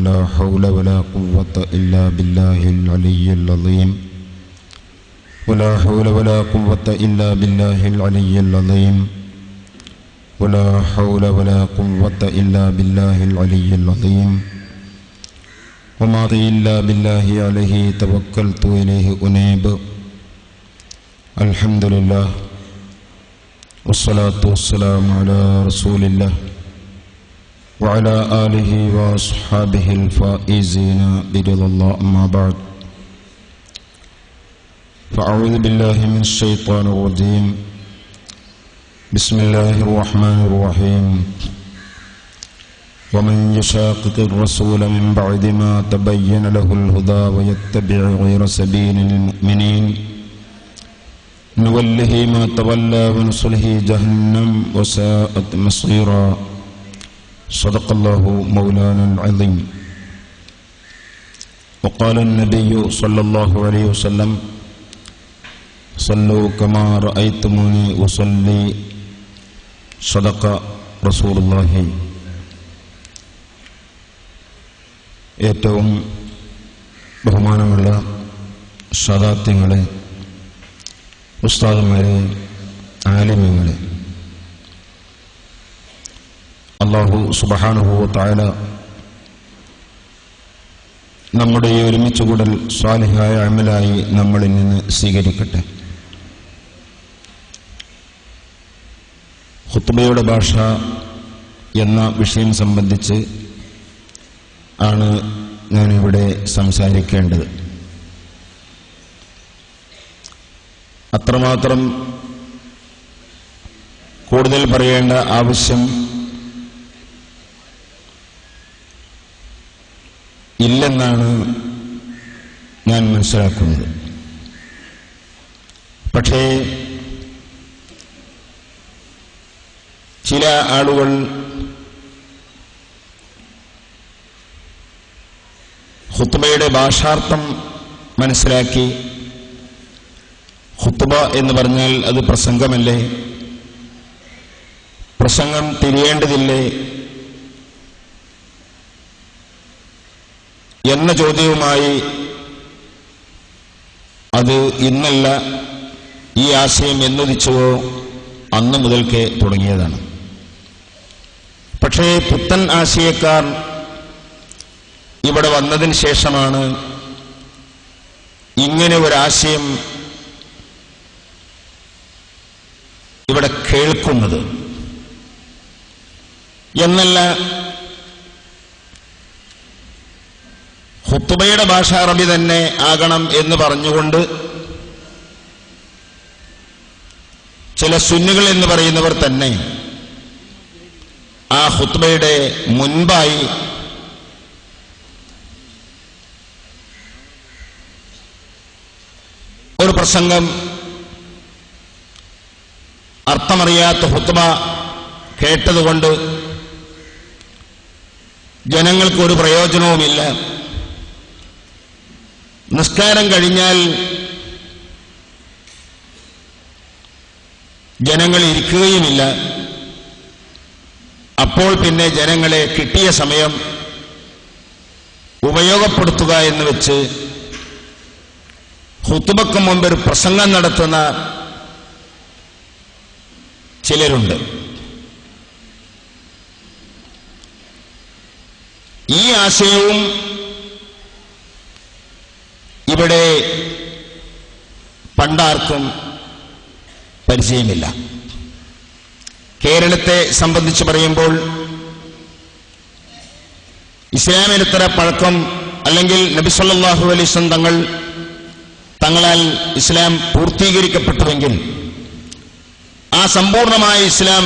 ولا حول ولا قوة إلا بالله العلي العظيم ولا حول ولا قوة إلا بالله العلي العظيم ولا حول ولا قوة إلا بالله العلي العظيم وما إلا بالله عليه توكلت إليه أنيب الحمد لله والصلاة والسلام على رسول الله وعلى آله وأصحابه الفائزين برضا الله أما بعد فأعوذ بالله من الشيطان الرجيم بسم الله الرحمن الرحيم ومن يشاقق الرسول من بعد ما تبين له الهدى ويتبع غير سبيل المؤمنين نوله ما تولى ونصله جهنم وساءت مصيرا صدق الله مولانا العظيم وقال النبي صلى الله عليه وسلم صلوا كما رأيتموني أصلي صدق رسول الله. ഏറ്റവും ബഹുമാനമുള്ള സദാത്യങ്ങളെ, ഉസ്താദുമാരെ, ആലിമീങ്ങളെ, അല്ലാഹു സുബ്ഹാനഹു വ തആല നമ്മുടെ ഈ ഒരുമിച്ച് കൂടൽ സ്വാലിഹായ അമലായി നമ്മളിൽ നിന്ന് സ്വീകരിക്കട്ടെ. ഖുത്ബയുടെ ഭാഷ എന്ന വിഷയം സംബന്ധിച്ച് ആണ് ഞാനിവിടെ സംസാരിക്കേണ്ടത്. അത്രമാത്രം കൂടുതൽ പറയേണ്ട ആവശ്യം ഇല്ലെന്നാണ് ഞാൻ മനസ്സിലാക്കുന്നത്. പക്ഷേ ചില ആളുകൾ ഖുത്ബയുടെ ഭാഷാർത്ഥം മനസ്സിലാക്കി ഖുത്ബ എന്ന് പറഞ്ഞാൽ അത് പ്രസംഗമല്ലേ, പ്രസംഗം തിരിയേണ്ടതില്ലേ എന്ന ചോദ്യവുമായി അത് ഇന്നല്ല, ഈ ആശയം എന്നുദിച്ചുവോ അന്ന് മുതൽക്കേ തുടങ്ങിയതാണ്. പക്ഷേ പുത്തൻ ആശയക്കാർ ഇവിടെ വന്നതിന് ശേഷമാണ് ഇങ്ങനെ ഒരാശയം ഇവിടെ കേൾക്കുന്നത്. എന്നല്ല, ഖുത്ബയുടെ ഭാഷ അറബി തന്നെ ആകണം എന്ന് പറഞ്ഞുകൊണ്ട് ചില സുന്നികൾ എന്ന് പറയുന്നവർ തന്നെ ആ ഖുത്ബയുടെ മുൻപായി ഒരു പ്രസംഗം, അർത്ഥമറിയാത്ത ഖുത്ബ കേട്ടതുകൊണ്ട് ജനങ്ങൾക്ക് ഒരു പ്രയോജനവുമില്ല, നിസ്കാരം കഴിഞ്ഞാൽ ജനങ്ങൾ ഇരിക്കുകയുമില്ല, അപ്പോൾ പിന്നെ ജനങ്ങളെ കിട്ടിയ സമയം ഉപയോഗപ്പെടുത്തുക എന്ന് വെച്ച് ഖുത്ബക്ക് മുമ്പ് ഒരു പ്രസംഗം നടത്തുന്ന ചിലരുണ്ട്. ഈ ആശയവും ഇവിടെ പണ്ടാർക്കും പരിചയമില്ല. കേരളത്തെ സംബന്ധിച്ച് പറയുമ്പോൾ ഇസ്ലാമിനിത്ര പഴക്കം, അല്ലെങ്കിൽ നബി സല്ലല്ലാഹു അലൈഹി വസല്ലം തങ്ങളാൽ ഇസ്ലാം പൂർത്തീകരിക്കപ്പെട്ടുവെങ്കിൽ ആ സമ്പൂർണമായ ഇസ്ലാം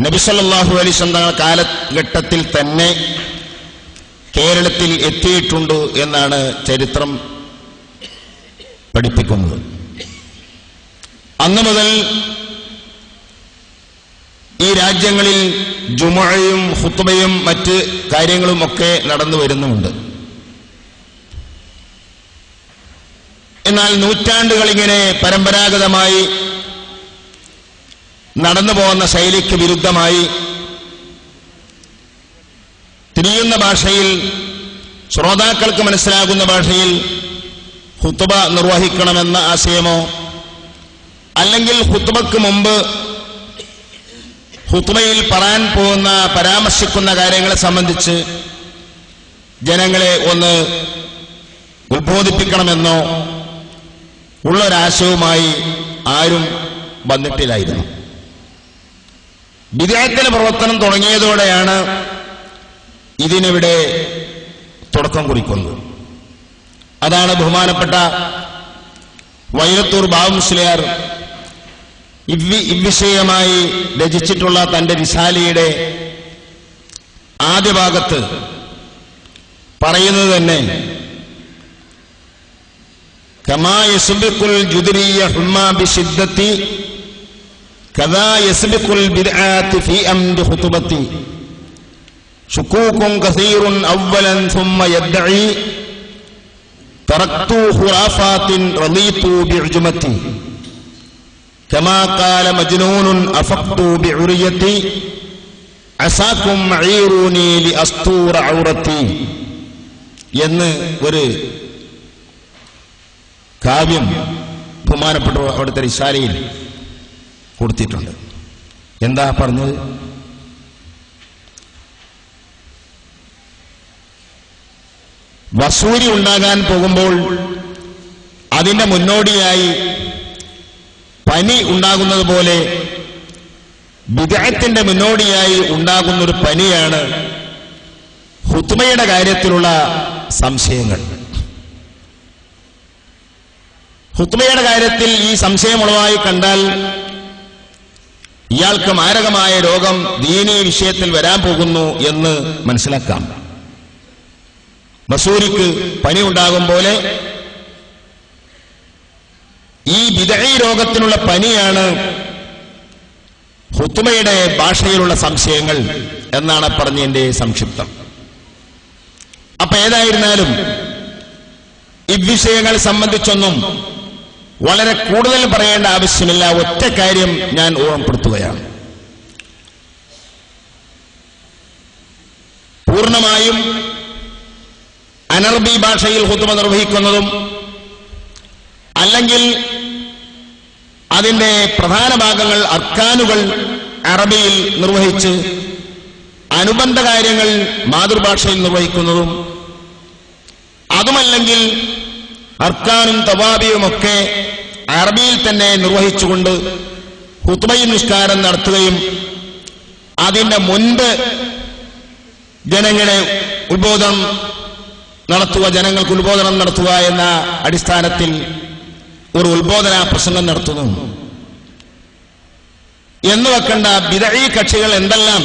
നബി സല്ലല്ലാഹു അലൈഹി വസല്ലം കാലഘട്ടത്തിൽ തന്നെ കേരളത്തിൽ എത്തിയിട്ടുണ്ട് എന്നാണ് ചരിത്രം പഠിപ്പിക്കുന്നത്. അന്നു മുതൽ ഈ രാജ്യങ്ങളിൽ ജുമുഅയും ഖുത്ബയും മറ്റ് കാര്യങ്ങളുമൊക്കെ നടന്നു വരുന്നുമുണ്ട്. എന്നാൽ നൂറ്റാണ്ടുകളിങ്ങനെ പരമ്പരാഗതമായി നടന്നു പോകുന്ന ശൈലിക്ക് വിരുദ്ധമായി തിരിയുന്ന മനസ്സിലാകുന്ന ഭാഷയിൽ, ശ്രോതാക്കൾക്ക് മനസ്സിലാകുന്ന ഭാഷയിൽ ഖുത്ബ നിർവഹിക്കണമെന്ന ആശയമോ, അല്ലെങ്കിൽ ഖുത്ബക്ക് മുമ്പ് ഖുത്ബയിൽ പറയാൻ പോകുന്ന പരാമർശിക്കുന്ന കാര്യങ്ങളെ സംബന്ധിച്ച് ജനങ്ങളെ ഒന്ന് ഉത്ബോധിപ്പിക്കണമെന്നോ ഉള്ളൊരാശയവുമായി ആരും വന്നിട്ടില്ലായിരുന്നു. ബിദ്അത്തിന്റെ പ്രവർത്തനം തുടങ്ങിയതോടെയാണ് ഇതിനിവിടെ തുടക്കം കുറിക്കുന്നത്. അതാണ് ബഹുമാനപ്പെട്ട വൈലത്തൂർ ബാബു മുസ്ലിയാർ ഇവിഷയമായി രചിച്ചിട്ടുള്ള തന്റെ റിസാലയുടെ ആദ്യ ഭാഗത്ത് പറയുന്നത് തന്നെ, കമാ യസ്ബിഖുൽ ജുദ്രിയ ഹുമ്മാ ബിശിദ്ദത്തി കദാ യസ്ബിഖുൽ ബിദ്അത്തി ഫീ അംരി ഖുതുബത്തി ശുകൂകുൻ കസീറുൻ അവ്വലൻ ثم يدعي തറക്തു ഖുറാഫാത്തിൻ റളീതു ബിഉജ്മത്തി കമാ ഖാല മജ്നൂനുൻ അഫഖ്തു ബിഉറിയത്തി അസാകും മഈറൂനി ലിഅസ്തൂറ ഔറത്തി എന്ന് ഒരു കാവ്യം ബഹുമാനപ്പെട്ട അവിടുത്തെ റിസാലയിൽ കൊടുത്തിട്ടുണ്ട്. എന്താ പറഞ്ഞത്? വസൂരി ഉണ്ടാകാൻ പോകുമ്പോൾ അതിന്റെ മുന്നോടിയായി പനി ഉണ്ടാകുന്നത് പോലെ ബിദ്അത്തിന്റെ മുന്നോടിയായി ഉണ്ടാകുന്നൊരു പനിയാണ് ഖുത്ബയുടെ കാര്യത്തിലുള്ള സംശയങ്ങൾ. ഖുത്ബയുടെ കാര്യത്തിൽ ഈ സംശയമുള്ളതായി കണ്ടാൽ ഇയാൾക്ക് മാരകമായ രോഗം ദീനീ വിഷയത്തിൽ വരാൻ പോകുന്നു എന്ന് മനസ്സിലാക്കാം. വസൂരിക്ക് പനി ഉണ്ടാകും പോലെ ഈ ബിദ്അഈ രോഗത്തിനുള്ള പനിയാണ് ഖുത്ബയുടെ ഭാഷയിലുള്ള സംശയങ്ങൾ എന്നാണ് പറഞ്ഞതിന്റെ സംക്ഷിപ്തം. അപ്പൊ ഏതായിരുന്നാലും ഇവിഷയങ്ങൾ സംബന്ധിച്ചൊന്നും വളരെ കൂടുതൽ പറയേണ്ട ആവശ്യമില്ല. ഒറ്റ കാര്യം ഞാൻ ഓർമ്മപ്പെടുത്തുകയാണ്. പൂർണ്ണമായും അനർബി ഭാഷയിൽ ഖുത്ബ നിർവഹിക്കുന്നതും അല്ലെങ്കിൽ അതിന്റെ പ്രധാന ഭാഗങ്ങൾ അർക്കാനുകൾ അറബിയിൽ നിർവഹിച്ച് അനുബന്ധ കാര്യങ്ങൾ മാതൃഭാഷയിൽ നിർവഹിക്കുന്നതും, അതുമല്ലെങ്കിൽ അർക്കാനും തവാബിയുമൊക്കെ അറബിയിൽ തന്നെ നിർവഹിച്ചുകൊണ്ട് ഖുത്ബയും നിസ്കാരം നടത്തുകയും അതിന്റെ മുൻപ് ജനങ്ങളെ ഉത്ബോധനം നടത്തുക, ജനങ്ങൾക്ക് ഉത്ബോധനം നടത്തുക എന്ന അടിസ്ഥാനത്തിൽ ഒരു ഉത്ബോധന പ്രസംഗം നടത്തുന്നു എന്ന് വെക്കേണ്ട ബിദ്അഈ കക്ഷികൾ എന്തെല്ലാം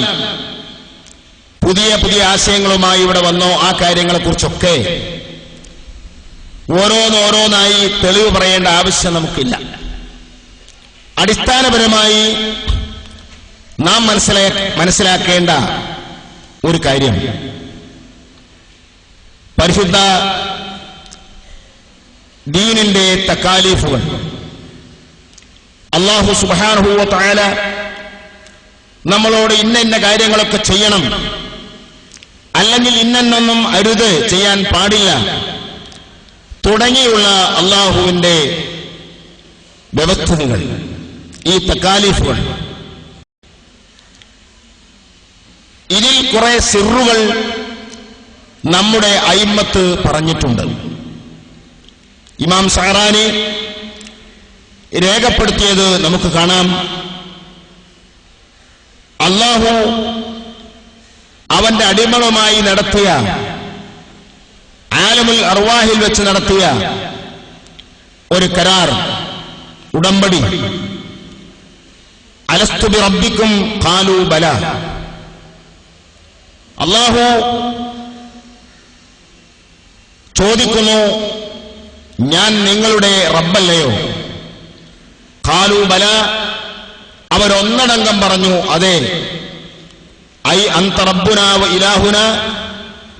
പുതിയ പുതിയ ആശയങ്ങളുമായി ഇവിടെ വന്നോ ആ കാര്യങ്ങളെക്കുറിച്ചൊക്കെ ഓരോന്നോരോന്നായി തെളിവ് പറയേണ്ട ആവശ്യം നമുക്കില്ല. അടിസ്ഥാനപരമായി നാം മനസ്സിലാക്കേണ്ട ഒരു കാര്യം, പരിശുദ്ധ ദീനിന്റെ തക്കാലീഫുകൾ അല്ലാഹു സുബ്ഹാനഹു വ തആല നമ്മളോട് ഇന്ന കാര്യങ്ങളൊക്കെ ചെയ്യണം, അല്ലെങ്കിൽ ഇന്നൊന്നും അരുത്, ചെയ്യാൻ പാടില്ല തുടങ്ങിയുള്ള അല്ലാഹുവിന്റെ വ്യവസ്ഥകൾ, ഈ തക്കാലീഫുകൾ, ഇതിൽ കുറെ സിറുകൾ നമ്മുടെ അയിമ്മത്ത് പറഞ്ഞിട്ടുണ്ട്. ഇമാം സഅറാനി രേഖപ്പെടുത്തിയത് നമുക്ക് കാണാം. അല്ലാഹു അവന്റെ അടിമകളുമായി നടത്തിയ, ആലമുൽ അർവാഹിൽ വെച്ച് നടത്തിയ ഒരു കരാർ, ഉടമ്പടി, അലസ്തു ബി റബ്ബിക്കും ഖാലൂ ബല. അല്ലാഹു ചോദിക്കുന്നു, ഞാൻ നിങ്ങളുടെ റബ്ബല്ലയോ? ഖാലൂ ബല, അവരൊന്നടങ്കം പറഞ്ഞു അതെ. ഐ അന്ത റബ്ബുനാ വ ഇലാഹുനാ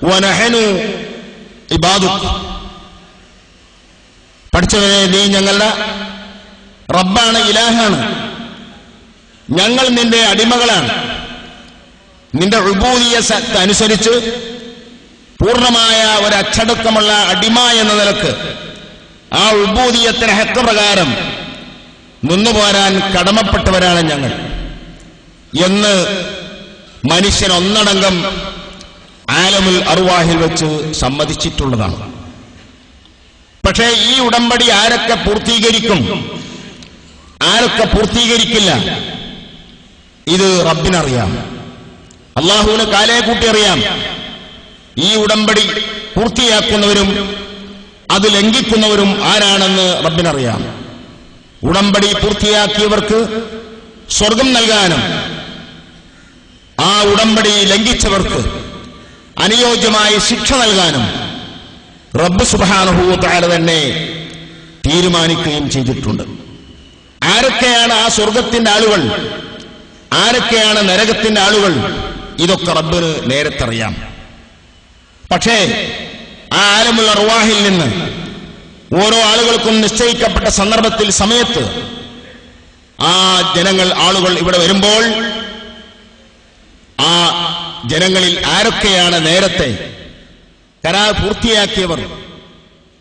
വ നഹ്നു ഇബാദുക്. പഠിച്ചവനെ, നീ ഞങ്ങളുടെ റബ്ബാണ്, ഇലാഹാണ്, ഞങ്ങൾ നിന്റെ അടിമകളാണ്. നിന്റെ ഉബൂദിയ്യത്ത് അനുസരിച്ച് പൂർണ്ണമായ ഒരു അച്ചടക്കമുള്ള അടിമ എന്ന നിലക്ക് ആ ഉബൂദിയത്തിന് ഹക്ക് പ്രകാരം നിന്നുപോരാൻ കടമപ്പെട്ടവരാണ് ഞങ്ങൾ എന്ന് മനുഷ്യൻ ഒന്നടങ്കം ആലമുൽ അർവാഹിൽ വെച്ച് സമ്മതിച്ചിട്ടുള്ളതാണ്. പക്ഷേ ഈ ഉടമ്പടി ആരൊക്കെ പൂർത്തീകരിക്കും, ആരൊക്കെ പൂർത്തീകരിക്കില്ല, ഇത് റബ്ബിനറിയാം, അള്ളാഹുവിന് കാലേ കൂട്ടി അറിയാം. ഈ ഉടമ്പടി പൂർത്തിയാക്കുന്നവരും അത് ലംഘിക്കുന്നവരും ആരാണെന്ന് റബ്ബിനറിയാം. ഉടമ്പടി പൂർത്തിയാക്കിയവർക്ക് സ്വർഗം നൽകാനും ആ ഉടമ്പടി ലംഘിച്ചവർക്ക് അനുയോജ്യമായ ശിക്ഷ നൽകാനും റബ്ബ് സുബ്ഹാനഹു വ തആല തന്നെ തീരുമാനിക്കുകയും ചെയ്തിട്ടുണ്ട്. ആരൊക്കെയാണ് ആ സ്വർഗത്തിന്റെ ആളുകൾ, ആരൊക്കെയാണ് നരകത്തിന്റെ ആളുകൾ, ഇതൊക്കെ റബ്ബിന് നേരത്തെ അറിയാം. പക്ഷേ ആ ആലമുൽ അർവാഹിൽ നിന്ന് ഓരോ ആളുകൾക്കും നിശ്ചയിക്കപ്പെട്ട സന്ദർഭത്തിൽ സമയത്ത് ആ ആളുകൾ ഇവിടെ വരുമ്പോൾ ആ ജനങ്ങളിൽ ആരൊക്കെയാണ് നേരത്തെ കരാർ പൂർത്തിയാക്കിയവർ,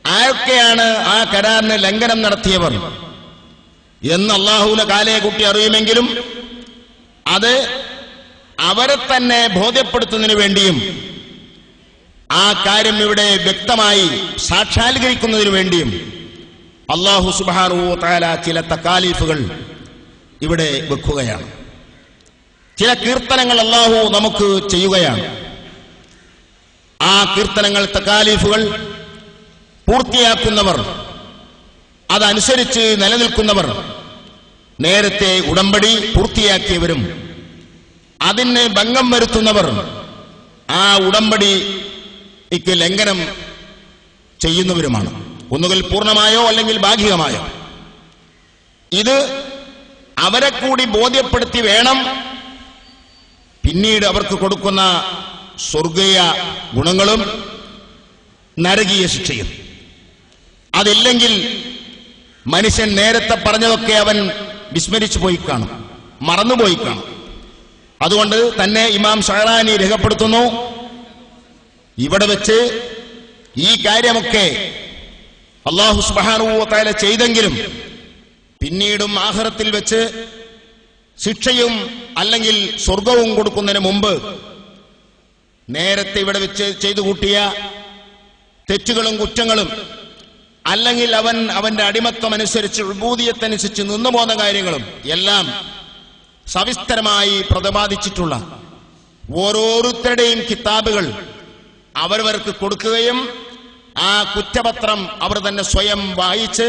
ആരൊക്കെയാണ് ആ കരാറിന് ലംഘനം നടത്തിയവർ എന്ന് അള്ളാഹുവിനെ കാലയെ കൂട്ടി അറിയുമെങ്കിലും അത് അവരെ തന്നെ ബോധ്യപ്പെടുത്തുന്നതിന് വേണ്ടിയും ആ കാര്യം ഇവിടെ വ്യക്തമായി സാക്ഷാത്കരിക്കുന്നതിനു വേണ്ടിയും അല്ലാഹു സുബ്ഹാനഹു വ തആല ചില തകാലീഫുകൾ ഇവിടെ വെക്കുകയാണ്. ചില കീർത്തനങ്ങൾ അല്ലാഹു നമുക്ക് ചെയ്യുകയാണ്. ആ കീർത്തനങ്ങൾ, തകാലീഫുകൾ പൂർത്തിയാക്കുന്നവർ, അതനുസരിച്ച് നിലനിൽക്കുന്നവർ, നേരത്തെ ഉടമ്പടി പൂർത്തിയാക്കിയവരും അതിന് ഭംഗം വരുത്തുന്നവർ, ആ ഉടമ്പടിക്ക് ലംഘനം ചെയ്യുന്നവരുമാണ്. ഒന്നുകിൽ പൂർണ്ണമായോ അല്ലെങ്കിൽ ഭാഗികമായോ. ഇത് അവരെ കൂടി ബോധ്യപ്പെടുത്തി വേണം പിന്നീട് അവർക്ക് കൊടുക്കുന്ന സ്വർഗീയ ഗുണങ്ങളും നരകീയ ശിക്ഷയും. അതില്ലെങ്കിൽ മനുഷ്യൻ നേരത്തെ പറഞ്ഞതൊക്കെ അവൻ വിസ്മരിച്ചു പോയി കാണും, മറന്നുപോയി കാണും. അതുകൊണ്ട് തന്നെ ഇമാം ഷഅറാനി രേഖപ്പെടുത്തുന്നു, ഇവിടെ വെച്ച് ഈ കാര്യമൊക്കെ അല്ലാഹു സുബ്ഹാനഹു വ തആല ചെയ്തെങ്കിലും പിന്നീടും ആഖിറത്തിൽ വെച്ച് ശിക്ഷയും അല്ലെങ്കിൽ സ്വർഗവും കൊടുക്കുന്നതിന് മുമ്പ് നേരത്തെ ഇവിടെ വെച്ച് ചെയ്തു കൂട്ടിയ തെറ്റുകളും കുറ്റങ്ങളും അല്ലെങ്കിൽ അവന്റെ അടിമത്വം അനുസരിച്ച് ഉബൂദിയത്തനുസരിച്ച് നിന്നുപോകുന്ന കാര്യങ്ങളും എല്ലാം സവിസ്തരമായി പ്രതിപാദിച്ചിട്ടുള്ള ഓരോരുത്തരുടെയും കിതാബുകൾ അവരവർക്ക് കൊടുക്കുകയും ആ കുറ്റപത്രം അവർ തന്നെ സ്വയം വായിച്ച്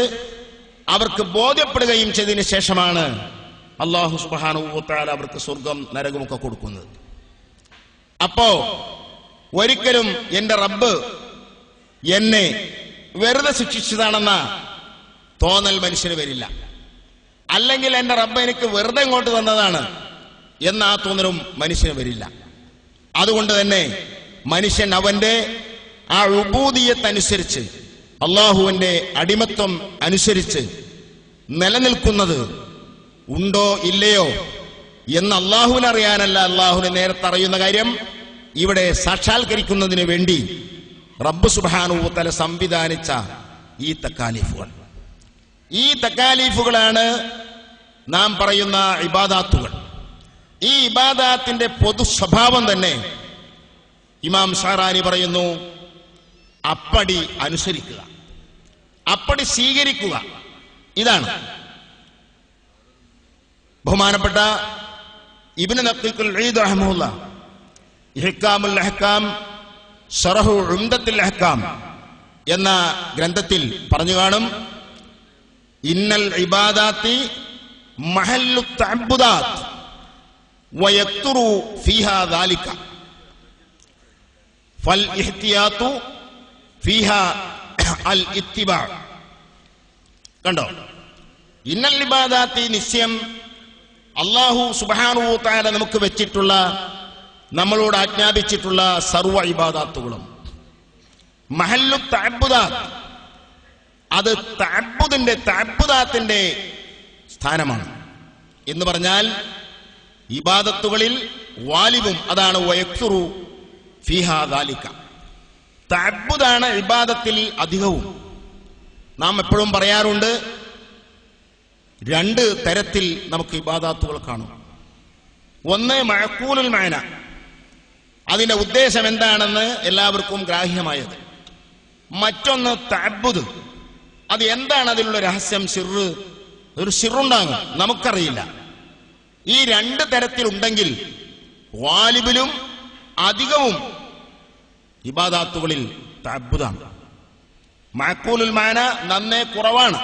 അവർക്ക് ബോധ്യപ്പെടുകയും ചെയ്തതിനു ശേഷമാണ് അല്ലാഹു സുബ്ഹാനഹു വ തആല അവർക്ക് സ്വർഗം നരകമൊക്കെ കൊടുക്കുന്നത്. അപ്പോ ഒരിക്കലും എന്റെ റബ്ബ് എന്നെ വെറുതെ ശിക്ഷിച്ചതാണെന്ന തോന്നൽ മനുഷ്യന് വരില്ല. അല്ലെങ്കിൽ എന്റെ റബ്ബ് എനിക്ക് വെറുതെ ഇങ്ങോട്ട് തന്നതാണ് എന്ന ആ തോന്നലും മനുഷ്യന് വരില്ല. അതുകൊണ്ട് തന്നെ മനുഷ്യൻ അവന്റെ ആ ഉബൂദിയത്തനുസരിച്ച് അള്ളാഹുവിന്റെ അടിമത്വം അനുസരിച്ച് നിലനിൽക്കുന്നത് ഉണ്ടോ ഇല്ലയോ എന്ന് അള്ളാഹുവിനറിയാനല്ല, അള്ളാഹുവിനെ നേരത്തെ അറിയുന്ന കാര്യം ഇവിടെ സാക്ഷാത്കരിക്കുന്നതിന് വേണ്ടി റബ്ബ് സുബ്ഹാനഹു വ തആല സംവിധാനിച്ച ഈ തകാലീഫുകൾ. ഈ തകാലീഫുകളാണ് നാം പറയുന്ന ഇബാദാത്തുകൾ. ഈ ഇബാദാത്തിന്റെ പൊതു സ്വഭാവം തന്നെ ഇമാം ഷഅറാനി പറയുന്നു, അപ്പടി അനുസരിക്കുക, അപ്പടി സ്വീകരിക്കുക. ഇതാണ് ബഹുമാനപ്പെട്ട ഇബ്നു ദഖീഖുൽ ഈദ് റഹിമഹുല്ലാഹ് ഇഹ്കാമുൽ അഹ്കാം ശറഹു ഉംദത്തുൽ അഹ്കാം എന്ന ഗ്രന്ഥത്തിൽ പറഞ്ഞു കാണും, ഇന്നൽ ഇബാദാത്തി മഹല്ലു തഅബ്ബുദാത്ത് വയക്തുറു ഫീഹാ ദാലിക ഫൽ ഇഹ്തിയാതു ഫീഹാ അൽ ഇത്തിബാ. കണ്ടോ, ഇന്നൽ ഇബാദാത്തി, നിശ്ചയം അല്ലാഹു സുബ്ഹാനഹു വ തആല നമുക്ക് വെച്ചിട്ടുള്ള, നമ്മളോട് ആജ്ഞാപിച്ചിട്ടുള്ള സർവ്വ ഇബാദാത്തുകളും മഹല്ലു തഅബ്ബുദാത്ത്, അത് തഅബ്ബുദാത്തിന്റെ സ്ഥാനമാണ്. എന്ന് പറഞ്ഞാൽ ഇബാദത്തുകളിൽ വാലിബും അതാണ് വയക്തുറു ഫീഹാ ദാലിക, തഅബ്ബുദാണ് ഇബാദത്തിൽ അധികവും. നാം എപ്പോഴും പറയാറുണ്ട്, രണ്ട് തരത്തിൽ നമുക്ക് ഇബാദത്തുകൾ കാണും. ഒന്ന് മഅഖൂലുൽ മഅന, അതിന്റെ ഉദ്ദേശം എന്താണെന്ന് എല്ലാവർക്കും ഗ്രാഹ്യമായത്. മറ്റൊന്ന് തഅബ്ബുദ്, അത് എന്താണ് അതിലുള്ള രഹസ്യം, സിറ്, ഒരു സിറുണ്ടാകും, നമുക്കറിയില്ല. ഈ രണ്ട് തരത്തിലുണ്ടെങ്കിൽ വാലിബിലും അധികവും ഇബാദത്തുകളിൽ തഅബ്ബുദാണ്. മഅഖൂലുൽ മഅന നന്നേ കുറവാണ്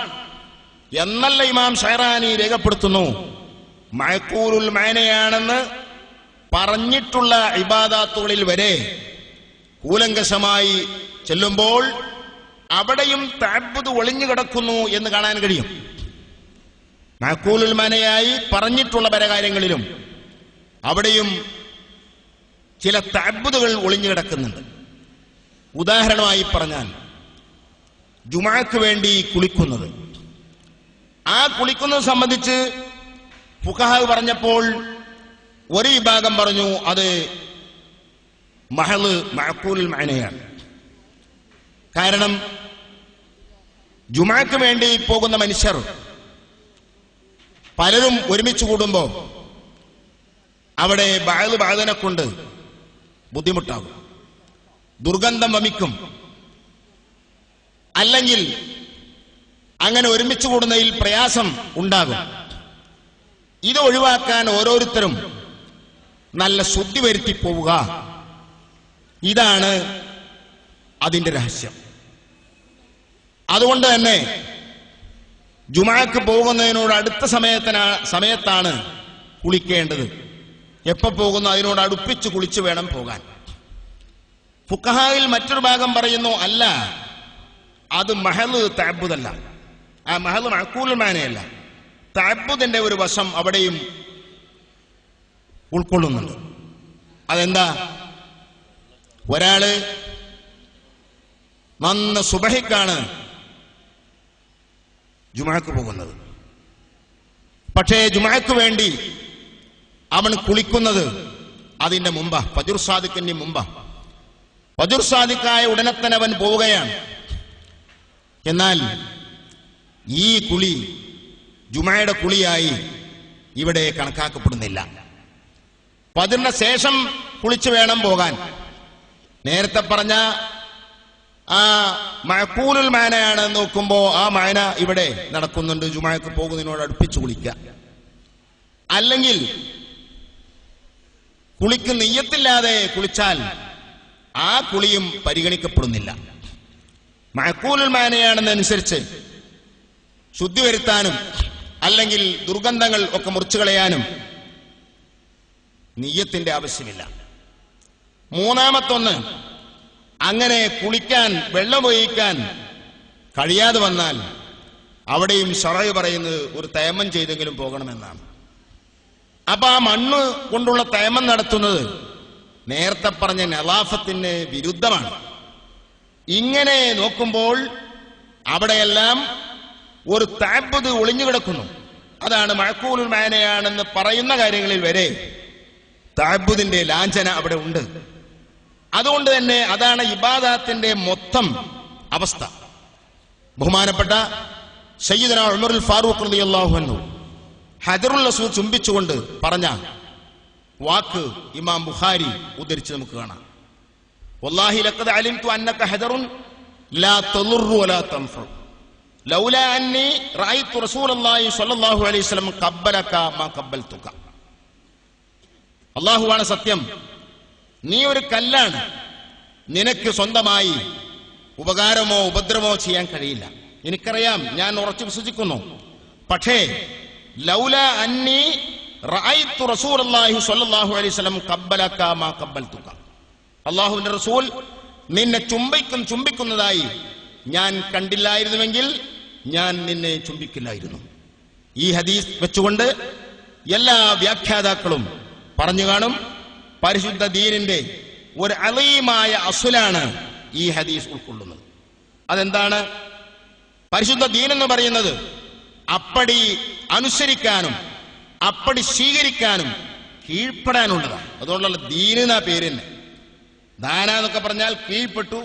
എന്നല്ല ഇമാം ഷൈറാനി രേഖപ്പെടുത്തുന്നു. മഅഖൂലുൽ മഅനയാണെന്ന് പറഞ്ഞിട്ടുള്ള ഇബാദത്തുകളിൽ വരെ കൂലങ്കഷമായി ചെല്ലുമ്പോൾ അവിടെയും തഅബ്ബുദ് ഒളിഞ്ഞു കിടക്കുന്നു എന്ന് കാണാൻ കഴിയും. മഅഖൂലുൽ മഅനയായി പറഞ്ഞിട്ടുള്ള പല കാര്യങ്ങളിലും അവിടെയും ചില തഅബ്ബുദുകൾ ഒളിഞ്ഞു കിടക്കുന്നുണ്ട്. ഉദാഹരണമായി പറഞ്ഞാൽ, ജുമുഅക്ക് വേണ്ടി കുളിക്കുന്നത്, ആ കുളിക്കുന്നത് സംബന്ധിച്ച് ഫുഖഹാ പറഞ്ഞപ്പോൾ ഒരു വിഭാഗം പറഞ്ഞു അത് മഹള് മഅഖൂലുൽ മഅനയാണ്. കാരണം ജുമുഅക്ക് വേണ്ടി പോകുന്ന മനുഷ്യർ പലരും ഒരുമിച്ച് കൂടുമ്പോൾ അവിടെ ബഅദിനെ കൊണ്ട് ബുദ്ധിമുട്ടാകും, ദുർഗന്ധം വമിക്കും. അല്ലെങ്കിൽ അങ്ങനെ ഒരുമിച്ച് കൂടുന്നതിൽ പ്രയാസം ഉണ്ടാകും. ഇത് ഒഴിവാക്കാൻ ഓരോരുത്തരും നല്ല ശുദ്ധി വരുത്തി പോവുക, ഇതാണ് അതിന്റെ രഹസ്യം. അതുകൊണ്ട് തന്നെ ജുമുഅക്ക് പോകുന്നതിനോട് അടുത്ത സമയത്താണ് കുളിക്കേണ്ടത്. എപ്പോ പോകുന്നു അതിനോട് അടുപ്പിച്ച് കുളിച്ചു വേണം പോകാൻ. ഫുഖഹായിൽ മറ്റൊരു ഭാഗം പറയുന്നു, അല്ല, അത് മഹള് തഅബ്ബുദല്ല, ആ മഹള് മഅഖൂലുൽ മഅനയല്ല, തഅബ്ബുദിന്റെ ഒരു വശം അവിടെയും ഉൾക്കൊള്ളുന്നുണ്ട്. അതെന്താ? ഒരാള് നന്ന സുബഹിക്കാണ് ജുമുഅക്ക് പോകുന്നത്, പക്ഷേ ജുമുഅക്ക് വേണ്ടി അവൻ കുളിക്കുന്നത് അതിന്റെ മുമ്പാ, ഫജ്ർ സാദിഖിന്റെ മുമ്പാ. ഫജ്ർ സാദിഖായ ഉടനെ തന്നെ അവൻ പോവുകയാണ്. എന്നാൽ ഈ കുളി ജുമുഅയുടെ കുളിയായി ഇവിടെ കണക്കാക്കപ്പെടുന്നില്ല. ഫജ്റിന് ശേഷം കുളിച്ചു വേണം പോകാൻ. നേരത്തെ പറഞ്ഞ ആ മഅഖൂലുൽ മഅനയാണ് നോക്കുമ്പോ ആ മഅന ഇവിടെ നടക്കുന്നുണ്ട്, ജുമുഅക്ക് പോകുന്നതിനോട് അടുപ്പിച്ച് കുളിക്കുക. അല്ലെങ്കിൽ കുളിക്ക് നിയ്യത്തില്ലാതെ കുളിച്ചാൽ ആ കുളിയും പരിഗണിക്കപ്പെടുന്നില്ല. മഅഖൂലുൽ മഅനയാണെന്നനുസരിച്ച് ശുദ്ധി വരുത്താനും അല്ലെങ്കിൽ ദുർഗന്ധങ്ങൾ ഒക്കെ മുറിച്ചു കളയാനും നിയ്യത്തിന്റെ ആവശ്യമില്ല. മൂന്നാമത്തൊന്ന്, അങ്ങനെ കുളിക്കാൻ വെള്ളമൊഴിക്കാൻ കഴിയാതെ വന്നാൽ അവിടെയും ശറഅ് പറയുന്നത് ഒരു തയമ്മം ചെയ്തെങ്കിലും പോകണമെന്നാണ്. അപ്പൊ ആ മണ്ണ് കൊണ്ടുള്ള തയമ്മം നടത്തുന്നത് നേരത്തെ പറഞ്ഞ നളാഫത്തിന് വിരുദ്ധമാണ്. ഇങ്ങനെ നോക്കുമ്പോൾ അവിടെയെല്ലാം ഒരു തഅബ്ബുദ് ഒളിഞ്ഞു കിടക്കുന്നു. അതാണ് മഅഖൂലുൽ മഅനയാണെന്ന് പറയുന്ന കാര്യങ്ങളിൽ വരെ തഅബ്ബുദിന്റെ ലാഞ്ചന അവിടെ ഉണ്ട്. അതുകൊണ്ട് തന്നെ അതാണ് ഇബാദത്തിന്റെ മൊത്തം അവസ്ഥ. ബഹുമാനപ്പെട്ട സയ്യിദുനാ ഉമറുൽ ഫാറൂഖ് റളിയല്ലാഹു അൻഹു ഹജറുൽ അസ്വദ് ചുംബിച്ചുകൊണ്ട് പറഞ്ഞ വാക്ക് ഇമാം ബുഖാരി ഉദ്ധരിച്ച് നമുക്ക് കാണാം. വല്ലാഹി ലഖദ് അലിംതു അന്നക ഹജറുൻ ലാ തളുറു വലാ തൻഫു ലൗലാ അന്നി റഅയ്തു റസൂലല്ലാഹി സ്വല്ലല്ലാഹു അലൈഹി വസല്ലം ഖബ്ബലക മാ ഖബ്ബൽതുക. അല്ലാഹുവാണ് സത്യം, നീ ഒരു കല്ലാണ്, നിനക്ക് സ്വന്തമായി ഉപകാരമോ ഉപദ്രവമോ ചെയ്യാൻ കഴിയില്ല. എനിക്കറിയാം, ഞാൻ ഉറച്ചു വിശ്വസിക്കുന്നു. പക്ഷേ ലൗലാ അന്നി റഅയ്തു റസൂലല്ലാഹി സ്വല്ലല്ലാഹു അലൈഹി വസല്ലം ഖബ്ബലക മാ ഖബ്ബൽതുക, അല്ലാഹുവിന്റെ റസൂൽ നിന്നെ ചുംബിക്കുന്നതായി ഞാൻ കണ്ടില്ലായിരുന്നുവെങ്കിൽ ഞാൻ നിന്നെ ചുംബിക്കില്ലായിരുന്നു. ഈ ഹദീസ് വെച്ചുകൊണ്ട് എല്ലാ വ്യാഖ്യാതാക്കളും പറഞ്ഞു കാണും, പരിശുദ്ധ ദീനിന്റെ ഒരു അലീമായ അസുലാണ് ഈ ഹദീസ് ഉൾക്കൊള്ളുന്നത്. അതെന്താണ്? പരിശുദ്ധ ദീൻ എന്ന് പറയുന്നത് അപ്പടി അനുസരിക്കാനും അപ്പടി സ്വീകരിക്കാനും കീഴ്പ്പെടാനുള്ളതാണ്. അതുകൊണ്ടുള്ള ദീൻ എന്ന പേര് തന്നെ. ദാന എന്നൊക്കെ പറഞ്ഞാൽ കീഴ്പ്പെട്ടു,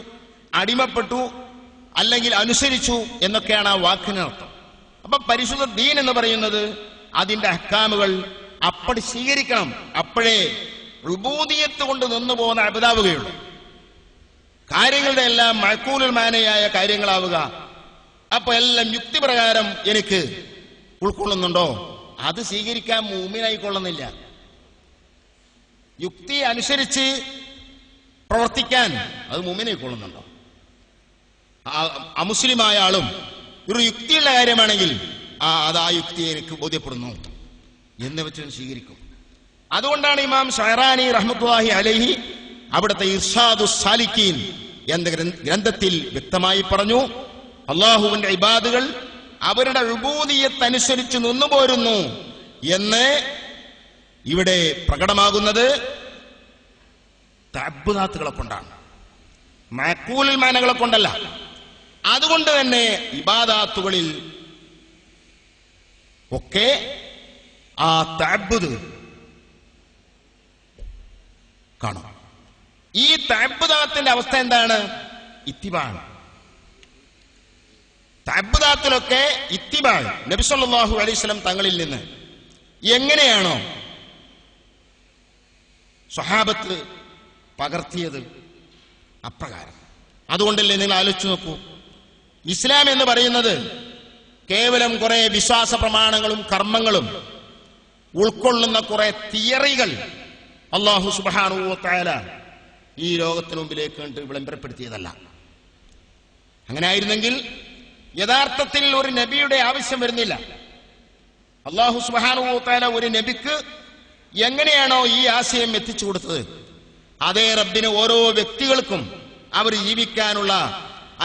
അടിമപ്പെട്ടു അല്ലെങ്കിൽ അനുസരിച്ചു എന്നൊക്കെയാണ് ആ വാക്കിനർത്ഥം. അപ്പൊ പരിശുദ്ധ ദീൻ എന്ന് പറയുന്നത് അതിന്റെ അഹ്കാമുകൾ അപ്പടി സ്വീകരിക്കണം. അപ്പോഴേ ഉബൂദിയത്ത് കൊണ്ട് നിന്നു പോകുന്ന അബദാവുകയുള്ളൂ. കാര്യങ്ങളുടെ എല്ലാം മഅഖൂലുൽ മാനയായ കാര്യങ്ങളാവുക. അപ്പൊ എല്ലാം യുക്തിപ്രകാരം എനിക്ക് ഉൾക്കൊള്ളുന്നുണ്ടോ? അത് സ്വീകരിക്കാൻ മുഅ്മിനായിക്കൊള്ളുന്നില്ല. യുക്തി അനുസരിച്ച് പ്രവർത്തിക്കാൻ അത് മുഅ്മിനായിക്കൊള്ളുന്നുണ്ടോ? അമുസ്ലിമായ ആളും ഒരു യുക്തിയുള്ള കാര്യമാണെങ്കിൽ അത് ആ യുക്തി എനിക്ക് ബോധ്യപ്പെടുന്നു എന്ന് വെച്ച് സ്വീകരിക്കും. അതുകൊണ്ടാണ് ഇമാം ഷഅറാനി റഹ്മത്തുള്ളാഹി അലൈഹി അവിടുത്തെ ഇർഷാദുസ് സാലിക്കീൻ എന്ന ഗ്രന്ഥത്തിൽ വ്യക്തമായി പറഞ്ഞു, അള്ളാഹുവിന്റെ ഇബാദുകൾ അവരുടെ ഉബൂദിയത്ത് അനുസരിച്ച് നിന്നുപോരുന്നു എന്ന് ഇവിടെ പ്രകടമാകുന്നത് തഅബ്ബുദാത്തുകളെ കൊണ്ടാണ്, മഅഖൂലുൽ മാനകളെ കൊണ്ടല്ല. അതുകൊണ്ട് തന്നെ ഇബാദാത്തുകളിൽ ഒക്കെ ആ തഅബ്ബുദ് കാണും. ഈ തഅബ്ബുദാത്തിന്റെ അവസ്ഥ എന്താണ്? ഇത്തിബാണ്. തഅബ്ബുദാത്തിലൊക്കെ ഇത്തിബാണ്. നബി സല്ലല്ലാഹു അലൈഹി വസല്ലം തങ്ങളിൽ നിന്ന് എങ്ങനെയാണോ സ്വഹാബത്ത് പകർത്തിയത് അപ്രകാരം. അതുകൊണ്ടല്ലേ നിങ്ങൾ ആലോചിച്ചു നോക്കൂ, ഇസ്ലാം എന്ന് പറയുന്നത് കേവലം കുറെ വിശ്വാസ പ്രമാണങ്ങളും കർമ്മങ്ങളും ഉൾക്കൊള്ളുന്ന കുറെ തിയറികൾ അല്ലാഹു സുബ്ഹാനഹു വ തആല ഈ ലോകത്തിന് മുമ്പിലേക്ക് കണ്ട് വിളംബരപ്പെടുത്തിയതല്ല. അങ്ങനെ ആയിരുന്നെങ്കിൽ യഥാർത്ഥത്തിൽ ഒരു നബിയുടെ ആവശ്യം വരുന്നില്ല. അല്ലാഹു സുബ്ഹാനഹു വ തആല ഒരു നബിക്ക് എങ്ങനെയാണോ ഈ ആശയം എത്തിച്ചു കൊടുത്തത്, അതേ റബ്ബിന് ഓരോ വ്യക്തികൾക്കും അവർ ജീവിക്കാനുള്ള,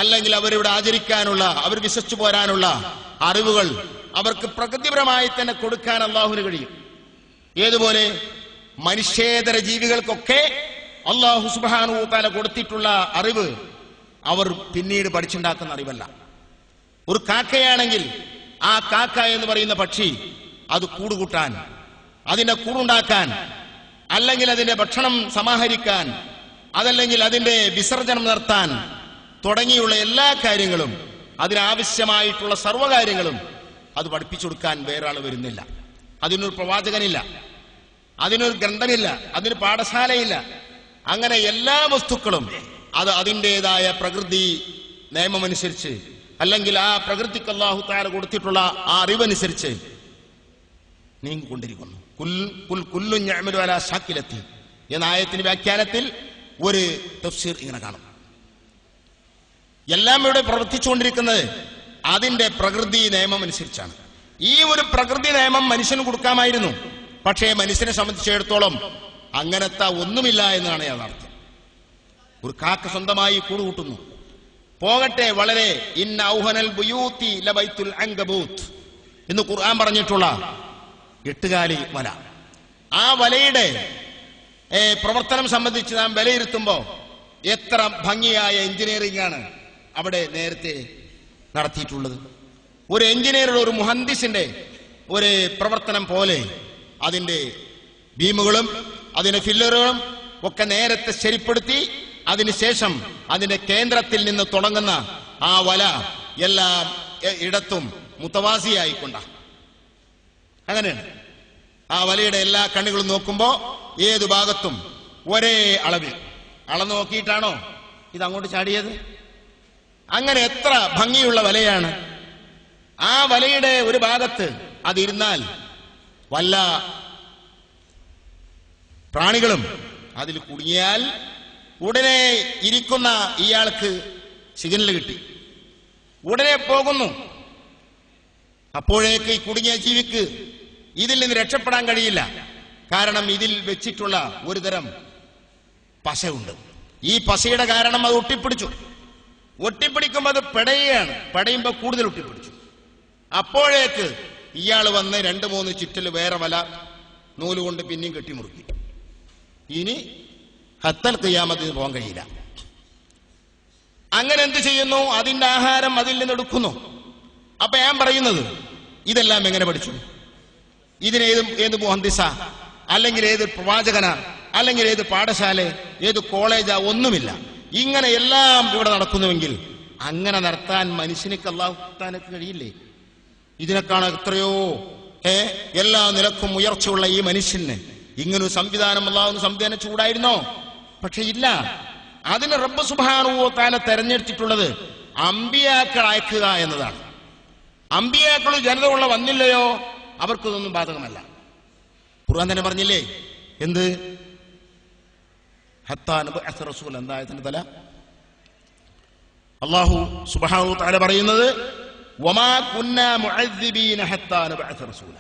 അല്ലെങ്കിൽ അവരിവിടെ ആചരിക്കാനുള്ള, അവർ വിശ്വസിച്ചു പോരാനുള്ള അറിവുകൾ അവർക്ക് പ്രകൃതിപരമായി തന്നെ കൊടുക്കാൻ അള്ളാഹുവിന് കഴിയും. ഏതുപോലെ മനുഷ്യേതര ജീവികൾക്കൊക്കെ അള്ളാഹു സുബ്ഹാനഹു വ തആല കൊടുത്തിട്ടുള്ള അറിവ് അവർ പിന്നീട് പഠിച്ചുണ്ടാക്കുന്ന അറിവല്ല. ഒരു കാക്കയാണെങ്കിൽ ആ കാക്ക എന്ന് പറയുന്ന പക്ഷി അത് കൂടുകൂട്ടാൻ, അതിന്റെ കൂടുണ്ടാക്കാൻ, അല്ലെങ്കിൽ അതിന്റെ ഭക്ഷണം സമാഹരിക്കാൻ, അതല്ലെങ്കിൽ അതിന്റെ വിസർജനം നടത്താൻ തുടങ്ങിയുള്ള എല്ലാ കാര്യങ്ങളും, അതിനാവശ്യമായിട്ടുള്ള സർവ്വകാര്യങ്ങളും അത് പഠിപ്പിച്ചു കൊടുക്കാൻ വേറെ ആൾ വരുന്നില്ല. അതിനൊരു പ്രവാചകനില്ല, അതിനൊരു ഗ്രന്ഥമില്ല, അതിന് പാഠശാലയില്ല. അങ്ങനെ എല്ലാ വസ്തുക്കളും അത് അതിൻ്റെതായ പ്രകൃതി നിയമമനുസരിച്ച്, അല്ലെങ്കിൽ ആ പ്രകൃതിക്ക് അല്ലാഹു തആല കൊടുത്തിട്ടുള്ള ആ അറിവനുസരിച്ച് നീങ്ങിക്കൊണ്ടിരിക്കുന്നു. കുല്ലുൻ യഅമലു അലാ ശാക്കിലത്തി എന്ന ആയത്തിന്റെ വ്യാഖ്യാനത്തിൽ ഒരു തഫ്സീർ ഇങ്ങനെ കാണും. എല്ലാം ഇവിടെ പ്രവർത്തിച്ചുകൊണ്ടിരിക്കുന്നത് അതിന്റെ പ്രകൃതി നിയമം അനുസരിച്ചാണ്. ഈ ഒരു പ്രകൃതി നിയമം മനുഷ്യന് കൊടുക്കാമായിരുന്നു. പക്ഷേ മനുഷ്യനെ സംബന്ധിച്ചിടത്തോളം അങ്ങനത്തെ ഒന്നുമില്ല എന്നാണ് യാഥാർത്ഥ്യം. ഒരു കാക്ക സ്വന്തമായി കൂടുകൂട്ടുന്നു. പോകട്ടെ, വളരെ ഇന്ന ഔഹനൽ ബുയൂത്തി ലബൈത്തുൽ അൻകബൂത്ത് എന്ന് ഖുർആൻ പറഞ്ഞിട്ടുള്ള എട്ടുകാലി വല, ആ വലയുടെ പ്രവർത്തനം സംബന്ധിച്ച് നാം വിലയിരുത്തുമ്പോൾ എത്ര ഭംഗിയായ എഞ്ചിനീയറിംഗ് ആണ് അവിടെ നേരത്തെ നടത്തിയിട്ടുള്ളത്. ഒരു എഞ്ചിനീയറുടെ, ഒരു മുഹന്ദിസിന്റെ ഒരു പ്രവർത്തനം പോലെ അതിന്റെ ബീമുകളും അതിന്റെ ഫില്ലറുകളും ഒക്കെ നേരത്തെ ശരിപ്പെടുത്തി, അതിനുശേഷം അതിന്റെ കേന്ദ്രത്തിൽ നിന്ന് തുടങ്ങുന്ന ആ വല എല്ലാ ഇടത്തും മുത്തവാസിയായിക്കൊണ്ടാണ്. അങ്ങനെയാണ് ആ വലയുടെ എല്ലാ കണ്ണുകളും നോക്കുമ്പോ ഏതു ഭാഗത്തും ഒരേ അളവിൽ അളന്നു നോക്കിയിട്ടാണോ ഇത് അങ്ങോട്ട് ചാടിയത്. അങ്ങനെ എത്ര ഭംഗിയുള്ള വലയാണ്. ആ വലയുടെ ഒരു ഭാഗത്ത് അതിരുന്നാൽ വല്ല പ്രാണികളും അതിൽ കുടുങ്ങിയാൽ ഉടനെ ഇരിക്കുന്ന ഇയാൾക്ക് സിഗ്നൽ കിട്ടി, ഉടനെ പോകുന്നു. അപ്പോഴേക്ക് ഈ കുടുങ്ങിയ ജീവിക്ക് ഇതിൽ നിന്ന് രക്ഷപ്പെടാൻ കഴിയില്ല. കാരണം ഇതിൽ വെച്ചിട്ടുള്ള ഒരു തരം പശയുണ്ട്. ഈ പശയുടെ കാരണം അത് ഒട്ടിപ്പിടിച്ചു. ഒട്ടിപ്പിടിക്കുമ്പോൾ അത് പെടയുകയാണ്. പെടയുമ്പോൾ കൂടുതൽ ഒട്ടിപ്പിടിച്ചു. അപ്പോഴേക്ക് ഇയാൾ വന്ന് 2-3 ചുറ്റൽ വേറെ വല നൂലുകൊണ്ട് പിന്നെയും കെട്ടിമുറുക്കി. ഇനി ഹത്തൽ ഖിയാമത്തിന് പോകാൻ കഴിയില്ല. അങ്ങനെ എന്ത് ചെയ്യുന്നു? അതിന്റെ ആഹാരം അതിൽ നിന്ന് എടുക്കുന്നു. അപ്പൊ ഞാൻ പറയുന്നത്, ഇതെല്ലാം എങ്ങനെ പഠിച്ചു? ഏത് മുഹന്ദിസ, അല്ലെങ്കിൽ ഏത് പ്രവാചകന, അല്ലെങ്കിൽ ഏത് പാഠശാല, ഏത് കോളേജാ? ഒന്നുമില്ല. ഇങ്ങനെ എല്ലാം ഇവിടെ നടക്കുന്നുവെങ്കിൽ അങ്ങനെ നടത്താൻ മനുഷ്യനിക്ക് അല്ലാഹുത്താനക്ക് കഴിയില്ലേ? ഇതിനേക്കാണ് എത്രയോ എല്ലാ നിലക്കും ഉയർച്ചയുള്ള ഈ മനുഷ്യന് ഇങ്ങനൊരു സംവിധാനം അല്ലാഹു സംവിധാനം ചൂടായിരുന്നോ? പക്ഷെ ഇല്ല. അതിന് റബ്ബ് സുബ്ഹാനഹു വ തആല തെരഞ്ഞെടുത്തിട്ടുള്ളത് അമ്പിയാക്കൾ അയക്കുക എന്നതാണ്. അമ്പിയാക്കൾ ജനതയുള്ള വന്നില്ലയോ അവർക്കിതൊന്നും ബാധകമല്ല. ഖുർആൻ തന്നെ പറഞ്ഞില്ലേ എന്ത്? ഹത്താ നബഅസ റസൂല. എന്തായതിന്റെ തല അല്ലാഹു സുബ്ഹാനഹു വ തആല പറയുന്നത് വമാ കുന്നാ മുഅദ്ദിബീന ഹത്താ നബഅസ റസൂല.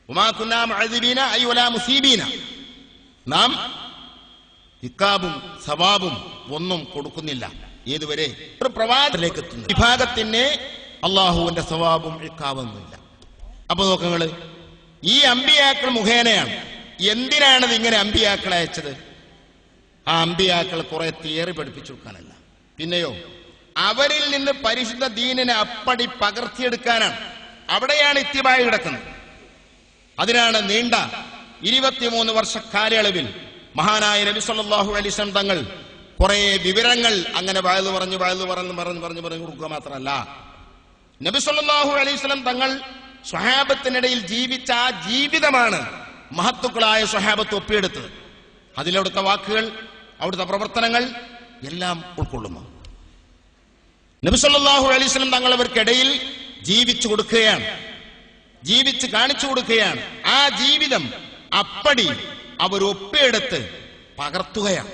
വമാ കുന്നാ മുഅദ്ദിബീന അയ് വലാ മുസീബീന. നാം ഇക്കാബും സവാബും ഒന്നും കൊടുക്കുന്നില്ല. ഏതുവരെ? ഒരു പ്രവാചകനിലേക്ക് എത്തുന്നു വിഭാഗത്തിന് അള്ളാഹുവിന്റെ സവാബും ഇക്കാബൊന്നുമില്ല. അപ്പൊ നോക്കങ്ങള്, ഈ അമ്പിയാക്കൾ മുഖേനയാണ്. എന്തിനാണത് ഇങ്ങനെ അമ്പിയാക്കളെ അയച്ചത്? ആ അമ്പിയാക്കൾ കുറെ തിയറി പഠിപ്പിച്ചു കൊടുക്കാനല്ല, പിന്നെയോ അവരിൽ നിന്ന് പരിശുദ്ധ ദീനിനെ അപ്പടി പകർത്തിയെടുക്കാനാണ്. അവിടെയാണ് ഇത്തിബായി കിടക്കുന്നത്. അതിനാണ് നീണ്ട 23 വർഷ കാലയളവിൽ മഹാനായ നബി സല്ലല്ലാഹു അലൈഹി വസല്ലം തങ്ങൾ കുറെ വിവരങ്ങൾ അങ്ങനെ വയലു പറഞ്ഞു കൊടുക്കുക മാത്രമല്ല, നബി സല്ലല്ലാഹു അലൈഹി വസല്ലം തങ്ങൾ സ്വഹാബത്തിനിടയിൽ ജീവിച്ച ആ ജീവിതമാണ് മഹത്തുക്കളായ സ്വഹാബത്ത് ഒപ്പിയെടുത്തത്. അതിലവിടുത്തെ വാക്കുകൾ, അവിടുത്തെ പ്രവർത്തനങ്ങൾ എല്ലാം ഉൾക്കൊള്ളുന്നു. നബി സല്ലല്ലാഹു അലൈഹി വസല്ലം തങ്ങൾ അവർക്കിടയിൽ ജീവിച്ചു കൊടുക്കുകയാണ്, ജീവിച്ച് കാണിച്ചു കൊടുക്കുകയാണ്. ആ ജീവിതം അപ്പടി അവർ ഒപ്പിയെടുത്ത് പകർത്തുകയാണ്.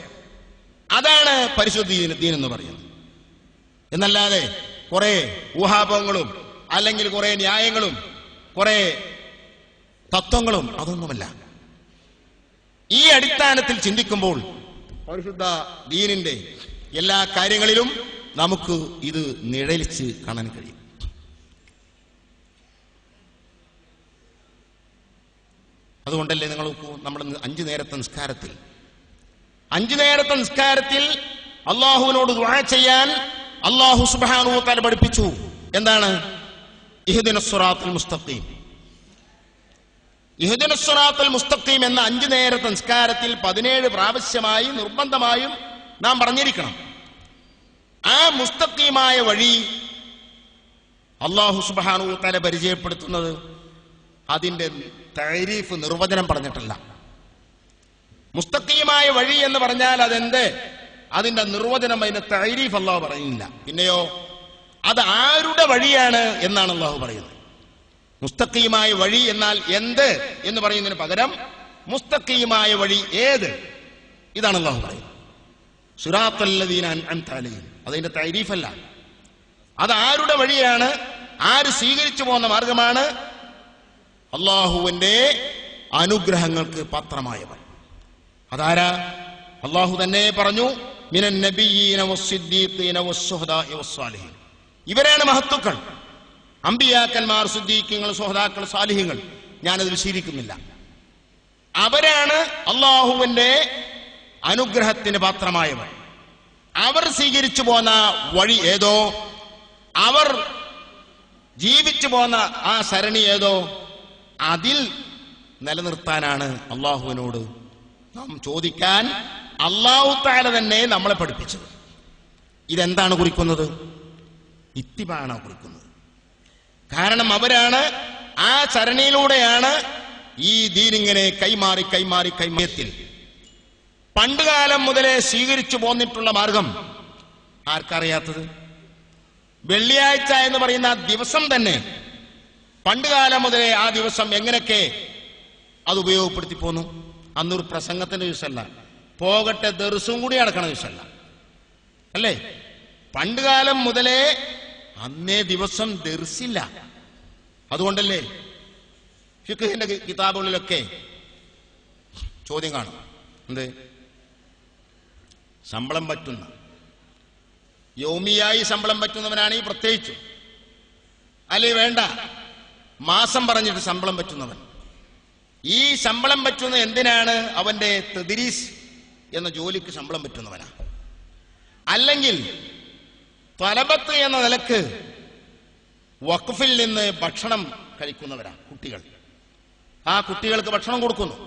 അതാണ് പരിശുദ്ധ ദീൻ എന്ന് പറയുന്നത്. എന്നല്ലാതെ കുറെ ഊഹാപോഹങ്ങളും അല്ലെങ്കിൽ കുറെ ന്യായങ്ങളും കുറെ തത്വങ്ങളും അതൊന്നുമല്ല. ഈ അടിസ്ഥാനത്തിൽ ചിന്തിക്കുമ്പോൾ പരിശുദ്ധ ദീനിന്റെ എല്ലാ കാര്യങ്ങളിലും നമുക്ക് ഇത് നിഴലിച്ച് കാണാൻ കഴിയും. അതുകൊണ്ടല്ലേ നിങ്ങൾ നമ്മൾ 5 നേരത്തെ നിസ്കാരത്തിൽ അള്ളാഹുവിനോട് ദുആ ചെയ്യാൻ അള്ളാഹു സുബ്ഹാനഹു വ തആല പഠിപ്പിച്ചു. എന്താണ്? ഇഹ്ദിനസ് സിറാത്തുൽ മുസ്തഖീം. ഇഹ്ദിനസ് സിറാത്തുൽ മുസ്തഖീം എന്ന 5 നേരത്തെ നിസ്കാരത്തിൽ 17 പ്രാവശ്യമായി നിർബന്ധമായും നാം പറഞ്ഞിരിക്കണം. ആ മുസ്തഖീമായ വഴി അള്ളാഹു സുബ്ഹാനഹു വ തആല പരിചയപ്പെടുത്തുന്നത് അതിന്റെ തഅരീഫ്, നിർവചനം പറഞ്ഞിട്ടല്ല. മുസ്തഖീമായ വഴി എന്ന് പറഞ്ഞാൽ അതെന്ത്? അതിന്റെ നിർവചനം, അതിന്റെ തഅരീഫ് അല്ലാഹു പറയുന്നില്ല. പിന്നെയോ അത് ആരുടെ വഴിയാണ് എന്നാണ് അല്ലാഹു പറയുന്നത്. മുസ്തഖീമായ വഴി എന്നാൽ എന്ത് എന്ന് പറയുന്നതിന് പകരം മുസ്തഖീമായ വഴി ഏത്, ഇതാണ് അല്ലാഹു പറയുന്നത്. സിറാത്തൽ ലദീന അൻഅംത അലൈഹിം, അതിന്റെ തഅരീഫല്ല. അത് ആരുടെ വഴിയാണ്, ആര് സ്വീകരിച്ചു പോകുന്ന മാർഗമാണ്? അള്ളാഹുവിന്റെ അനുഗ്രഹങ്ങൾക്ക് പാത്രമായവർ. അതാരാ? അള്ളാഹു തന്നെ പറഞ്ഞു, മിനൻ നബിയ്യീന വസ്സിദ്ദീഖീന വസ്സുഹദാഇ വസ്സാലിഹീൻ. ഇവരാണ് മഹത്തുക്കൾ, അമ്പിയാക്കന്മാർ, സിദ്ദീഖീങ്ങൾ, സുഹദാക്കൾ, സാലിഹീങ്ങൾ. ഞാനത് വിശദീകരിക്കുന്നില്ല. അവരാണ് അള്ളാഹുവിന്റെ അനുഗ്രഹത്തിന് പാത്രമായവർ. അവർ സ്വീകരിച്ചു പോന്ന വഴി ഏതോ, അവർ ജീവിച്ചു പോന്ന ആ സരണി ഏതോ, അതിൽ നിലനിർത്താനാണ് അള്ളാഹുവിനോട് നാം ചോദിക്കാൻ അല്ലാഹു തആല തന്നെ നമ്മളെ പഠിപ്പിച്ചത്. ഇതെന്താണ് കുറിക്കുന്നത്? ഇത്തിബാണ് കുറിക്കുന്നത്. കാരണം അവരാണ്, ആ ചരണിയിലൂടെയാണ് ഈ ദീനിങ്ങനെ കൈമാറി പണ്ടുകാലം മുതലേ സ്വീകരിച്ചു പോന്നിട്ടുള്ള മാർഗം ആർക്കറിയാത്തത്? വെള്ളിയാഴ്ച എന്ന് പറയുന്ന ദിവസം തന്നെ പണ്ടുകാലം മുതലേ ആ ദിവസം എങ്ങനെയൊക്കെ അത് ഉപയോഗപ്പെടുത്തി പോന്നു. അന്നൊരു പ്രസംഗത്തിന്റെ ദിവസമല്ല, പോകട്ടെ ദർസും കൂടി അടക്കണ ദിവസമല്ല അല്ലേ? പണ്ടുകാലം മുതലേ അന്നേ ദിവസം ദർസില്ല. അതുകൊണ്ടല്ലേ ഫിഖ്ഹിന്റെ കിതാബുകളിലൊക്കെ ചോദ്യം കാണും, എന്ത്? ശമ്പളം പറ്റുന്ന, യൗമിയായി ശമ്പളം പറ്റുന്നവനാണ് ഈ പ്രത്യേകിച്ചു, അല്ലേ? വേണ്ട, മാസം പറഞ്ഞിട്ട് ശമ്പളം പറ്റുന്നവൻ. ഈ ശമ്പളം പറ്റുന്ന എന്തിനാണ്? അവന്റെ തദ്രീസ് എന്ന ജോലിക്ക് ശമ്പളം പറ്റുന്നവനാ. അല്ലെങ്കിൽ തലബത്ത് എന്ന നിലക്ക് വഖഫിൽ നിന്ന് ഭക്ഷണം കഴിക്കുന്നവരാ കുട്ടികൾ. ആ കുട്ടികൾക്ക് ഭക്ഷണം കൊടുക്കുന്നു,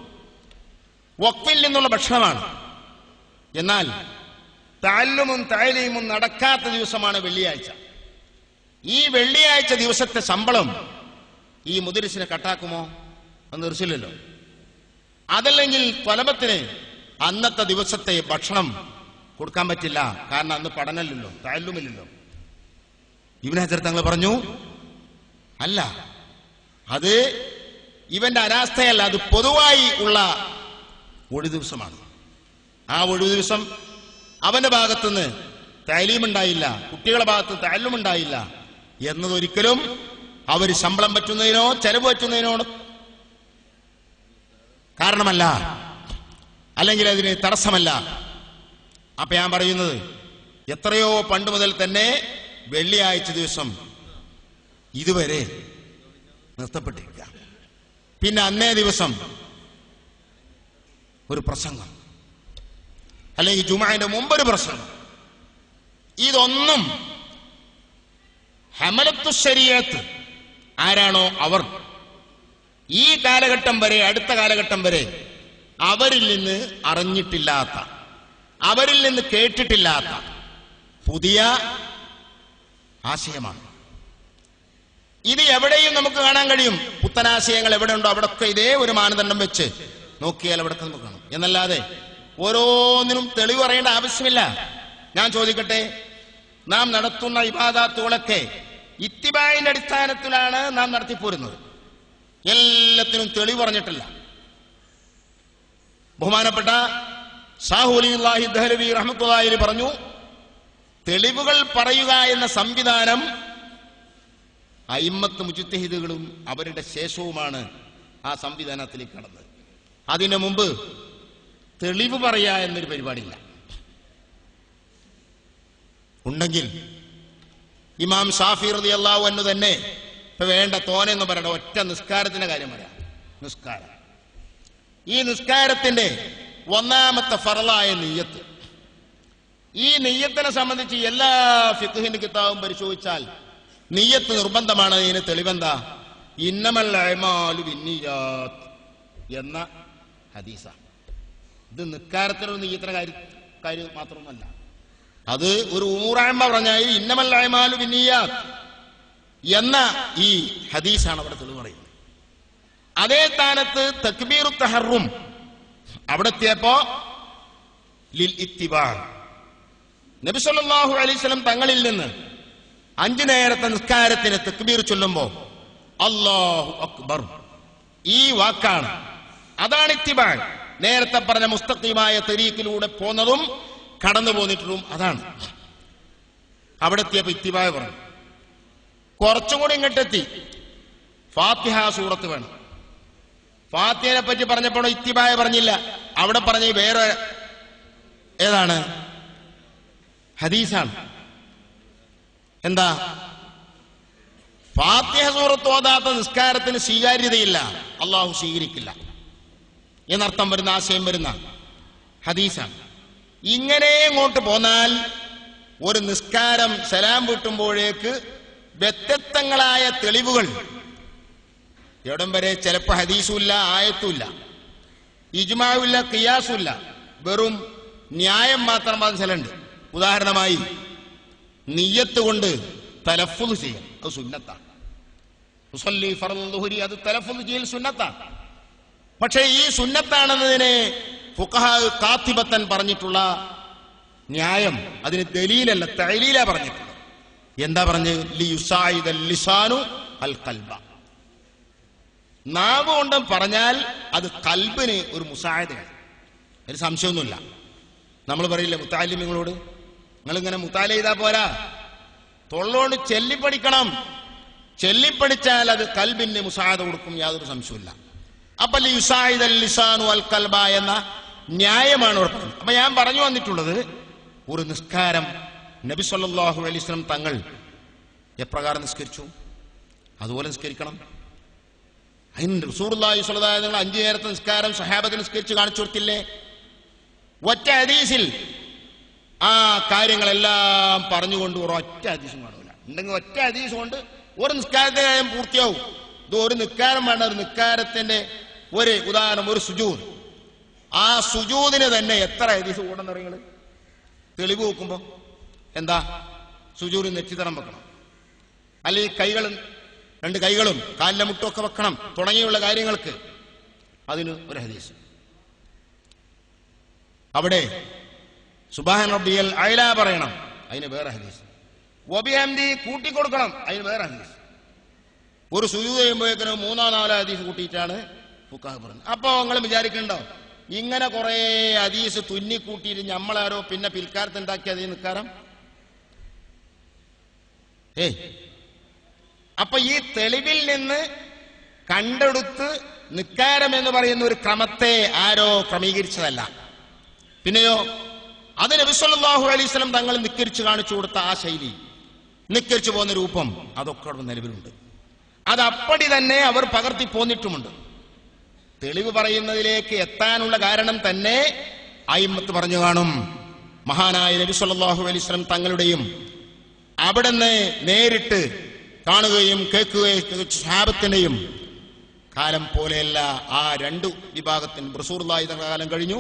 വഖഫിൽ നിന്നുള്ള ഭക്ഷണമാണ്. എന്നാൽ തഅല്ലുമും തഅലീമും നടക്കാത്ത ദിവസമാണ് വെള്ളിയാഴ്ച. ഈ വെള്ളിയാഴ്ച ദിവസത്തെ ശമ്പളം ഈ മുദരിസിനെ കട്ടാക്കുമോ? അത് നിർച്ചില്ലല്ലോ. അതല്ലെങ്കിൽ ത്വലബത്തിന് അന്നത്തെ ദിവസത്തെ ഭക്ഷണം കൊടുക്കാൻ പറ്റില്ല, കാരണം അന്ന് പഠനമില്ലല്ലോ, തഅല്ലുമില്ലല്ലോ. ഇബ്നു ഹജർ തങ്ങൾ പറഞ്ഞു, അല്ല, അത് ഇവന്റെ അനാസ്ഥയല്ല, അത് പൊതുവായി ഉള്ള ഒഴിവ് ദിവസമാണ്. ആ ഒഴിവ് ദിവസം അവന്റെ ഭാഗത്തുനിന്ന് തഅലീമുണ്ടായില്ല, കുട്ടികളുടെ ഭാഗത്ത് തഅല്ലുമുണ്ടായില്ല എന്നതൊരിക്കലും അവർ ശമ്പളം പറ്റുന്നതിനോ ചെലവ് പറ്റുന്നതിനോ കാരണമല്ല, അല്ലെങ്കിൽ അതിന് തടസ്സമല്ല. അപ്പൊ ഞാൻ പറയുന്നത്, എത്രയോ പണ്ട് മുതൽ തന്നെ വെള്ളിയാഴ്ച ദിവസം ഇതുവരെ നിർത്തപ്പെട്ടിരിക്കുക. പിന്നെ അന്നേ ദിവസം ഒരു പ്രസംഗം, അല്ലെങ്കിൽ ജുമുഅയുടെ മുമ്പൊരു പ്രസംഗം, ഇതൊന്നും ഹമലത്തു ശരീഅത്ത് ആരാണോ അവർ ഈ കാലഘട്ടം വരെ, അടുത്ത കാലഘട്ടം വരെ അവരിൽ നിന്ന് അറിഞ്ഞിട്ടില്ലാത്ത, അവരിൽ നിന്ന് കേട്ടിട്ടില്ലാത്ത പുതിയ ആശയമാണ്. ഇത് എവിടെയും നമുക്ക് കാണാൻ കഴിയും. പുത്തനാശയങ്ങൾ എവിടെ ഉണ്ടോ അവിടൊക്കെ ഇതേ ഒരു മാനദണ്ഡം വെച്ച് നോക്കിയാൽ അവിടൊക്കെ നമുക്ക് കാണും. എന്നല്ലാതെ ഓരോന്നിനും തെളിവ് പറയേണ്ട ആവശ്യമില്ല. ഞാൻ ചോദിക്കട്ടെ, നാം നടത്തുന്ന ഇബാദത്തുകളൊക്കെ ഇത്തിബായിന്റെ അടിസ്ഥാനത്തിലാണ് നാം നടത്തിപ്പോരുന്നത്. എല്ലാത്തിനും തെളിവ് പറഞ്ഞിട്ടില്ല. ബഹുമാനപ്പെട്ട ഷാഹു വലിയുല്ലാഹി ദഹ്ലവി റഹ്മത്തുള്ളാഹി പറഞ്ഞു, തെളിവുകൾ പറയുക എന്ന സംവിധാനം അയിമ്മത്ത് മുജ്തഹിദുകളും അവരുടെ ശേഷവുമാണ് ആ സംവിധാനത്തിലേക്ക് കടന്നത്. അതിനു മുമ്പ് തെളിവ് പറയാ എന്നൊരു പരിപാടിയില്ല. ഉണ്ടെങ്കിൽ ഇമാം ഷാഫി റളിയല്ലാഹു അൻഹു തന്നെ ഇപ്പൊ വേണ്ട തോനെന്ന് പറയണ്ട, ഒറ്റ നിസ്കാരത്തിന്റെ കാര്യം പറയാം. നിസ്കാരം, ഈ നിസ്കാരത്തിന്റെ ഒന്നാമത്തെ ഫർളായ നിയ്യത്ത്, ഈ നിയ്യത്തിനെ സംബന്ധിച്ച് എല്ലാ ഫിഖ്ഹിന്റെ കിതാബും പരിശോധിച്ചാൽ നിയ്യത്ത് നിർബന്ധമാണ്. ഇതിന് തെളിവെന്താ? ഇന്നമൽ അഅ്മാലു ബിന്നിയാത്ത് എന്ന ഹദീസ. ഇത് നിസ്കാരത്തിനൊരു നിയ്യത്തിന്റെ കാര്യം മാത്രമൊന്നുമല്ല, അത് ഒരു ഉമൂറായ്മ പറഞ്ഞാൽ ഇന്നമൽ അഅ്മാലു ബിന്നിയാത്ത് എന്ന ഈ ഹദീസാണ് അവിടെ തെളിവ് പറയുന്നത്. അതേ സ്ഥാനത്ത് തക്ബീറു തഹറും അവിടെ എത്തിയപ്പോ ലിൽ ഇത്തിബാ, നബി സല്ലല്ലാഹു അലൈഹി വസല്ലം തങ്ങളിൽ നിന്ന് 5 നേരത്തെ നിസ്കാരത്തിന് തക്ബീർ ചൊല്ലുമ്പോ അല്ലാഹു അക്ബർ ഈ വാക്കാണ്, അതാണ് ഇത്തിബാ. നേരത്തെ പറഞ്ഞ മുസ്തഖീമായ തരീഖിലൂടെ പോന്നതും കടന്നു പോന്നിട്ടും അതാണ്. അവിടെ എത്തിയപ്പോ ഇത്തിബാ പറഞ്ഞു. കുറച്ചും കൂടി ഇങ്ങോട്ടെത്തി, ഫാത്തിഹ സൂറത്ത് വേണം. ഫാത്തിഹയെ പറ്റി പറഞ്ഞപ്പോൾ ഇത്തിബായ പറഞ്ഞില്ല, അവിടെ പറഞ്ഞ വേറെ ഏതാണ്? ഹദീസാണ്. എന്താ? ഫാത്തിഹ സൂറത്ത് ഓതാത്ത നിസ്കാരത്തിന് സ്വീകാര്യതയില്ല, അള്ളാഹു സ്വീകരിക്കില്ല എന്നർത്ഥം വരുന്ന ആശയം വരുന്ന ഹദീസാണ്. ഇങ്ങനെ ഇങ്ങോട്ട് പോന്നാൽ ഒരു നിസ്കാരം സലാം വീട്ടുമ്പോഴേക്ക് വ്യത്യസ്തങ്ങളായ തെളിവുകൾ, എവിടം വരെ ചിലപ്പോൾ ഹദീസുമില്ല, ആയത്തുമില്ല, ഇജ്മാഉമില്ല, ഖിയാസുമില്ല, വെറും ന്യായം മാത്രം പറഞ്ഞ ചിലണ്ട്. ഉദാഹരണമായി നിയ്യത്ത് കൊണ്ട് തലഫുദ് ചെയ്യൽ, അത് സുന്നത്താണ്. മുസല്ലി ഫർദ് ദുഹരി, അത് തലഫുദ് ചെയ്യൽ സുന്നത്താണ്. പക്ഷേ ഈ സുന്നത്താണെന്നതിനെ ഫുഖഹാ കാത്തിബത്തൻ പറഞ്ഞിട്ടുള്ള ന്യായം, അതിന് ദലീലല്ല, തഅലീല പറഞ്ഞിട്ടുള്ളത്. എന്താ പറഞ്ഞ്? ലിയുസായിദൽ ലിസാനു അൽ ഖൽബ, നാവ് കൊണ്ട് പറഞ്ഞാൽ അത് കൽബിന് ഒരു മുസായദയാണ്. ഒരു സംശയമൊന്നുമില്ല. നമ്മൾ പറയില്ല മുത്താലിമിങ്ങളോട്, നിങ്ങളിങ്ങനെ മുത്താല ചെയ്താൽ പോരാ, തൊള്ളോണ്ട് ചെല്ലിപ്പടിക്കണം, ചെല്ലിപ്പടിച്ചാൽ അത് കൽബിന് മുസായദ കൊടുക്കും, യാതൊരു സംശയമില്ല. അപ്പൊ ലിയുസായിദൽ ലിസാനു അൽ ഖൽബ എന്ന ന്യായമാണ് ഉറപ്പ്. അപ്പൊ ഞാൻ പറഞ്ഞു വന്നിട്ടുള്ളത്, ഒരു നിസ്കാരം നബി സല്ലല്ലാഹു അലൈഹി വസല്ലം തങ്ങൾ എപ്രകാരം നിസ്കരിച്ചു അതുപോലെ നിസ്കരിക്കണം. അതിന് റസൂലുള്ളാഹി സ്വല്ലല്ലാഹു അലൈഹി വസല്ലം 5 നേരത്തെ നിസ്കാരം സഹാബത്തിന് നിസ്കരിച്ച് കാണിച്ചു കൊടുത്തില്ലേ? ഒറ്റ ഹദീസിൽ ആ കാര്യങ്ങളെല്ലാം പറഞ്ഞുകൊണ്ട് ഒരൊറ്റ ഹദീസും കാണൂല. ഉണ്ടെങ്കിൽ ഒറ്റ ഹദീസ് കൊണ്ട് ഒരു നിസ്കാരത്തിന്റെ കാര്യം പൂർത്തിയാവും. ഇത് ഒരു നിസ്കാരം വേണ്ട, ഒരു നിസ്കാരത്തിന്റെ ഒരു ഉദാഹരണം, ഒരു സുജൂദ്. ആ സുജൂദിന് തന്നെ എത്ര ഹദീസ് കൂടെന്ന് പറയുന്നത്? തെളിവ് നോക്കുമ്പോൾ എന്താ? സുജൂദിൽ നെറ്റിത്തടം വെക്കണം, അല്ലെങ്കിൽ കൈകളും 2 കൈകളും കാലിലെ മുട്ടൊക്കെ വെക്കണം തുടങ്ങിയുള്ള കാര്യങ്ങൾക്ക് അതിന് ഒരു ഹദീസ്. അവിടെ സുബ്ഹാന റബ്ബിയൽ അഅ്ല പറയണം, അതിന് വേറെ ഹദീസ്. വബിഹംദി കൂട്ടിക്കൊടുക്കണം, അതിന് വേറെ ഹദീസ്. ഒരു സുജൂദ് ചെയ്യുമ്പോഴേക്കിന് 3-4 ഹദീസ് കൂട്ടിയിട്ടാണ് ഫുഖഹാ പറഞ്ഞത്. അപ്പൊ നിങ്ങൾ വിചാരിക്കണ്ടോ ഇങ്ങനെ കുറെ ഹദീസ് തുന്നിക്കൂട്ടിയിട്ട് നമ്മളാരോ പിന്നെ പിൽക്കാലത്ത് ഉണ്ടാക്കിയ അതീ നിൽക്കാരം? അപ്പൊ ഈ തെളിവിൽ നിന്ന് കണ്ടെടുത്ത് നിക്കാരം എന്ന് പറയുന്ന ഒരു ക്രമത്തെ ആരോ ക്രമീകരിച്ചതല്ല. പിന്നെയോ അത് നബി സല്ലല്ലാഹു അലൈഹി വസല്ലം തങ്ങൾ നിക്കരിച്ചു കാണിച്ചു കൊടുത്ത ആ ശൈലി, നിക്കരിച്ചു പോകുന്ന രൂപം, അതൊക്കെ അവിടെ നിലവിലുണ്ട്. അത് അപ്പടി തന്നെ അവർ പകർത്തി പോന്നിട്ടുമുണ്ട്. തെളിവ് പറയുന്നതിലേക്ക് എത്താനുള്ള കാരണം തന്നെ അയിമ്മത്ത് പറഞ്ഞു കാണും. മഹാനായ നബി സല്ലല്ലാഹു അലൈഹി വസല്ലം തങ്ങളുടെയും അവിടുന്ന് നേരിട്ട് കാണുകയും കേൾക്കുകയും സ്വഹാബത്തിന്റെയും കാലം പോലെയല്ല ആ 2 വിഭാഗത്തിന്. റസൂലുള്ളാഹി തങ്ങളുടെ കാലം കഴിഞ്ഞു,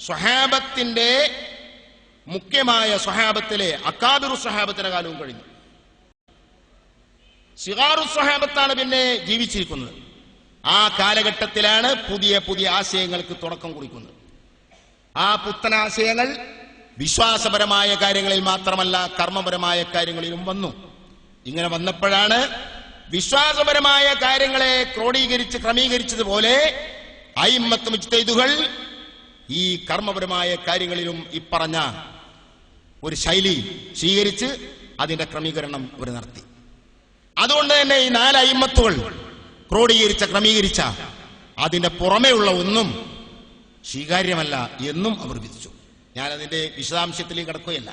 സ്വഹാബത്തിന്റെ മുഖ്യമായ സ്വഹാബത്തിലെ അക്കാബിറു സ്വഹാബത്തിന്റെ കാലവും കഴിഞ്ഞു. സിഗാറു സ്വഹാബത്താണ് പിന്നെ ജീവിച്ചിരിക്കുന്നത്. ആ കാലഘട്ടത്തിലാണ് പുതിയ പുതിയ ആശയങ്ങൾക്ക് തുടക്കം കുറിക്കുന്നത്. ആ പുത്തനാശയങ്ങൾ വിശ്വാസപരമായ കാര്യങ്ങളിൽ മാത്രമല്ല കർമ്മപരമായ കാര്യങ്ങളിലും വന്നു. ഇങ്ങനെ വന്നപ്പോഴാണ് വിശ്വാസപരമായ കാര്യങ്ങളെ ക്രമീകരിച്ചതുപോലെ അയിമ്മത്ത് മുജ്തഹിദുകൾ ഈ കർമ്മപരമായ കാര്യങ്ങളിലും ഇപ്പറഞ്ഞ ഒരു ശൈലി സ്വീകരിച്ച് അതിന്റെ ക്രമീകരണം അവർ നടത്തി. അതുകൊണ്ട് തന്നെ ഈ 4 അയിമ്മത്തുകൾ ക്രോഡീകരിച്ച അതിന്റെ പുറമേയുള്ള ഒന്നും സ്വീകാര്യമല്ല എന്നും അവർ വിധിച്ചു. ഞാനതിന്റെ വിശദാംശത്തിലേക്ക് കടക്കുകയല്ല.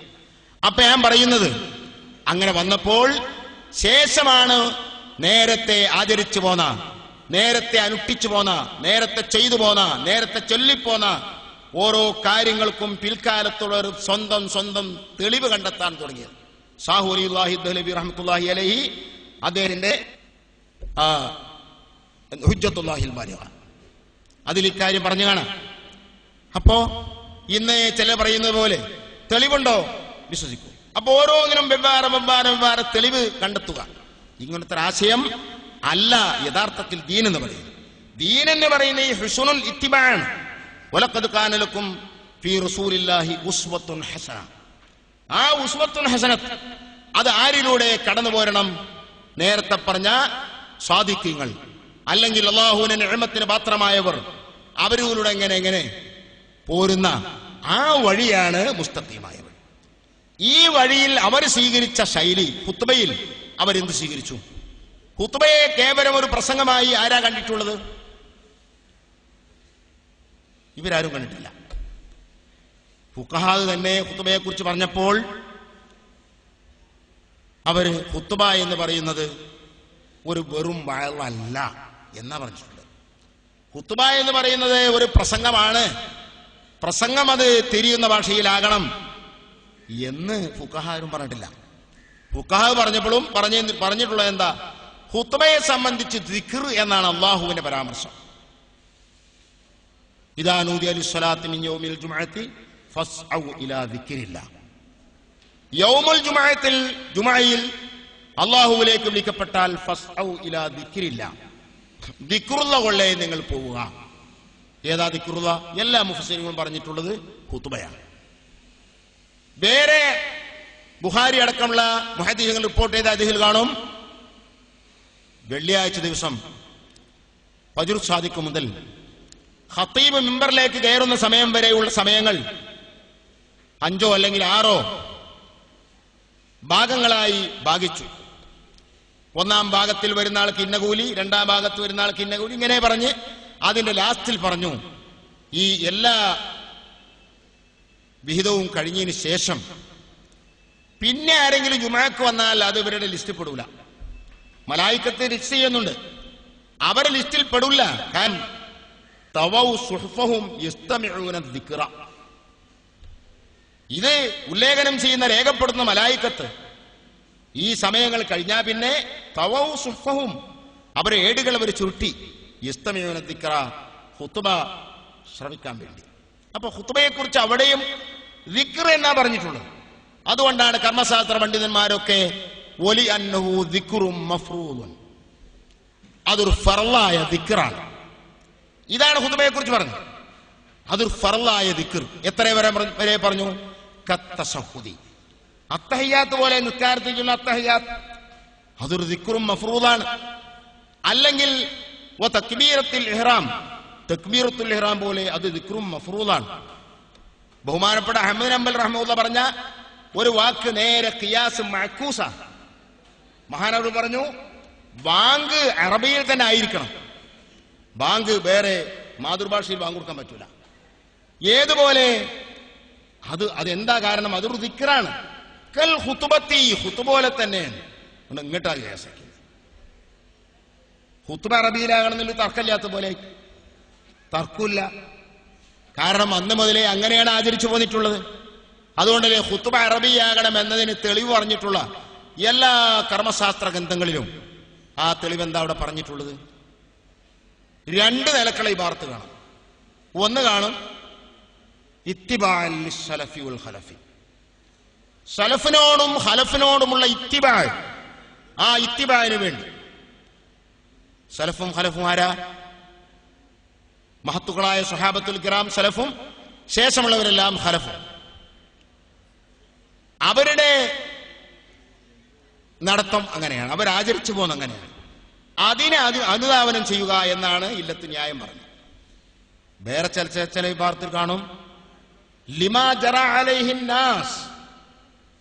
അപ്പൊ ഞാൻ പറയുന്നത്, അങ്ങനെ വന്നപ്പോൾ ശേഷമാണ് നേരത്തെ ആചരിച്ചു പോന്ന, നേരത്തെ അനുഷ്ഠിച്ചു പോന്ന, നേരത്തെ ചെയ്തു പോന്ന, നേരത്തെ ചൊല്ലിപ്പോന്ന ഓരോ കാര്യങ്ങൾക്കും പിൽക്കാലത്തുള്ള ഒരു സ്വന്തം തെളിവ് കണ്ടെത്താൻ തുടങ്ങിയത്. ഷാഹു വലിയുല്ലാഹി ദഹ്ലവി റഹ്മത്തുള്ളാഹി അലൈഹി അദ്ദേഹത്തിന്റെ ഹുജ്ജത്തുല്ലാഹിൽ ബാലിഗ അതിൽ ഇക്കാര്യം പറഞ്ഞു കാണാം. അപ്പോ ഇന്ന് ചില പറയുന്നത് പോലെ തെളിവുണ്ടോ വിശ്വസിക്കൂ. അപ്പൊ ഓരോന്നിനും വെവ്വേറെ തെളിവ് കണ്ടെത്തുക, ഇങ്ങനത്തെ ആശയം അല്ല യഥാർത്ഥത്തിൽ ദീൻ എന്ന് പറയുന്നത്. ദീൻ എന്ന് പറയുന്ന ഈ ഹുസ്നുൽ ഇത്തിബാഅ്, വലഖദ് കാന ലക്കും ഫീ റസൂലില്ലാഹി ഉസ്വത്തുൻ ഹസന. ആ ഉസ്വത്തുൻ ഹസനത്ത് അത് ആരിലൂടെ കടന്നു പോരണം? നേരത്തെ പറഞ്ഞ സ്വാദിഖ്യങ്ങൾ, അല്ലെങ്കിൽ അല്ലാഹുവിന്റെ നിഅമത്തിന് പാത്രമായവർ, അവരിലൂടെ എങ്ങനെ പോരുന്ന ആ വഴിയാണ് മുസ്തഖീമായ വഴി. ഈ വഴിയിൽ അവർ സ്വീകരിച്ച ശൈലി, ഖുത്ബയിൽ അവരെന്ത് സ്വീകരിച്ചു? ഖുത്ബയെ കേവലം ഒരു പ്രസംഗമായി ആരാ കണ്ടിട്ടുള്ളത്? ഇവരാരും കണ്ടിട്ടില്ല. ഫുഖഹാ തന്നെ ഖുത്ബയെ കുറിച്ച് പറഞ്ഞപ്പോൾ അവര് ഖുത്ബ എന്ന് പറയുന്നത് ഒരു വെറും വഅളല്ല എന്നാ പറഞ്ഞിട്ടുള്ളത്. ഖുത്ബ എന്ന് പറയുന്നത് ഒരു പ്രസംഗമാണ്, പ്രസംഗം അത് തിരിയുന്ന ഭാഷയിലാകണം എന്ന് ഫുഖഹാരും പറഞ്ഞിട്ടില്ല. ഫുഖഹാ പറഞ്ഞപ്പോഴും പറഞ്ഞിട്ടുള്ളത് എന്താ? ഖുത്ബയെ സംബന്ധിച്ച് ദിക്ർ എന്നാണ് അല്ലാഹുവിന്റെ പരാമർശം. ഇദാ നൂദിയ ലിസ്സലാത്തി മിൻ യൗമിൽ ജുമുഅത്തി ഫസ്ഔ ഇലാ ദിക്രില്ലാഹ്. യൗമുൽ ജുമുഅത്തിൽ, ജുമുഅയിൽ അല്ലാഹുവിലേക്ക് വിളിക്കപ്പെട്ടാൽ ഫസ്ഔ ഇലാ ദിക്രില്ലാഹ്, ദിക്റുള്ള കൊള്ളേ നിങ്ങൾ പോവുക. ഏതാ ദിക്റുള്ള? എല്ലാ മുഫസ്സിറുകളും പറഞ്ഞിട്ടുള്ളത് ഖുത്ബയാണ്. വേറെ ബുഖാരി അടക്കമുള്ള മുഹദ്ദിസുകൾ റിപ്പോർട്ട് ചെയ്ത ഹദീസിൽ കാണും, വെള്ളിയാഴ്ച ദിവസം ഫജ്ർ സാദിഖ് മുതൽ ഖത്തീബ് മിമ്പറിലേക്ക് കയറുന്ന സമയം വരെയുള്ള സമയങ്ങൾ 5 അല്ലെങ്കിൽ 6 ഭാഗങ്ങളായി ഭാഗിച്ചു. 1-ാം ഭാഗത്തിൽ വരുന്ന ആൾക്ക് ഇന്ന കൂലി, 2-ാം ഭാഗത്ത് വരുന്ന ആൾക്ക് ഇന്ന കൂലി, ഇങ്ങനെ പറഞ്ഞ് അതിന്റെ ലാസ്റ്റിൽ പറഞ്ഞു ഈ എല്ലാ വിഹിതവും കഴിഞ്ഞതിന് ശേഷം പിന്നെ ആരെങ്കിലും ജുമുഅക്ക് വന്നാൽ അത് ഇവരുടെ ലിസ്റ്റിൽ പെടൂല. മലായിക്കത്ത് ലിസ്റ്റ് ചെയ്യുന്നുണ്ട്, അവരെ ലിസ്റ്റിൽ പെടൂല. കാരണം തവൗ സുഹ്ഫഹും യസ്തമിഊന ദിക്റ, ഇത് ഉല്ലേഖനം ചെയ്യുന്ന രേഖപ്പെടുത്തുന്ന മലായിക്കത്ത് ഈ സമയങ്ങൾ കഴിഞ്ഞാൽ പിന്നെ തവൗ സുഹ്ഫഹും, അവരെ ഏടുകൾ അവർ ചുരുട്ടി, യസ്തമിഊന ദിക്റ, ഖുത്ബ ശ്രവിക്കാൻ വേണ്ടി. അപ്പൊ ഖുത്ബയെ കുറിച്ച് അവിടെയും ദിക്ർ എന്നാ പറഞ്ഞിട്ടുള്ളത്. അതുകൊണ്ടാണ് കർമ്മശാസ്ത്ര പണ്ഡിതന്മാരൊക്കെ ഒലി അന്നഹു ദിക്റും മഫ്റൂദുൻ, അതൊരു ഫർളായ ദിക്റാണ്. ഇതാണ് ഖുതുബയെ കുറിച്ച് പറഞ്ഞത്. അതൊരു ഫർളായ ദിക്ർ. എത്ര വരെ പറഞ്ഞു? കത്തശഹുദി, അത്തഹിയാത്ത് പോലെ നിസ്കാരത്തിലുള്ള അത്തഹിയാത്ത്, അതൊരു ദിക്റും മഫ്റൂദാണ്. അല്ലെങ്കിൽ തക്ബീറത്തുൽ ഇഹ്റാം, തക്ബീറത്തുൽ ഇഹ്റാം പോലെ അത് ദിക്റും മഫ്റൂദാണ്. ബഹുമാനപ്പെട്ട അഹ്മദ് ബിൻ ഹംബൽ റഹ്മത്തുള്ളാഹി പറഞ്ഞ ഒരു വാക്ക് നേരെ ഖിയാസ് മഅകൂസ. മഹാനവർ പറഞ്ഞു, ബാങ്ക് അറബിയിൽ തന്നെ ആയിരിക്കണം, ബാങ്ക് വേറെ മാതൃഭാഷയിൽ ബാങ്ക് കൊടുക്കാൻ പറ്റൂല. ഏതുപോലെ? അതെന്താ കാരണം? അതൊരു ദിക്റാണ്. കൽ ഖുതുബത്തി, ഖുതുബ പോലെ തന്നെയാണ്. ഇങ്ങോട്ടാ ഖിയാസാക്കി. ഖുതുബ അറബിയിലാകണമെന്നൊരു തർക്കമില്ലാത്ത പോലെ. തർക്കമില്ല, കാരണം അന്ന് മുതലേ അങ്ങനെയാണ് ആചരിച്ചു പോന്നിട്ടുള്ളത്. അതുകൊണ്ടല്ലേ ഖുതുബ അറബിയാകണം എന്നതിന് തെളിവ് പറഞ്ഞിട്ടുള്ള എല്ലാ കർമ്മശാസ്ത്ര ഗ്രന്ഥങ്ങളിലും ആ തെളിവ് എന്താ അവിടെ പറഞ്ഞിട്ടുള്ളത്? 2 നിലക്കുള്ള ഇബാറത്ത് കാണും. ഒന്ന് കാണും ഇത്തിബാഅൻ ലിസ്സലഫി വൽ ഖലഫി, സലഫിനോടും ഖലഫിനോടുമുള്ള ഇത്തിബാ, ആ ഇത്തിബാന് വേണ്ടി. സലഫും ഖലഫും ആരാ? മഹത്തുക്കളായ സ്വഹാബത്തുൽ കിറാം സലഫും, ശേഷമുള്ളവരെല്ലാം ഖലഫും. അവരുടെ നടത്തം അങ്ങനെയാണ്, അവരാചരിച്ചു പോകുന്ന അങ്ങനെയാണ്. അതിനെ അനുധാവനം ചെയ്യുക എന്നാണ് ഇല്ലത്ത് ന്യായം പറഞ്ഞത്. വേറെ ചില വിഭാഗത്തിൽ കാണും ലിമാ ജറ അലൈഹിൻ നാസ്,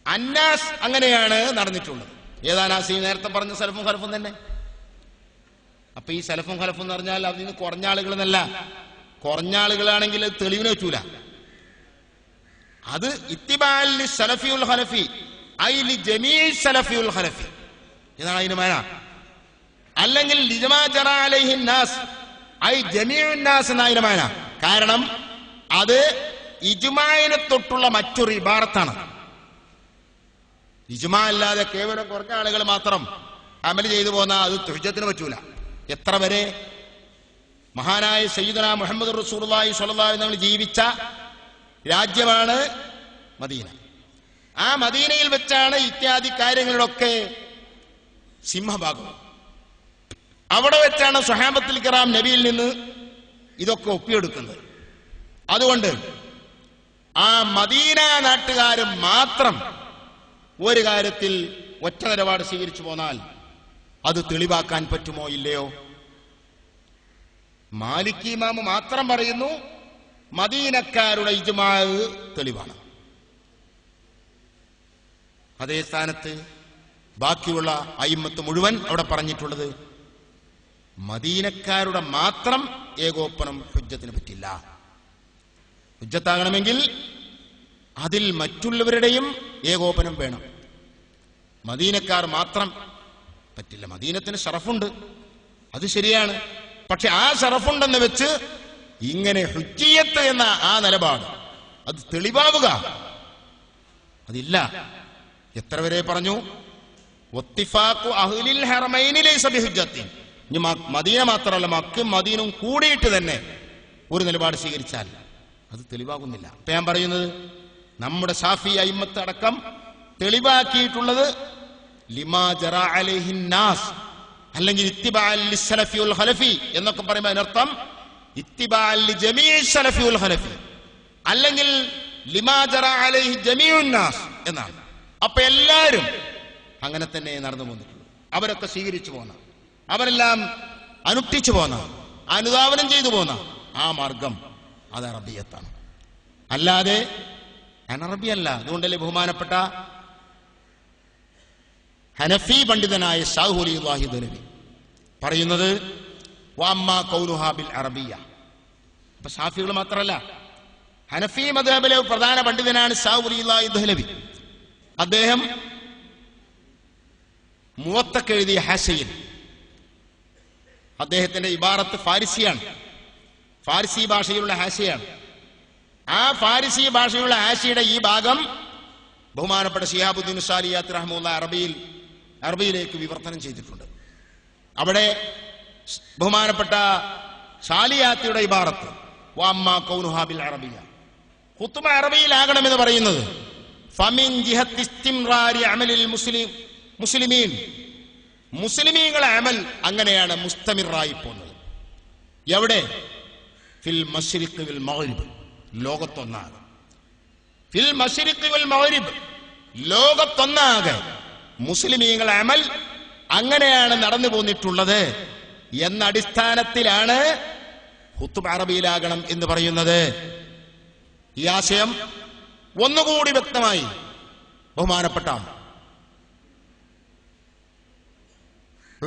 അന്നാസ് അങ്ങനെയാണ് നടന്നിട്ടുള്ളത്. ഏതാനാസ്? നേരത്തെ പറഞ്ഞ സലഫും ഖലഫും തന്നെ. അപ്പൊ ഈ സലഫും ഖലഫും എന്ന് പറഞ്ഞാൽ അതിൽ നിന്ന് കുറഞ്ഞ ആളുകൾ എന്നല്ല. കുറഞ്ഞ ആളുകളാണെങ്കിൽ തെളിവിന് വെച്ചൂല. അത് ഇത്തിബാഅൻ ലിസ്സലഫി വൽ ഖലഫി ഐ ലിജമീഇ സലഫി വൽ ഖലഫി എന്നാണ് അതിന് മാന. അല്ലെങ്കിൽ ലിമാ ജറ അലൈഹിൻ നാസ് ഐ ജമീഉൻ നാസ് എന്നതിന് മാന. കാരണം അത് ഇജ്മാഇനെ തൊട്ടുള്ള മറ്റൊരു ഇബാറത്താണ്. ഇജ്മാ അല്ലാതെ കേവലം കുറഞ്ഞ ആളുകൾ മാത്രം അമൽ ചെയ്തു പോന്ന അത് ഹുജ്ജത്തിന് പറ്റൂല. എത്ര വരെ? മഹാനായ സയ്യിദുനാ മുഹമ്മദ് റസൂലുള്ളാഹി സ്വല്ലല്ലാഹു അലൈഹി വസല്ലം ജീവിച്ച രാജ്യമാണ് മദീന. ആ മദീനയിൽ വെച്ചാണ് ഇത്യാദി കാര്യങ്ങളിലൊക്കെ സിംഹഭാഗം. അവിടെ വെച്ചാണ് സ്വഹാബത്തുൽ കിറാം നബിയിൽ നിന്ന് ഇതൊക്കെ ഒപ്പിയെടുക്കുന്നത്. അതുകൊണ്ട് ആ മദീന നാട്ടുകാർ മാത്രം ഒരു കാര്യത്തിൽ ഒറ്റ നിലപാട് സ്വീകരിച്ചു പോന്നാൽ അത് തെളിവാക്കാൻ പറ്റുമോ ഇല്ലയോ? മാലിക് ഇമാം മാത്രം പറയുന്നു മദീനക്കാരുടെ ഇജ്മാ തെളിവാണ്. അതേ സ്ഥാനത്ത് ബാക്കിയുള്ള അയിമ്മത്ത് മുഴുവൻ അവിടെ പറഞ്ഞിട്ടുള്ളത് മദീനക്കാരുടെ മാത്രം ഏകോപനം ഹുജ്ജത്തിന് പറ്റില്ല. ഹുജ്ജത്താകണമെങ്കിൽ അതിൽ മറ്റുള്ളവരുടെയും ഏകോപനം വേണം. മദീനക്കാർ മാത്രം പറ്റില്ല. മദീനത്തിന് ഷറഫുണ്ട്, അത് ശരിയാണ്. പക്ഷെ ആ ഷറഫുണ്ടെന്ന് വെച്ച് ഇങ്ങനെ ഹുജ്ജിയത്ത് എന്ന ആ നിലപാട് അത് തെളിവാവുക അതില്ല. എത്ര വരെ പറഞ്ഞു? വത്തിഫാഖു അഹ്ലിൽ ഹറമൈനി ലൈസ ബിഹുജ്ജത്തിൻ. ഇനി മദീന മാത്രമല്ല, മക്കയും മദീനയും കൂടിയിട്ട് തന്നെ ഒരു നിലപാട് സ്വീകരിച്ചാൽ അത് തെളിവാകുന്നില്ല. ഇപ്പൊ ഞാൻ പറയുന്നത് നമ്മുടെ ഷാഫി അയിമ്മത്ത് അടക്കം തെളിവാക്കിയിട്ടുള്ളത് ലിമാ ജറ അലൈഹിൻ നാസ്, അല്ലെങ്കിൽ ഇത്തിബാഅൻ ലിസ്സലഫി വൽ ഖലഫി എന്നൊക്കെ പറയുമ്പോൾ അതിനർത്ഥം ഇത്തിബാഅൻ ലിജമീഇ സലഫി വൽ ഖലഫി, അല്ലെങ്കിൽ ലിമാ ജറ അലൈഹി ജമീഉൻ നാസ് എന്നാണ്. അപ്പൊ എല്ലാവരും അങ്ങനെ തന്നെ നടന്നു പോന്നിട്ടുള്ളൂ. അവരൊക്കെ സ്വീകരിച്ചു പോന്ന, അവരെല്ലാം അനുഷ്ഠിച്ചു പോന്ന, അനുധാവനം ചെയ്തു പോന്ന ആ മാർഗം അത് അറബിയത്താണ്, അല്ലാതെ അനറബിയല്ല. അതുകൊണ്ടല്ലേ ബഹുമാനപ്പെട്ട ഹനഫി പണ്ഡിതനായ ഷാഹു വലിയുല്ലാഹി ദനവി പറയുന്നത് വഅമ്മാ ഖൗലുഹാ ബിൽ അറബിയ. അപ്പൊ ഷാഫികൾ മാത്രമല്ല, ഹനഫി മദ്ഹബിലെ പ്രധാന പണ്ഡിതനാണ് ഷാഹു വലിയുല്ലാഹി ദനവി. അദ്ദേഹം മുവത്തക്ക് എഴുതിയ ഹാശയിൽ അദ്ദേഹത്തിന്റെ ഇബാറത്ത് ഫാരിസിയാണ്, ഫാരിസി ഭാഷയിലുള്ള ഹാശയാണ്. ആ ഫാരിസി ഭാഷയുള്ള ഹാശിയുടെ ഈ ഭാഗം ബഹുമാനപ്പെട്ട ശിഹാബുദ്ദീൻ സാലിയാത്ത് റഹ്മത്തുള്ളാഹി അറബിയിലേക്ക് വിവർത്തനം ചെയ്തിട്ടുണ്ട്. അവിടെ ബഹുമാനപ്പെട്ട സാലിയാത്തിയുടെ ഇബാറത്ത് വഅമ്മാ ഖൗലുഹാ ബിൽ അറബിയ ഖുത്ബ അറബിയിലാകണമെന്ന് പറയുന്നത് ഫമിൻ ജിഹത്തി ഇസ്തിംറാരി അമലിൽ മുസ്ലിമീൻ, മുസ്ലിമീങ്ങളെ അമൽ അങ്ങനെയാണ് മുസ്തമിറായി പോകുന്നത്. എവിടെ? ഫിൽ മശ്രിഖ് വൽ മഗ്രിബ്, ലോകത്തൊന്നാകെ. ഫിൽ മശ്രിഖ് വൽ മഗ്രിബ്, ലോകത്തൊന്നാകെ മുസ്ലിമീങ്ങളെ അമൽ അങ്ങനെയാണ് നടന്നു പോന്നിട്ടുള്ളത് എന്ന അടിസ്ഥാനത്തിലാണ് ഖുത്ബ അറബിയിലാകണം എന്ന് പറയുന്നത്. ഈ ആശയം ഒന്നുകൂടി വ്യക്തമായി ബഹുമാനപ്പെട്ട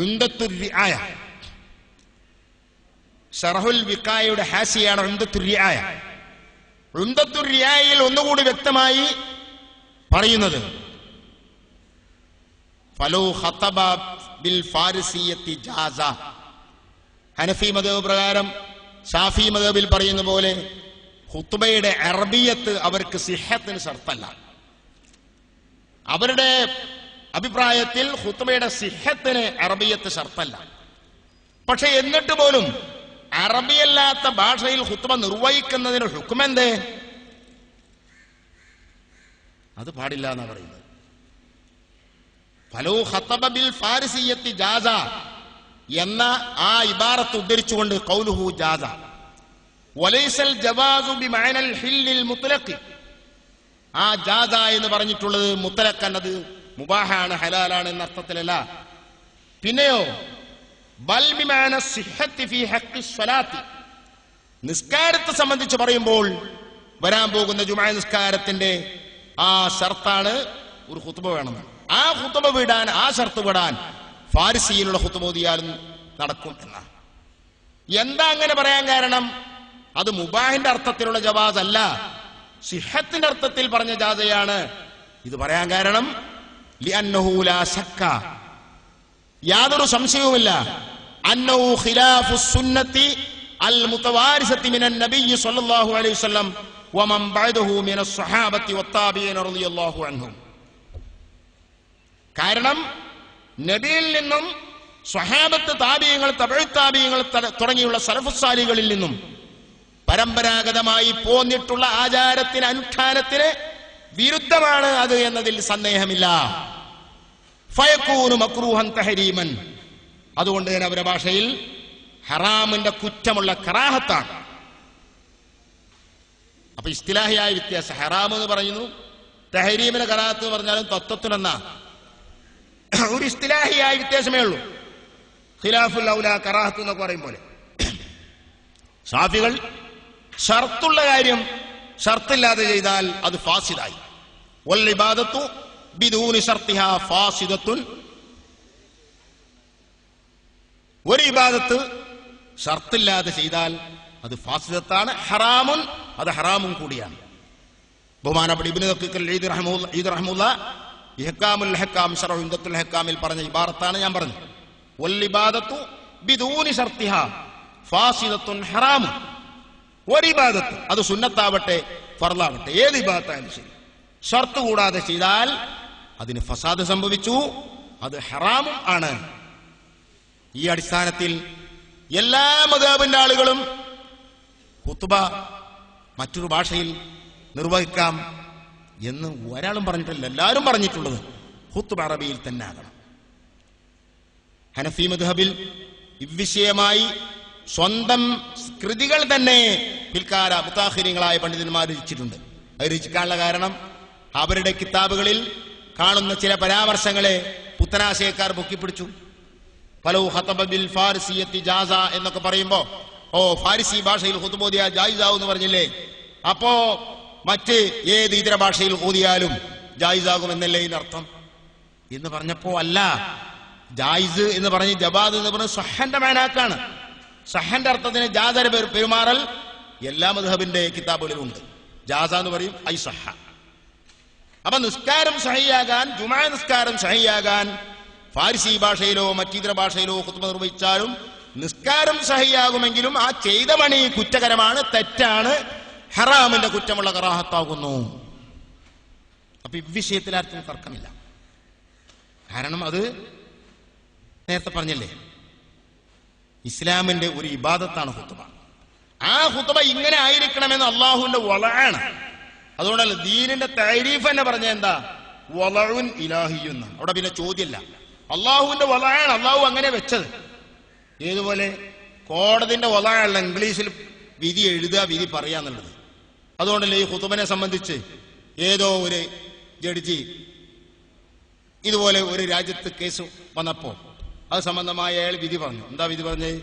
ഉംദത്തുർ റിആയ, ശറഹുൽ വിഖായയുടെ ഹാസിയാണ് ഉംദത്തുർ റിആയ. ഉംദത്തുർ റിആയയിൽ ഒന്നുകൂടി വ്യക്തമായി പറയുന്നത് ഫലോ ഖതബ ബിൽ ഫാരിസിയത്തി ജാസ. ഹനഫി മദ്ഹബ് പ്രകാരം ഷാഫി മദ്ഹബിൽ പറയുന്ന പോലെ ഖുത്ബയുടെ അറബിയത്ത് അവർക്ക് സിഹത്തിന് ഷർത്തല്ല. അവരുടെ അഭിപ്രായത്തിൽ ഖുത്ബയുടെ സിഹത്തിന് അറബിയത്ത് ഷർത്തല്ല. പക്ഷെ എന്നിട്ട് പോലും അറബിയല്ലാത്ത ഭാഷയിൽ ഖുത്ബ നിർവഹിക്കുന്നതിന് ഹുക്മെന്തേ? അത് പാടില്ല എന്നാണ് പറയുന്നത്. ഫലോ ഖതബ ബിൽ ഫാരിസിയത്തി ജാസ എന്ന ആ ഇബാറത്ത് ഉദ്ധരിച്ചുകൊണ്ട് ഖൗലുഹു ജാസ വലൈസൽ ജവാസു ബിമഅനൽ ഹില്ലിൽ മുത്ലഖ്. ആ ജാസ എന്ന് പറഞ്ഞിട്ടുള്ളത് മുത്ലഖൻ, അത് മുബാഹാണ്, ഹലാലാണ് എന്ന അർത്ഥത്തിലല്ല. പിന്നെയോ ബൽ ബിമഅന സിഹത്തി ഫീ ഹഖ്ഖി സ്വലാത്തി, നിസ്കാരത്തെ സംബന്ധിച്ച് പറയുമ്പോൾ വരാൻ പോകുന്ന ജുമുഅ നിസ്കാരത്തിന്റെ ആ ഷർത്താണ് ഒരു ഖുത്ബ വേണം. ആ ഖുത്ബ വിടാൻ, ആ ഷർത്ത് വിടാൻ ഫാരിസിയിലുള്ള ഖുത്ബ ഓതിയാലും നടക്കും എന്നാ. എന്താ അങ്ങനെ പറയാൻ കാരണം? അത് മുബാഹിന്റെ അർത്ഥത്തിലുള്ള ജവാസ് അല്ല, സിഹത്തിന്റെ അർത്ഥത്തിൽ പറഞ്ഞ ജാസയാണ്. ഇത് പറയാൻ കാരണം ലിഅന്നഹു ലാ ശക്ക, യാതൊരു സംശയവുമില്ല, അന്നഹു ഖിലാഫു സുന്നത്തി അൽ മുതവാരിസത്തി മിനൻ നബിയ്യി സ്വല്ലല്ലാഹു അലൈഹി വസല്ലം വമൻ ബഅദഹു മിനസ് സ്വഹാബത്തി വത്താബിഈന റളിയല്ലാഹു അൻഹും. കാരണം നബിയിൽ നിന്നും സ്വഹാബത്ത്, താബിഈങ്ങൾ, തബഉ താബിഈങ്ങൾ തുടങ്ങിയുള്ള സലഫുസ് സാലിഹ്കളിൽ നിന്നും പരമ്പരാഗതമായി പോന്നിട്ടുള്ള ആചാരത്തിന്, അനുഷ്ഠാനത്തിന് വിരുദ്ധമാണ് അത് എന്നതിൽ സന്ദേഹമില്ല. ഫയകൂനു മക്രൂഹൻ തഹരീമൻ, അതുകൊണ്ട് തന്നെ അവരുടെ ഭാഷയിൽ ഹറാമിന്റെ കുറ്റമുള്ള കറാഹത്താണ്. അപ്പൊ ഇസ്തിലാഹിയായ വ്യത്യാസം, ഹറാം എന്ന് പറയുന്നു, തഹരീമിന് കറാഹത്ത് എന്ന് പറഞ്ഞാലും തത്വത്തിനെന്ന ഒരു ഇസ്തിലാഹിയായ വ്യത്യാസമേ ഉള്ളൂ. ഖിലാഫുൽ ഔല കറാഹത്ത് എന്നൊക്കെ പറയും പോലെ ഷാഫികൾ ഷർത്തുള്ള കാര്യം ഷർത്തില്ലാതെ ചെയ്താൽ അത് ഫാസിദായി. വൽ ഇബാദത്തു ബിദൂനി ഷർത്തിഹാ ഫാസിദത്തുൻ, ഒരു ഇബാദത്ത് ഷർത്തില്ലാതെ ചെയ്താൽ അത് ഫാസിദത്താണ്, ഹറാമുൻ, അത് ഹറാമും കൂടിയാണ്. ബഹുമാനപ്പെട്ട ഇബ്നു ദഖീഖ് ഈദ് റഹ്മത്തുള്ളാഹി ഇഹ്കാമുൽ ഹക്കാം ശറഹ് ഉംദത്തുൽ ഹക്കാമിൽ പറഞ്ഞ ഇബാറത്താണ് ഞാൻ പറഞ്ഞത്. വൽ ഇബാദത്തു ബിദൂനി ഷർത്തിഹാ ഫാസിദത്തുൻ ഹറാമുൻ, ഒരു ഇബാദത്ത്, അത് സുന്നത്താവട്ടെ ഫർളാവട്ടെ, ഏത് ഇബാദത്തായാലും ശരി, ഷർത്ത് കൂടാതെ ചെയ്താൽ അതിന് ഫസാദ് സംഭവിച്ചു, അത് ഹറാമും ആണ്. ഈ അടിസ്ഥാനത്തിൽ എല്ലാ മദ്ഹബിന്റെ ആളുകളും ഖുത്ബ മറ്റൊരു ഭാഷയിൽ നിർവഹിക്കാം എന്ന് ഒരാളും പറഞ്ഞിട്ടില്ല. എല്ലാവരും പറഞ്ഞിട്ടുള്ളത് ഖുത്ബ അറബിയിൽ തന്നെ ആകണം. ഹനഫി മദ്ഹബിൽ ഇവിഷയമായി സ്വന്തം കൃതികൾ തന്നെ പിൽക്കാല മുതാഖിരീങ്ങളായ പണ്ഡിതന്മാർ രചിച്ചിട്ടുണ്ട്. അത് രചിക്കാനുള്ള കാരണം അവരുടെ കിതാബുകളിൽ കാണുന്ന ചില പരാമർശങ്ങളെ പുത്തനാശയക്കാർ പൊക്കിപ്പിടിച്ചു. ഫലോ ഖതബ ബിൽ ഫാരിസിയത്തി ജാസ എന്നൊക്കെ പറയുമ്പോ, ഓ ഫാരിസി ഭാഷയിൽ ഖുത്ബ ഓതിയാൽ ജായിസാവും എന്ന് പറഞ്ഞില്ലേ, അപ്പോ മറ്റ് ഏത് ഇതര ഭാഷയിൽ ഓതിയാലും ജായിസാകും എന്നല്ലേ ഇതിനർത്ഥം എന്ന് പറഞ്ഞപ്പോ, അല്ല, ജായിസ് എന്ന് പറഞ്ഞ് ജവാദ് എന്ന് പറഞ്ഞ് സഹന്റെ മാനാക്കാണ്. സഹന്റെ അർത്ഥത്തിന് ജാസര പെരുമാറൽ എല്ലാ മദ്ഹബിന്റെ കിതാബുകളിലും ഉണ്ട്. ജാസ എന്ന് പറയും ഐ സഹ. അപ്പൊ നിസ്കാരം സഹിയാകാൻ, ജുമാ നിസ്കാരം സഹിയാകാൻ ഫാരിസി ഭാഷയിലോ മറ്റിതര ഭാഷയിലോ ഖുത്ബ നിർവഹിച്ചാലും നിസ്കാരം സഹിയാകുമെങ്കിലും ആ ചെയ്ത പണി കുറ്റകരമാണ്, തെറ്റാണ്, ഹറാമിന്റെ കുറ്റമുള്ള കറാഹത്താകുന്നു. അപ്പൊ ഇവിഷയത്തിൽ ആർക്കും തർക്കമില്ല. കാരണം അത് നേരത്തെ പറഞ്ഞല്ലേ, ഇസ്ലാമിന്റെ ഒരു ഇബാദത്താണ് ഖുത്ബ. ആ ഖുത്ബ ഇങ്ങനെ ആയിരിക്കണമെന്ന് അള്ളാഹുവിന്റെ വളയാണ്. അതുകൊണ്ടല്ല ദീനിന്റെ തരീഫ് തന്നെ പറഞ്ഞ എന്താ, വലഉൻ ഇലാഹിയുന്ന. അവിടെ പിന്നെ ചോദ്യമില്ല, അള്ളാഹുവിന്റെ വലയാണ്, അള്ളാഹു അങ്ങനെ വെച്ചത്. ഏതുപോലെ കോടതിന്റെ വലയല്ല ഇംഗ്ലീഷിൽ വിധി എഴുതുക, വിധി പറയാന്നുള്ളത്. അതുകൊണ്ടല്ലേ ഈ ഖുതുബനെ സംബന്ധിച്ച് ഏതോ ഒരു ജഡ്ജി ഇതുപോലെ ഒരു രാജ്യത്ത് കേസ് വന്നപ്പോ അത് സംബന്ധമായ അയാൾ വിധി പറഞ്ഞു. എന്താ വിധി പറഞ്ഞത്?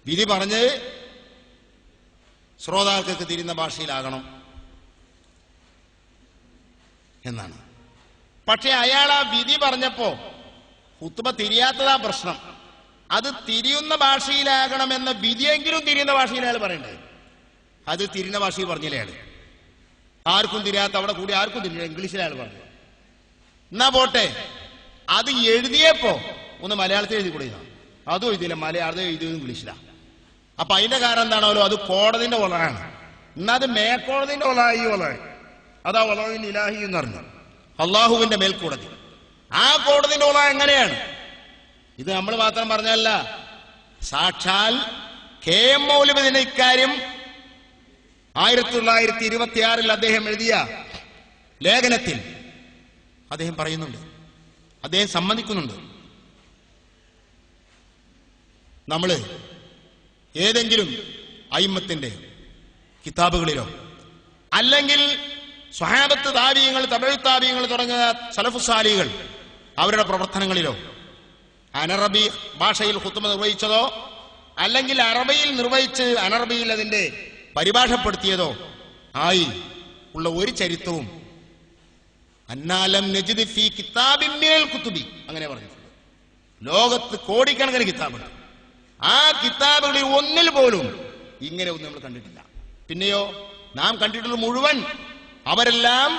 വിധി പറഞ്ഞ് ശ്രോതാക്കൾക്ക് തിരിയുന്ന ഭാഷയിലാകണം എന്നാണ്. പക്ഷെ അയാൾ ആ വിധി പറഞ്ഞപ്പോ ഖുതുബ തിരിയാത്തതാ പ്രശ്നം. അത് തിരിയുന്ന ഭാഷയിലാകണമെന്ന വിധിയെങ്കിലും തിരിയുന്ന ഭാഷയിൽ അയാൾ പറയണ്ടേ. അത് തിരിയുന്ന ഭാഷയിൽ പറഞ്ഞില്ലേ അയാൾ. ആർക്കും തിരിയാത്ത അവിടെ കൂടി ആർക്കും തിരിഞ്ഞ ഇംഗ്ലീഷിൽ അയാൾ പറഞ്ഞു. എന്നാ പോട്ടെ, അത് എഴുതിയപ്പോ ഒന്ന് മലയാളത്തിൽ എഴുതി കൂടെ, അതും എഴുതിയില്ല, മലയാളത്തിൽ എഴുതിയത് ഇംഗ്ലീഷിലാ. അപ്പൊ അതിന്റെ കാരണം എന്താണല്ലോ, അത് കോടതിന്റെ വലയാണ്. എന്നാ അത് മേൽക്കോടതിന്റെ വലായി വലായി, അതാ വലവിൻ ഇലാഹി എന്ന് പറഞ്ഞു, അള്ളാഹുവിന്റെ മേൽക്കോടതി. ആ കോടതിന്റെ വല എങ്ങനെയാണ്? ഇത് നമ്മൾ മാത്രം പറഞ്ഞല്ല, സാക്ഷാൽ KM മൗലവി തന്നെ ഇക്കാര്യം 1926 അദ്ദേഹം എഴുതിയ ലേഖനത്തിൽ അദ്ദേഹം പറയുന്നുണ്ട്, അദ്ദേഹം സമ്മതിക്കുന്നുണ്ട്. നമ്മള് ഏതെങ്കിലും അയിമ്മത്തിന്റെ കിതാബുകളിലോ അല്ലെങ്കിൽ സ്വഹാബത്ത് താബിഈങ്ങൾ, തബഉ താബിഈങ്ങൾ തുടങ്ങിയ സലഫു സാലിഹുകൾ അവരുടെ പ്രവർത്തനങ്ങളിലോ അനറബി ഭാഷയിൽ ഖുതുബ നിർവഹിച്ചതോ അല്ലെങ്കിൽ അറബിയിൽ നിർവഹിച്ച് അനറബിയിൽ അതിന്റെ പരിഭാഷപ്പെടുത്തിയതോ ആയി ഉള്ള ഒരു ചരിത്രവും അന്നാലം നജിദ് ഫീ കിതാബിൻ മിനൽ കുതുബി അങ്ങനെ പറഞ്ഞിട്ടുണ്ട്. ലോകത്ത് കോടിക്കണക്കിന് കിതാബുണ്ട്, ആ കിതാബുകളിൽ ഒന്നിൽ പോലും ഇങ്ങനെ ഒന്നും നമ്മൾ കണ്ടിട്ടില്ല. പിന്നെയോ നാം കണ്ടിട്ടുള്ള മുഴുവൻ അവരെല്ലാം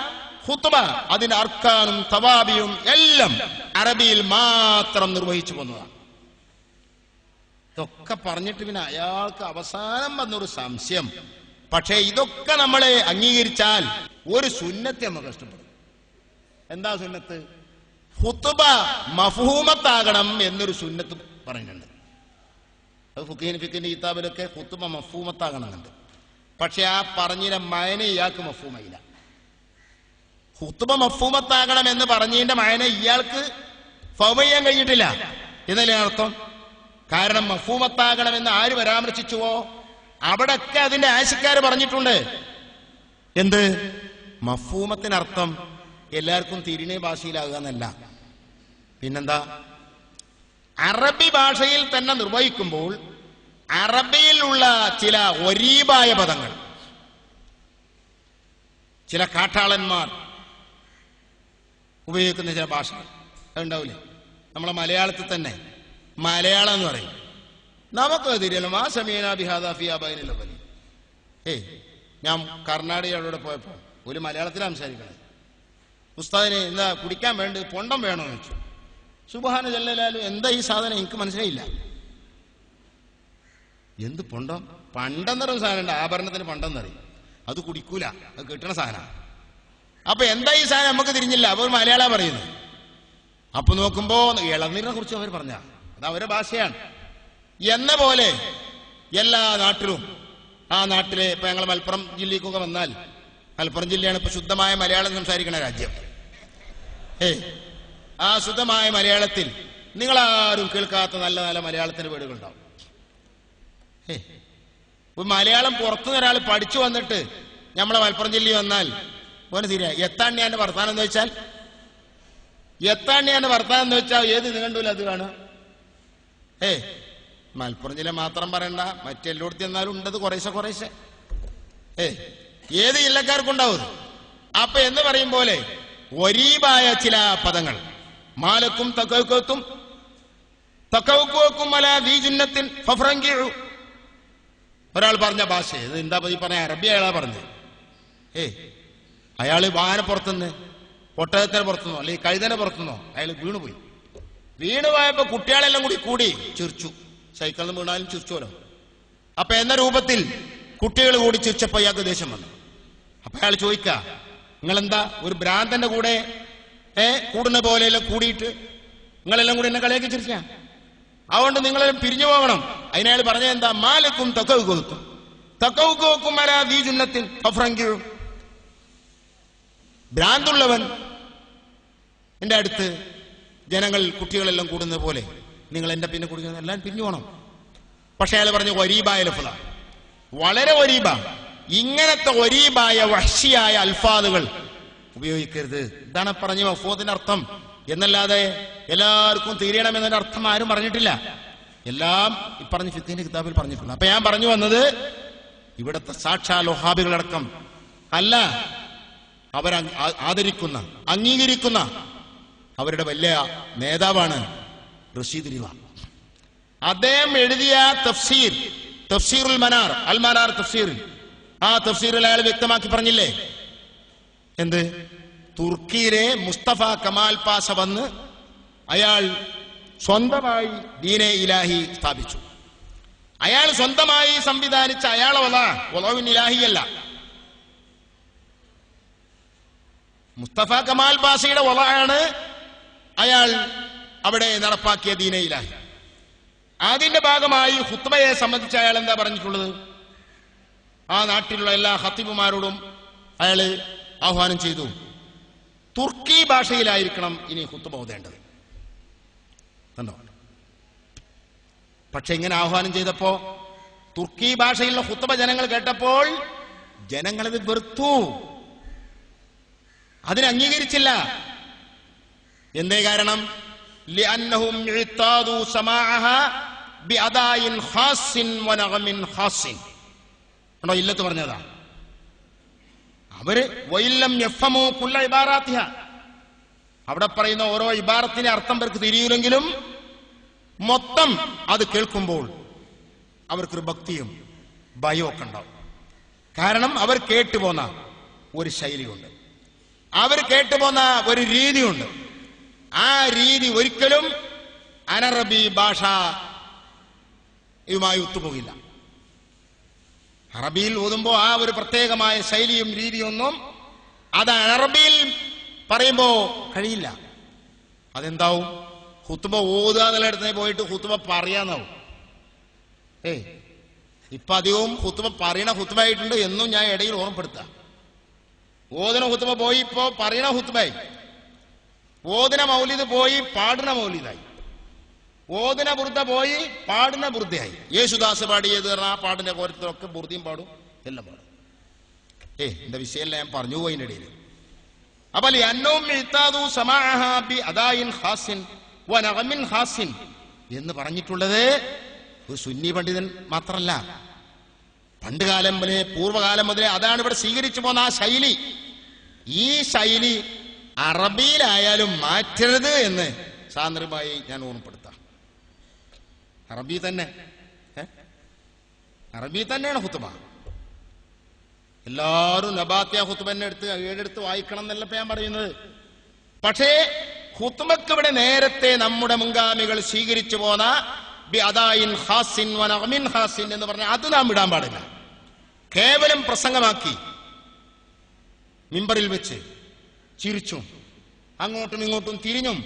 ഖുതുബ അതിന്റെ അർക്കാനും തവാബിയും എല്ലാം അറബിയിൽ മാത്രം നിർവഹിച്ചു പോന്നതാണ്. ഇതൊക്കെ പറഞ്ഞിട്ട് പിന്നെ അയാൾക്ക് അവസാനം വന്നൊരു സംശയം, പക്ഷേ ഇതൊക്കെ നമ്മളെ അംഗീകരിച്ചാൽ ഒരു സുന്നത്ത് നമുക്ക് ഇഷ്ടപ്പെടും. എന്താ സുന്നത്ത്? ഖുതുബ മഫ്ഹൂമത്താകണം എന്നൊരു സുന്നത്ത് പറയുന്നുണ്ട്. അത് ഫിഖിന്റെ കിതാബിലൊക്കെ ഖുതുബ മഫ്ഹൂമത്താകണമെന്നുണ്ട്. പക്ഷെ ആ പറഞ്ഞതിന്റെ മയന ഇയാൾക്ക് മഫ്ഹൂമായില്ല. ഖുതുബ മഫ്ഹൂമത്താകണം എന്ന് പറഞ്ഞതിന്റെ മയന ഇയാൾക്ക് ഫഹ്മ ചെയ്യാൻ കഴിഞ്ഞിട്ടില്ല എന്നല്ലേ അർത്ഥം. കാരണം മഫ്ഹൂമത്താകണമെന്ന് ആര് പരാമർശിച്ചുവോ അവിടൊക്കെ അതിന്റെ ആശിക്കാര് പറഞ്ഞിട്ടുണ്ട്. എന്ത്? മഫ്ഹൂമത്തിനർത്ഥം എല്ലാവർക്കും തിരിഞ്ഞ ഭാഷയിലാകുക എന്നല്ല. പിന്നെന്താ? അറബി ഭാഷയിൽ തന്നെ നിർവഹിക്കുമ്പോൾ അറബിയിലുള്ള ചില ഒരീബായ പദങ്ങൾ ചില കാട്ടാളന്മാർ ഉപയോഗിക്കുന്ന ചില ഭാഷകൾ അതുണ്ടാവില്ലേ? നമ്മളെ മലയാളത്തിൽ തന്നെ മലയാളം എന്ന് പറയും. നമുക്ക് തിരിയല്ലോ മാ സമീന ബിഹാദാഫിയാബൈനല്ലോ വലി. ഞാൻ കർണാടകയോടെ പോയപ്പോ ഒരു മലയാളത്തിലാണ് സംസാരിക്കണത്. ഉസ്താദിനെ എന്താ കുടിക്കാൻ വേണ്ടി പൊണ്ടം വേണമെന്ന് വെച്ചു. സുബ്ഹാന ജല്ലലാലു, എന്താ ഈ സാധനം? എനിക്ക് മനസ്സിലായില്ല. എന്ത് പൊണ്ടം? പണ്ടെന്നൊരു സാധനം, ആഭരണത്തിന് പണ്ടെന്നറിയും. അത് കുടിക്കൂല, അത് കിട്ടണ സാധനം. അപ്പൊ എന്താ ഈ സാധനം നമുക്ക് തിരിഞ്ഞില്ല. അപ്പൊ ഒരു മലയാളം പറയുന്നത്. അപ്പൊ നോക്കുമ്പോ ഇളനീരിനെ കുറിച്ച് അവർ പറഞ്ഞ അത് അവരുടെ ഭാഷയാണ്. എന്ന പോലെ എല്ലാ നാട്ടിലും ആ നാട്ടിലെ ഇപ്പൊ ഞങ്ങൾ മലപ്പുറം ജില്ലയ്ക്കൊക്കെ വന്നാൽ, മലപ്പുറം ജില്ലയാണ് ഇപ്പൊ ശുദ്ധമായ മലയാളം സംസാരിക്കുന്ന രാജ്യം. ആ ശുദ്ധമായ മലയാളത്തിൽ നിങ്ങളാരും കേൾക്കാത്ത നല്ല നല്ല മലയാളത്തിന്റെ വീടുകളുണ്ടാവും. മലയാളം പുറത്തുനിന്ന് ഒരാൾ പഠിച്ചു വന്നിട്ട് നമ്മളെ മലപ്പുറം ജില്ലയിൽ വന്നാൽ ഓനെ തീരെ എത്താണ്യാന്റെ വർത്താനം എന്ന് വെച്ചാൽ, എത്താണ്യാന്റെ വർത്താനം എന്ന് വെച്ചാൽ ഏത് നികണ്ടൂല അത് കാണുക. മലപ്പുറം ജില്ല മാത്രം പറയണ്ട, മറ്റെല്ലായിടത്തും എന്നാലും ഉണ്ടത് കുറേശ്ശെ കുറേശ്ശെ. ഏത് ജില്ലക്കാർക്കുണ്ടാവും. അപ്പൊ എന്ന് പറയും പോലെ ഒരീബായ ചില പദങ്ങൾ മാലക്കും തക്കൗക്കും തക്കൗക്കും അല ദീ ജുന്നത്തിൻ ഫഫ്റങ്കിഉ. ഒരാൾ പറഞ്ഞ ഭാഷ ഇത് എന്താ ഈ പറഞ്ഞ അറബി അയാളാ പറഞ്ഞത്. അയാള് വാഹനപ്പുറത്തുനിന്ന് ഒട്ടകത്തിന് പുറത്തുനിന്നോ അല്ലെങ്കിൽ കഴുതനെ പുറത്തുനിന്നോ അയാൾ വീണുപോയി. വീണുപോയപ്പോ കുട്ടികളെല്ലാം കൂടി ചിരിച്ചു. സൈക്കിളിൽ നിന്ന് വീണാലും ചിരിച്ചോലോ. അപ്പൊ എന്ന രൂപത്തിൽ കുട്ടികൾ കൂടി ചിരിച്ചപ്പോ അയാൾക്ക് ദേഷ്യം വന്നു. അപ്പൊ അയാൾ ചോദിക്ക, നിങ്ങളെന്താ ഒരു ഭ്രാന്തന്റെ കൂടെ കൂടുന്ന പോലെയെല്ലാം കൂടിയിട്ട് നിങ്ങളെല്ലാം കൂടി എന്നെ കളിയാക്കി ചിരിച്ച, അതുകൊണ്ട് നിങ്ങളെല്ലാം പിരിഞ്ഞു പോകണം. അതിനയാൾ പറഞ്ഞ എന്താ? മാലക്കും തക്കൗക്കും തക്കൗക്കും അലാ ദീ ജുന്നത്തിൻ ഫഫ്റങ്കിഉ. ഭ്രാന്തുള്ളവൻ എൻ്റെ അടുത്ത് ജനങ്ങൾ കുട്ടികളെല്ലാം കൂടുന്നത് പോലെ നിങ്ങൾ എൻ്റെ പിന്നെ കുടിക്കുന്നത് എല്ലാം പിരിഞ്ഞു പോകണം. പക്ഷെ അയാൾ പറഞ്ഞു ഒരീബായ ലഫ്ള, വളരെ ഒരീബ, ഇങ്ങനത്തെ ഒരീബായ വഹ്ശിയായ അൽഫാദുകൾ ഉപയോഗിക്കരുത്. ഇതാണ് പറഞ്ഞു മഫ്ഹൂദിന്റെ അർത്ഥം എന്നല്ലാതെ എല്ലാവർക്കും തീരണമെന്നതിന്റെ അർത്ഥം ആരും പറഞ്ഞിട്ടില്ല. എല്ലാം ഈ പറഞ്ഞ ഫിഖ്ഹിന്റെ കിതാബിൽ പറഞ്ഞിട്ടുണ്ട്. അപ്പൊ ഞാൻ പറഞ്ഞു വന്നത് ഇവിടുത്തെ സാക്ഷാൽ വഹാബികളടക്കം അല്ല, അവർ ആദരിക്കുന്ന അംഗീകരിക്കുന്ന അവരുടെ വലിയ നേതാവാണ് റഷീദ് റിള. അദ്ദേഹം എഴുതിയ തഫ്സീർ, തഫ്സീറുൽ മനാർ, അൽ മനാർ തഫ്സീർ, ആ തഫ്സീറിൽ അയാൾ വ്യക്തമാക്കി പറഞ്ഞില്ലേ എന്ത്? തുർക്കിയിലെ മുസ്തഫ കമാൽ പാഷ വന്ന് അയാൾ സ്വന്തമായി ദീനെ ഇലാഹി സ്ഥാപിച്ചു. അയാൾ സ്വന്തമായി സംവിധാനിച്ച അയാളെ വലാവിൻ ഇലാഹിയല്ല, മുസ്തഫ കമാൽ പാഷയുടെ വലാണ് അയാൾ അവിടെ നടപ്പാക്കിയ ദീനെ ഇലാഹി. അതിന്റെ ഭാഗമായി ഖുത്ബയെ സംബന്ധിച്ച് അയാൾ എന്താ പറഞ്ഞിട്ടുള്ളത്? ആ നാട്ടിലുള്ള എല്ലാ ഖത്തീബുമാരോടും അയാൾ ആഹ്വാനം ചെയ്തു, തുർക്കി ഭാഷയിലായിരിക്കണം ഇനി ഖുത്ബ ഓതേണ്ടത്. കണ്ടോ? പക്ഷെ ഇങ്ങനെ ആഹ്വാനം ചെയ്തപ്പോ തുർക്കി ഭാഷയിലുള്ള ഖുത്ബ ജനങ്ങൾ കേട്ടപ്പോൾ ജനങ്ങളത് വെറുത്തു, അതിനെ അംഗീകരിച്ചില്ല. എന്തേ കാരണം? ലിഅന്നഹും ഇഅ്താദു സമാഅഹാ ബിഅദായിൻ ഖാസിൻ വനഗമിൻ ഖാസിൻ. കണ്ടോ? ഇല്ലത്ത് പറഞ്ഞതാ. അവര് വയില്ലം യഫ്ഹമു കുല്ല ഇബാറാത്തിഹ, അവിടെ പറയുന്ന ഓരോ ഇബാറത്തിന്റെ അർത്ഥം അവർക്ക് തിരിയില്ലെങ്കിലും മൊത്തം അത് കേൾക്കുമ്പോൾ അവർക്കൊരു ഭക്തിയും ഭയവും ഒക്കെ ഉണ്ടാവും. കാരണം അവർ കേട്ടുപോന്ന ഒരു ശൈലിയുണ്ട്, അവർ കേട്ടുപോന്ന ഒരു രീതിയുണ്ട്. ആ രീതി ഒരിക്കലും അനറബി ഭാഷയുമായി ഒത്തുപോകില്ല. അറബിയിൽ ഓതുമ്പോൾ ആ ഒരു പ്രത്യേകമായ ശൈലിയും രീതിയൊന്നും അത് അറബിയിൽ പറയുമ്പോ കഴിയില്ല. അതെന്താവും? ഖുത്ബ ഓതുക എന്നുള്ളിടത്ത് പോയിട്ട് ഖുത്ബ പറയാന്നാവും. ഇപ്പൊ അധികവും ഖുത്ബ പറയണ ഖുത്ബ ആയിട്ടുണ്ട് എന്നും ഞാൻ ഇടയിൽ ഓർമ്മപ്പെടുത്താം. ഓതുന ഖുത്ബ പോയി ഇപ്പോ പറയണ ഖുത്ബായി, ഓതുന മൗലിദ് പോയി പാടുന്ന മൗലിദായി, ഓതുന ബുർദ പോയി പാടുന്ന ബുർദയായി. യേശുദാസ് പാടിയത് ആ പാടിന്റെ കോരത്തിലൊക്കെ ബുർദയും പാടും, എല്ലാം പാടും. എന്റെ വിഷയമല്ല, ഞാൻ പറഞ്ഞു പോയി അതിന്റെ ഇടയിൽ. അപ്പൊ എന്ന് പറഞ്ഞിട്ടുള്ളത് ഒരു സുന്നി പണ്ഡിതൻ മാത്രല്ല, പണ്ടുകാലം മുതലേ പൂർവ്വകാലം മുതലേ അതാണ് ഇവിടെ സ്വീകരിച്ചു പോന്ന ആ ശൈലി. ഈ ശൈലി അറബിയിലായാലും മാറ്റരുത് എന്ന് സാന്ദ്രമായി ഞാൻ ഓർമ്മപ്പെടുത്താം. അറബി തന്നെ, അറബി തന്നെയാണ് ഖുത്ബ. എല്ലാവരും നബാത്തിയ ഖുത്ബനെ എടുത്ത് ഏടെടുത്ത് വായിക്കണം എന്നല്ല ഞാൻ പറയുന്നത്. പക്ഷേ ഖുത്ബക്ക് ഇവിടെ നേരത്തെ നമ്മുടെ മുൻഗാമികൾ സ്വീകരിച്ചു പോന്ന എന്ന് പറഞ്ഞ അത് നാം വിടാൻ പാടില്ല. കേവലം പ്രസംഗമാക്കി മിമ്പറിൽ വെച്ച് ചിരിച്ചും അങ്ങോട്ടും ഇങ്ങോട്ടും തിരിഞ്ഞും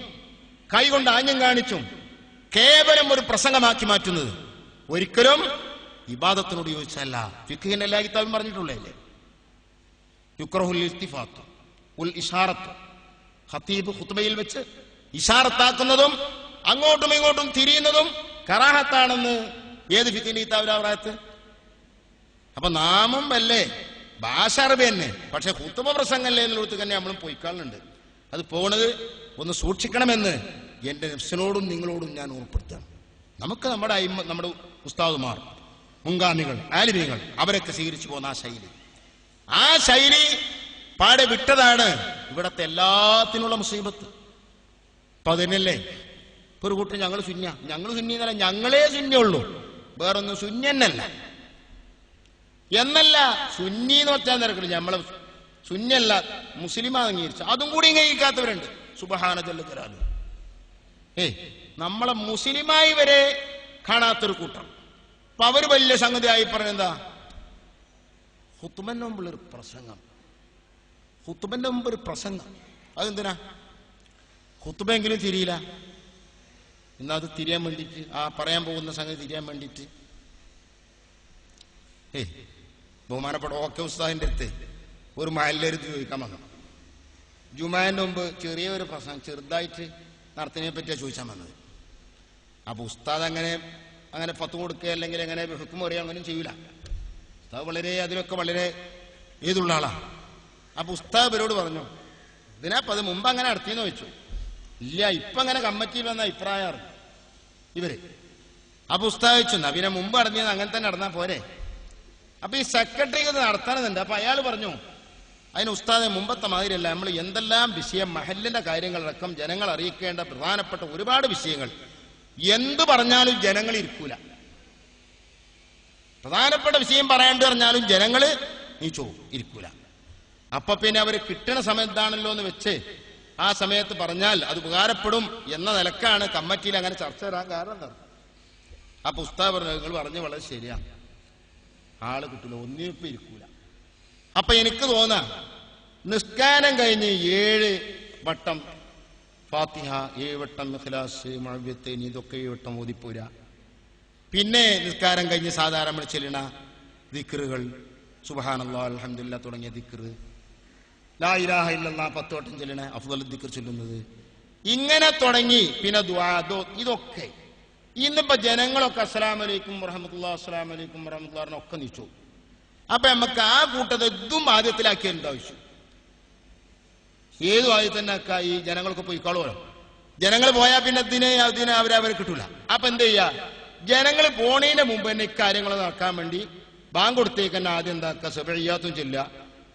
കൈകൊണ്ട് ആഞ്ഞും കാണിച്ചും കേവലം ഒരു പ്രസംഗമാക്കി മാറ്റുന്നത് ഒരിക്കലും ഇബാദത്തിനോട് യോജിച്ചല്ല. ഫിഖ്ഹിന്റെ എല്ലാ കിതാബും പറഞ്ഞിട്ടുള്ളേ യുക്റഹുൽ ഇൽത്തിഫാത്ത് ഉൽ ഇഷാറത്ത്. ഖതീബ് ഖുത്ബയിൽ വെച്ച് ഇഷാറത്താക്കുന്നതും അങ്ങോട്ടും ഇങ്ങോട്ടും തിരിയുന്നതും കറാഹത്താണെന്ന് ഏത് ഫിഖ്ഹിന്റെ കിതാബിലാ പറയത്ത്? അപ്പൊ നാമും അല്ലേ ഭാഷ അറബി തന്നെ, പക്ഷെ ഖുത്ബ പ്രസംഗമല്ലേ എന്നുള്ളത് തന്നെ നമ്മളും പോയിക്കാളുണ്ട്. അത് പോണത് ഒന്ന് സൂക്ഷിക്കണമെന്ന് എന്റെ നഫ്സിനോടും നിങ്ങളോടും ഞാൻ ഓർമ്മപ്പെടുത്താം. നമുക്ക് നമ്മുടെ ഉസ്താദുമാർ, മുൻഗാമികൾ, ആലിമീങ്ങൾ അവരൊക്കെ സ്വീകരിച്ചു പോകുന്ന ആ ശൈലി പാടെ വിട്ടതാണ് ഇവിടത്തെ എല്ലാത്തിനുള്ള മുസീബത്ത്. അപ്പൊ അതിനല്ലേ ഇപ്പൊ ഒരു കൂട്ടം ഞങ്ങൾ സുന്നിന്നല്ല, ഞങ്ങളേ സുന്നിയുള്ളൂ, വേറൊന്നും സുന്നല്ല എന്നല്ല. സുന്നി എന്ന് വെച്ചാൽ നിരക്കില്ല, നമ്മളെ സുന്നല്ല മുസ്ലിമാ അംഗീകരിച്ച അതും കൂടി അംഗീകരിക്കാത്തവരുണ്ട്. സുബ്ഹാന ജല്ല ജലാലുഹു. നമ്മളെ മുസ്ലിമായി വരെ കാണാത്തൊരു കൂട്ടം. അപ്പൊ അവര് വലിയ സംഗതിയായി പറഞ്ഞെന്താ? ഖുത്ബന്റെ മുമ്പിലൊരു പ്രസംഗം, ഖുത്ബന്റെ മുമ്പ് ഒരു പ്രസംഗം. അതെന്തിനാ? ഖുത്ബെങ്കിലും തിരിയില്ല, എന്നാ അത് തിരിയാൻ വേണ്ടിയിട്ട്, ആ പറയാൻ പോകുന്ന സംഗതി തിരിയാൻ വേണ്ടിയിട്ട്. ബഹുമാനപ്പെട്ട ഓക്കെ ഉസ്താദിന്റെ അടുത്ത് ഒരു മഹല്ലരുത്ത് ചോദിക്കാൻ വന്നു. ജുമാന്റെ മുമ്പ് ചെറിയൊരു പ്രസംഗം ചെറുതായിട്ട് നടത്തുന്നതിനെ പറ്റിയാണ് ചോദിച്ചാൽ വന്നത്. അപ്പൊ ഉസ്താദ് അങ്ങനെ ഫത്വ കൊടുക്കുക അല്ലെങ്കിൽ അങ്ങനെ ഹുക്കം പറയുക അങ്ങനെയും ചെയ്യൂല. ഉസ്താദ് അതിനൊക്കെ വളരെ ഏതുള്ള ആളാണ്. അപ്പൊ ഉസ്താദ് ഇവരോട് പറഞ്ഞു, ഇതിനപ്പം അത് മുമ്പ് അങ്ങനെ നടത്തിയെന്ന് വെച്ചു. ഇല്ല, ഇപ്പൊ അങ്ങനെ കമ്മിറ്റിയിൽ വന്ന അഭിപ്രായമാണ് ഇവര്. അപ്പൊ ഉസ്താദ് വെച്ചു, പിന്നെ മുമ്പ് നടത്തിയത് അങ്ങനെ തന്നെ നടന്നാൽ പോരെ. അപ്പൊ ഈ സെക്രട്ടറിക്ക് അത് നടത്താനുണ്ട്. അപ്പൊ അയാൾ പറഞ്ഞു, അതിന് ഉസ്താദെ മുമ്പത്തെ മാതിരിയല്ല, നമ്മൾ എന്തെല്ലാം വിഷയം മഹല്ലിന്റെ കാര്യങ്ങളടക്കം ജനങ്ങൾ അറിയിക്കേണ്ട പ്രധാനപ്പെട്ട ഒരുപാട് വിഷയങ്ങൾ എന്തു പറഞ്ഞാലും ജനങ്ങൾ ഇരിക്കൂല. പ്രധാനപ്പെട്ട വിഷയം പറയാണ്ട് പറഞ്ഞാലും ജനങ്ങള് ഇരിക്കൂല. അപ്പൊ പിന്നെ അവര് കിട്ടണ സമയത്താണല്ലോ എന്ന് വെച്ച് ആ സമയത്ത് പറഞ്ഞാൽ അത് ഉപകാരപ്പെടും എന്ന നിലക്കാണ് കമ്മിറ്റിയിൽ അങ്ങനെ ചർച്ച വരാൻ കാരണം എന്താണ്. അപ്പൊ ഉസ്താദ് പറഞ്ഞു, നിങ്ങൾ പറഞ്ഞു വളരെ ശരിയാണ്, ആള് കിട്ടില്ല, ഒന്നിപ്പോ ഇരിക്കൂല. അപ്പൊ എനിക്ക് തോന്നാ നിസ്കാരം കഴിഞ്ഞ് 7 വട്ടം ഫാത്തിഹ, 7 വട്ടം ഇഖ്ലാസ്, മുഅവ്വിദത്തൈൻ, ഇതൊക്കെ 7 വട്ടം ഓതിപ്പോരാ. പിന്നെ നിസ്കാരം കഴിഞ്ഞ് സാധാരണ നമ്മൾ ചെല്ലണ ദിക്റുകൾ, സുബ്ഹാനല്ലാഹ് അൽഹംദുലില്ലാഹ് തുടങ്ങിയ ദിക്ർ, ലാ ഇലാഹ ഇല്ലല്ലാഹ് 10 വട്ടം ചെല്ലണ അഫ്ദൽ ദിക്ർ ചൊല്ലുന്നത്, ഇങ്ങനെ തുടങ്ങി പിന്നെ ദുആ, ഇതൊക്കെ ഇന്നിപ്പോ ജനങ്ങളൊക്കെ അസ്സലാമു അലൈക്കും വറഹ്മത്തുള്ളാഹി, അസ്സലാമു അലൈക്കും വറഹ്മത്തുള്ളാഹി ഒക്കെ നീച്ചു. അപ്പൊ നമുക്ക് ആ കൂട്ടത്തെ ഇതും ആദ്യത്തിലാക്കിയതിന്റെ ആവശ്യം. ഏതു ആദ്യം തന്നെ ഈ ജനങ്ങൾക്ക് പോയിക്കോളൂല്ലോ. ജനങ്ങൾ പോയാൽ പിന്നെ അതിനെ അവരവരെ കിട്ടൂല. അപ്പൊ എന്ത് ചെയ്യാ, ജനങ്ങൾ പോണതിന് മുമ്പ് തന്നെ ഇക്കാര്യങ്ങൾ നടക്കാൻ വേണ്ടി ബാങ്ക് കൊടുത്തേക്ക് തന്നെ ആദ്യം എന്താക്കുക, സുബ്ഹിയ്യാത്തും ചൊല്ലുക,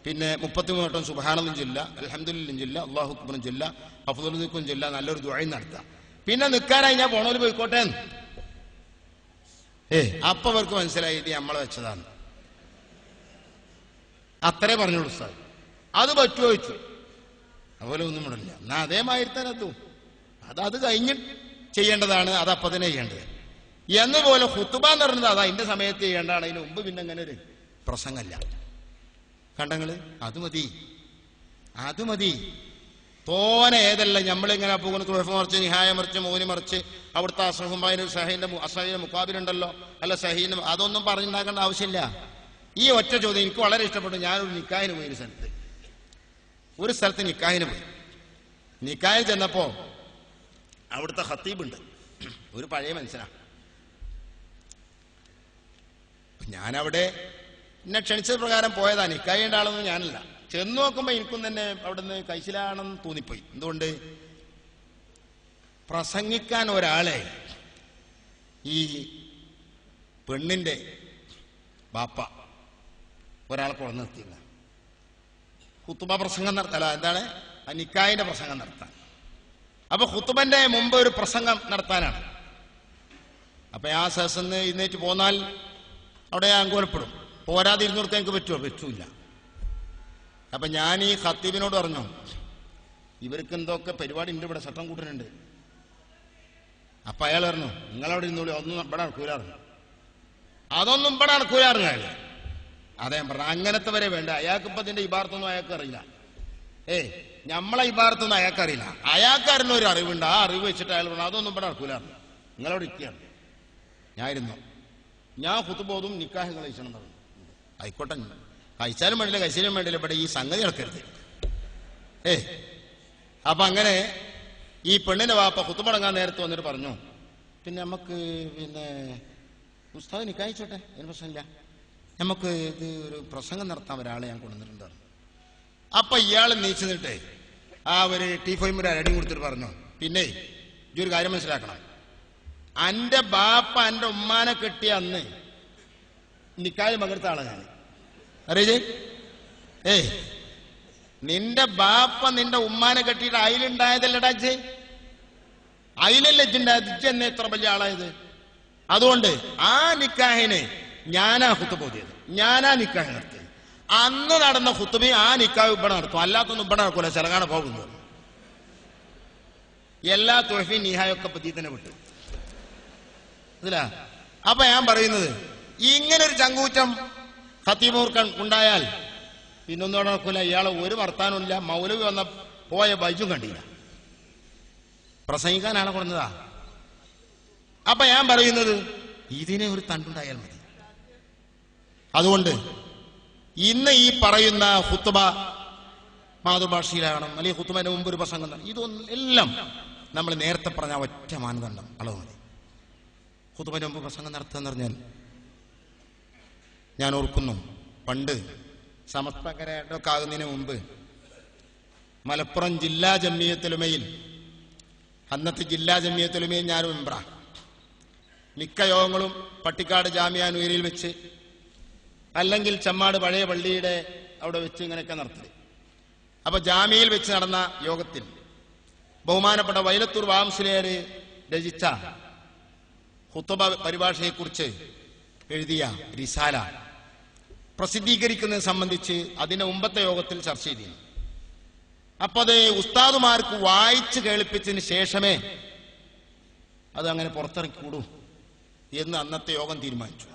പിന്നെ 33 വട്ടം സുബ്ഹാനല്ലാഹും ചൊല്ലുക, അൽഹംദുലില്ലാഹും ചൊല്ലുക, അല്ലാഹു അക്ബറും ചൊല്ലുക, അഫ്ദലുൽ ദിക്റും ചൊല്ലുക, നല്ലൊരു ദുആയും നടത്തുക. പിന്നെ നിൽക്കാനായി ഞാൻ പോണോല് പോയിക്കോട്ടെ. അപ്പൊ അവർക്ക് മനസ്സിലായി ഇത് നമ്മളെ വെച്ചതാണ്. അത്രേ പറഞ്ഞോളൂ ഉസ്താദ്. അത് പറ്റുമോ ചോദിച്ചു. അതുപോലെ ഒന്നും ഇടില്ല. എന്നാ അതേമാതിരി തന്നെ അതും അത് കഴിഞ്ഞ് ചെയ്യേണ്ടതാണ്, അതപ്പം തന്നെ ചെയ്യേണ്ടത്. എന്നുപോലെ ഖുത്ബ എന്ന് പറയുന്നത് അതാ അതിന്റെ സമയത്ത് ചെയ്യേണ്ടതാണ്. അതിന് മുമ്പ് പിന്നെ അങ്ങനെ ഒരു പ്രസംഗമല്ല. കണ്ടങ്ങള്, അത് മതി. തോനെ ഏതല്ല നമ്മളിങ്ങനെ പോകുന്ന തുഴഫ് മറിച്ച്, നിഹായ മറിച്ച്, മൗനി മറിച്ച്, അവിടുത്തെ അസഹുമായൊരു സഹീന്റെ മുക്കാബിലുണ്ടല്ലോ, അല്ല സഹീന്, അതൊന്നും പറഞ്ഞുണ്ടാക്കേണ്ട ആവശ്യമില്ല. ഈ ഒറ്റ ചോദ്യം എനിക്ക് വളരെ ഇഷ്ടപ്പെട്ടു. ഞാനൊരു നിക്കാഹിന് പോയി, ഒരു സ്ഥലത്ത് നിക്കാഹിന് പോയി. നിക്കാഹിൽ ചെന്നപ്പോ അവിടുത്തെ ഖത്തീബുണ്ട്, ഒരു പഴയ മനുഷ്യനാണ്. ഞാനവിടെ എന്നെ ക്ഷണിച്ചത് പ്രകാരം പോയതാ. നിക്കാഹിന്റെ ആളൊന്നും ഞാനല്ല. ചെന്ന് നോക്കുമ്പോ എനിക്കും തന്നെ അവിടുന്ന് കൈശലാണെന്ന് തോന്നിപ്പോയി. എന്തുകൊണ്ട്, പ്രസംഗിക്കാൻ ഒരാളെ ഈ പെണ്ണിന്റെ ബാപ്പ ഒരാളെ കൊണ്ടു നിർത്തിയില്ല. ഖുത്ബ പ്രസംഗം നടത്തല, എന്താണ് നിക്കാഹിന്റെ പ്രസംഗം നടത്താൻ. അപ്പൊ ഖുത്ബന്റെ മുമ്പ് ഒരു പ്രസംഗം നടത്താനാണ്. അപ്പൊ ആ സദസ്സിന്ന് ഇന്നേറ്റ് പോന്നാൽ അവിടെ അങ്കോലപ്പെടും. പോരാതെ ഇരുന്നൂർക്ക് എനിക്ക് പറ്റൂല. അപ്പൊ ഞാൻ ഈ ഖത്തീബിനോട് പറഞ്ഞു, ഇവർക്ക് എന്തൊക്കെ പരിപാടി ഉണ്ട്, ഇവിടെ ചട്ടം കൂട്ടുന്നുണ്ട്. അപ്പൊ അയാൾ പറഞ്ഞു, നിങ്ങളവിടെ ഇരുന്നോളി, ഒന്നും ഇവിടെ നടക്കൂലാറുണ്ട്, അതൊന്നും ഇവിടെ നടക്കൂലാറുണ്ട് അയാൾ. അതെ പറഞ്ഞു, അങ്ങനത്തെ വരെ വേണ്ട. അയാൾക്കിപ്പോ ഇതിന്റെ ഇബാർത്തൊന്നും അയാൾക്ക് അറിയില്ല. നമ്മളെ ഇബാർത്തൊന്നും അയാൾക്കറിയില്ല. അയാൾക്കാരനും ഒരു അറിവുണ്ട്. ആ അറിവ് വെച്ചിട്ട് അയാൾ പറഞ്ഞു, അതൊന്നും ഇവിടെ നടക്കൂലാറുണ്ട്, നിങ്ങളവിടെ ഇരിക്കുകയാണ്. ഞാൻ ഖുത്ബോതും നിക്കാഹ് കഴിച്ചണം പറഞ്ഞു. ആയിക്കോട്ടെ, കഴിച്ചാലും വേണ്ടില്ല കഴിച്ചാലും വേണ്ടില്ല, ഇവിടെ ഈ സംഗതി നടക്കരുത്. അപ്പൊ അങ്ങനെ ഈ പെണ്ണിന്റെ വാപ്പ ഖുത്ബ തുടങ്ങാൻ നേരത്ത് വന്നിട്ട് പറഞ്ഞു, പിന്നെ നമുക്ക് ഉസ്താദ് നിക്കാഹിച്ചോട്ടെ, അതിന് പ്രശ്നമില്ല, നമുക്ക് ഇത് ഒരു പ്രസംഗം നടത്താൻ ഒരാളെ ഞാൻ കൊണ്ടുവന്നിട്ടുണ്ട്. അപ്പൊ ഇയാൾ നീച്ചു നിന്നിട്ട് ആ ഒരു ടീഫോയിമൊരു അരടിയും കൊടുത്തിട്ട് പറഞ്ഞു, പിന്നെ ഈ ഒരു കാര്യം മനസ്സിലാക്കണം, അന്റെ ബാപ്പ എന്റെ ഉമ്മാനെ കെട്ടിയ അന്ന് നിക്കാഹ് പകർത്ത ആളാ ഞാൻ. അറിയേ, നിന്റെ നിന്റെ ഉമ്മാനെ കെട്ടിയിട്ട് അയിലുണ്ടായതല്ലടാ ഇജ്ജ്, അയിലല്ലേ ഇജ്ജുണ്ടായത്, ഇജ്ജ് എന്നെ എത്ര വലിയ ആളായത്. അതുകൊണ്ട് ആ നിക്കാഹിന് ഞാനാ ഖുത്ബ ഓതിയത്, ഞാനാ നിക്കാഹ് നടത്തിയത്. അന്ന് നടന്ന ഖുത്ബ ആ നിക്കാഹ് ഇവിടെ നടത്തും, അല്ലാത്തൊന്നും ഇവിടെ നടക്കൂല, ചെറുകാണ പോകുന്നത്. എല്ലാ തുഴഫിയും നിഹായൊക്കെ പറ്റി തന്നെ വിട്ടു. ഇതില്ല. അപ്പൊ ഞാൻ പറയുന്നത്, ഇങ്ങനൊരു ചങ്കൂറ്റം ഖത്തീബൂർക്കൻ ഉണ്ടായാൽ പിന്നൊന്നും നടക്കൂല. ഇയാളെ ഒരു വർത്താനമില്ല. മൗലവി വന്ന പോയ ബൈജും കണ്ടില്ല. പ്രസംഗിക്കാൻ ആളെ കൊടുന്നതാ. അപ്പൊ ഞാൻ പറയുന്നത്, ഇതിനെ ഒരു തണ്ടുണ്ടായാൽ മതി. അതുകൊണ്ട് ഇന്ന് ഈ പറയുന്ന ഖുത്ബ മാതൃഭാഷയിലാകണം, അല്ലെങ്കിൽ ഖുതുബയുടെ മുമ്പ് ഒരു പ്രസംഗം. ഇതൊന്നും എല്ലാം നമ്മൾ നേരത്തെ പറഞ്ഞ ഒറ്റ മാനദണ്ഡം അളവ് മതി. ഖുതുബയുടെ മുമ്പ് പ്രസംഗം നടത്തുക എന്ന് പറഞ്ഞാൽ, ഞാൻ ഓർക്കുന്നു പണ്ട് സമസ്തകരൊക്കെ ആകുന്നതിന് മുമ്പ് മലപ്പുറം ജില്ലാ ജമിയത്തുലമയിൽ, അന്നത്തെ ജില്ലാ ജമിയത്തുലമയിൽ ഞാനും മെമ്പറാ. മിക്ക യോഗങ്ങളും പട്ടിക്കാട് ജാമിഅ നൂരിൽ വെച്ച്, അല്ലെങ്കിൽ ചമ്മാട് പഴയ പള്ളിയുടെ അവിടെ വെച്ച് ഇങ്ങനെയൊക്കെ നടത്തി. അപ്പൊ ജാമിയയിൽ വെച്ച് നടന്ന യോഗത്തിൽ ബഹുമാനപ്പെട്ട വൈലത്തൂർ വാംസുലേർ രചിച്ച ഖുതുബ പരിഭാഷയെക്കുറിച്ച് എഴുതിയ റിസാല പ്രസിദ്ധീകരിക്കുന്നത് സംബന്ധിച്ച് അതിന്റെ മുമ്പത്തെ യോഗത്തിൽ ചർച്ച ചെയ്തിരുന്നു. അപ്പൊ അത് ഉസ്താദുമാർക്ക് വായിച്ച് കേൾപ്പിച്ചതിന് ശേഷമേ അത് അങ്ങനെ പുറത്തിറക്കിക്കൂടൂ എന്ന് അന്നത്തെ യോഗം തീരുമാനിച്ചു.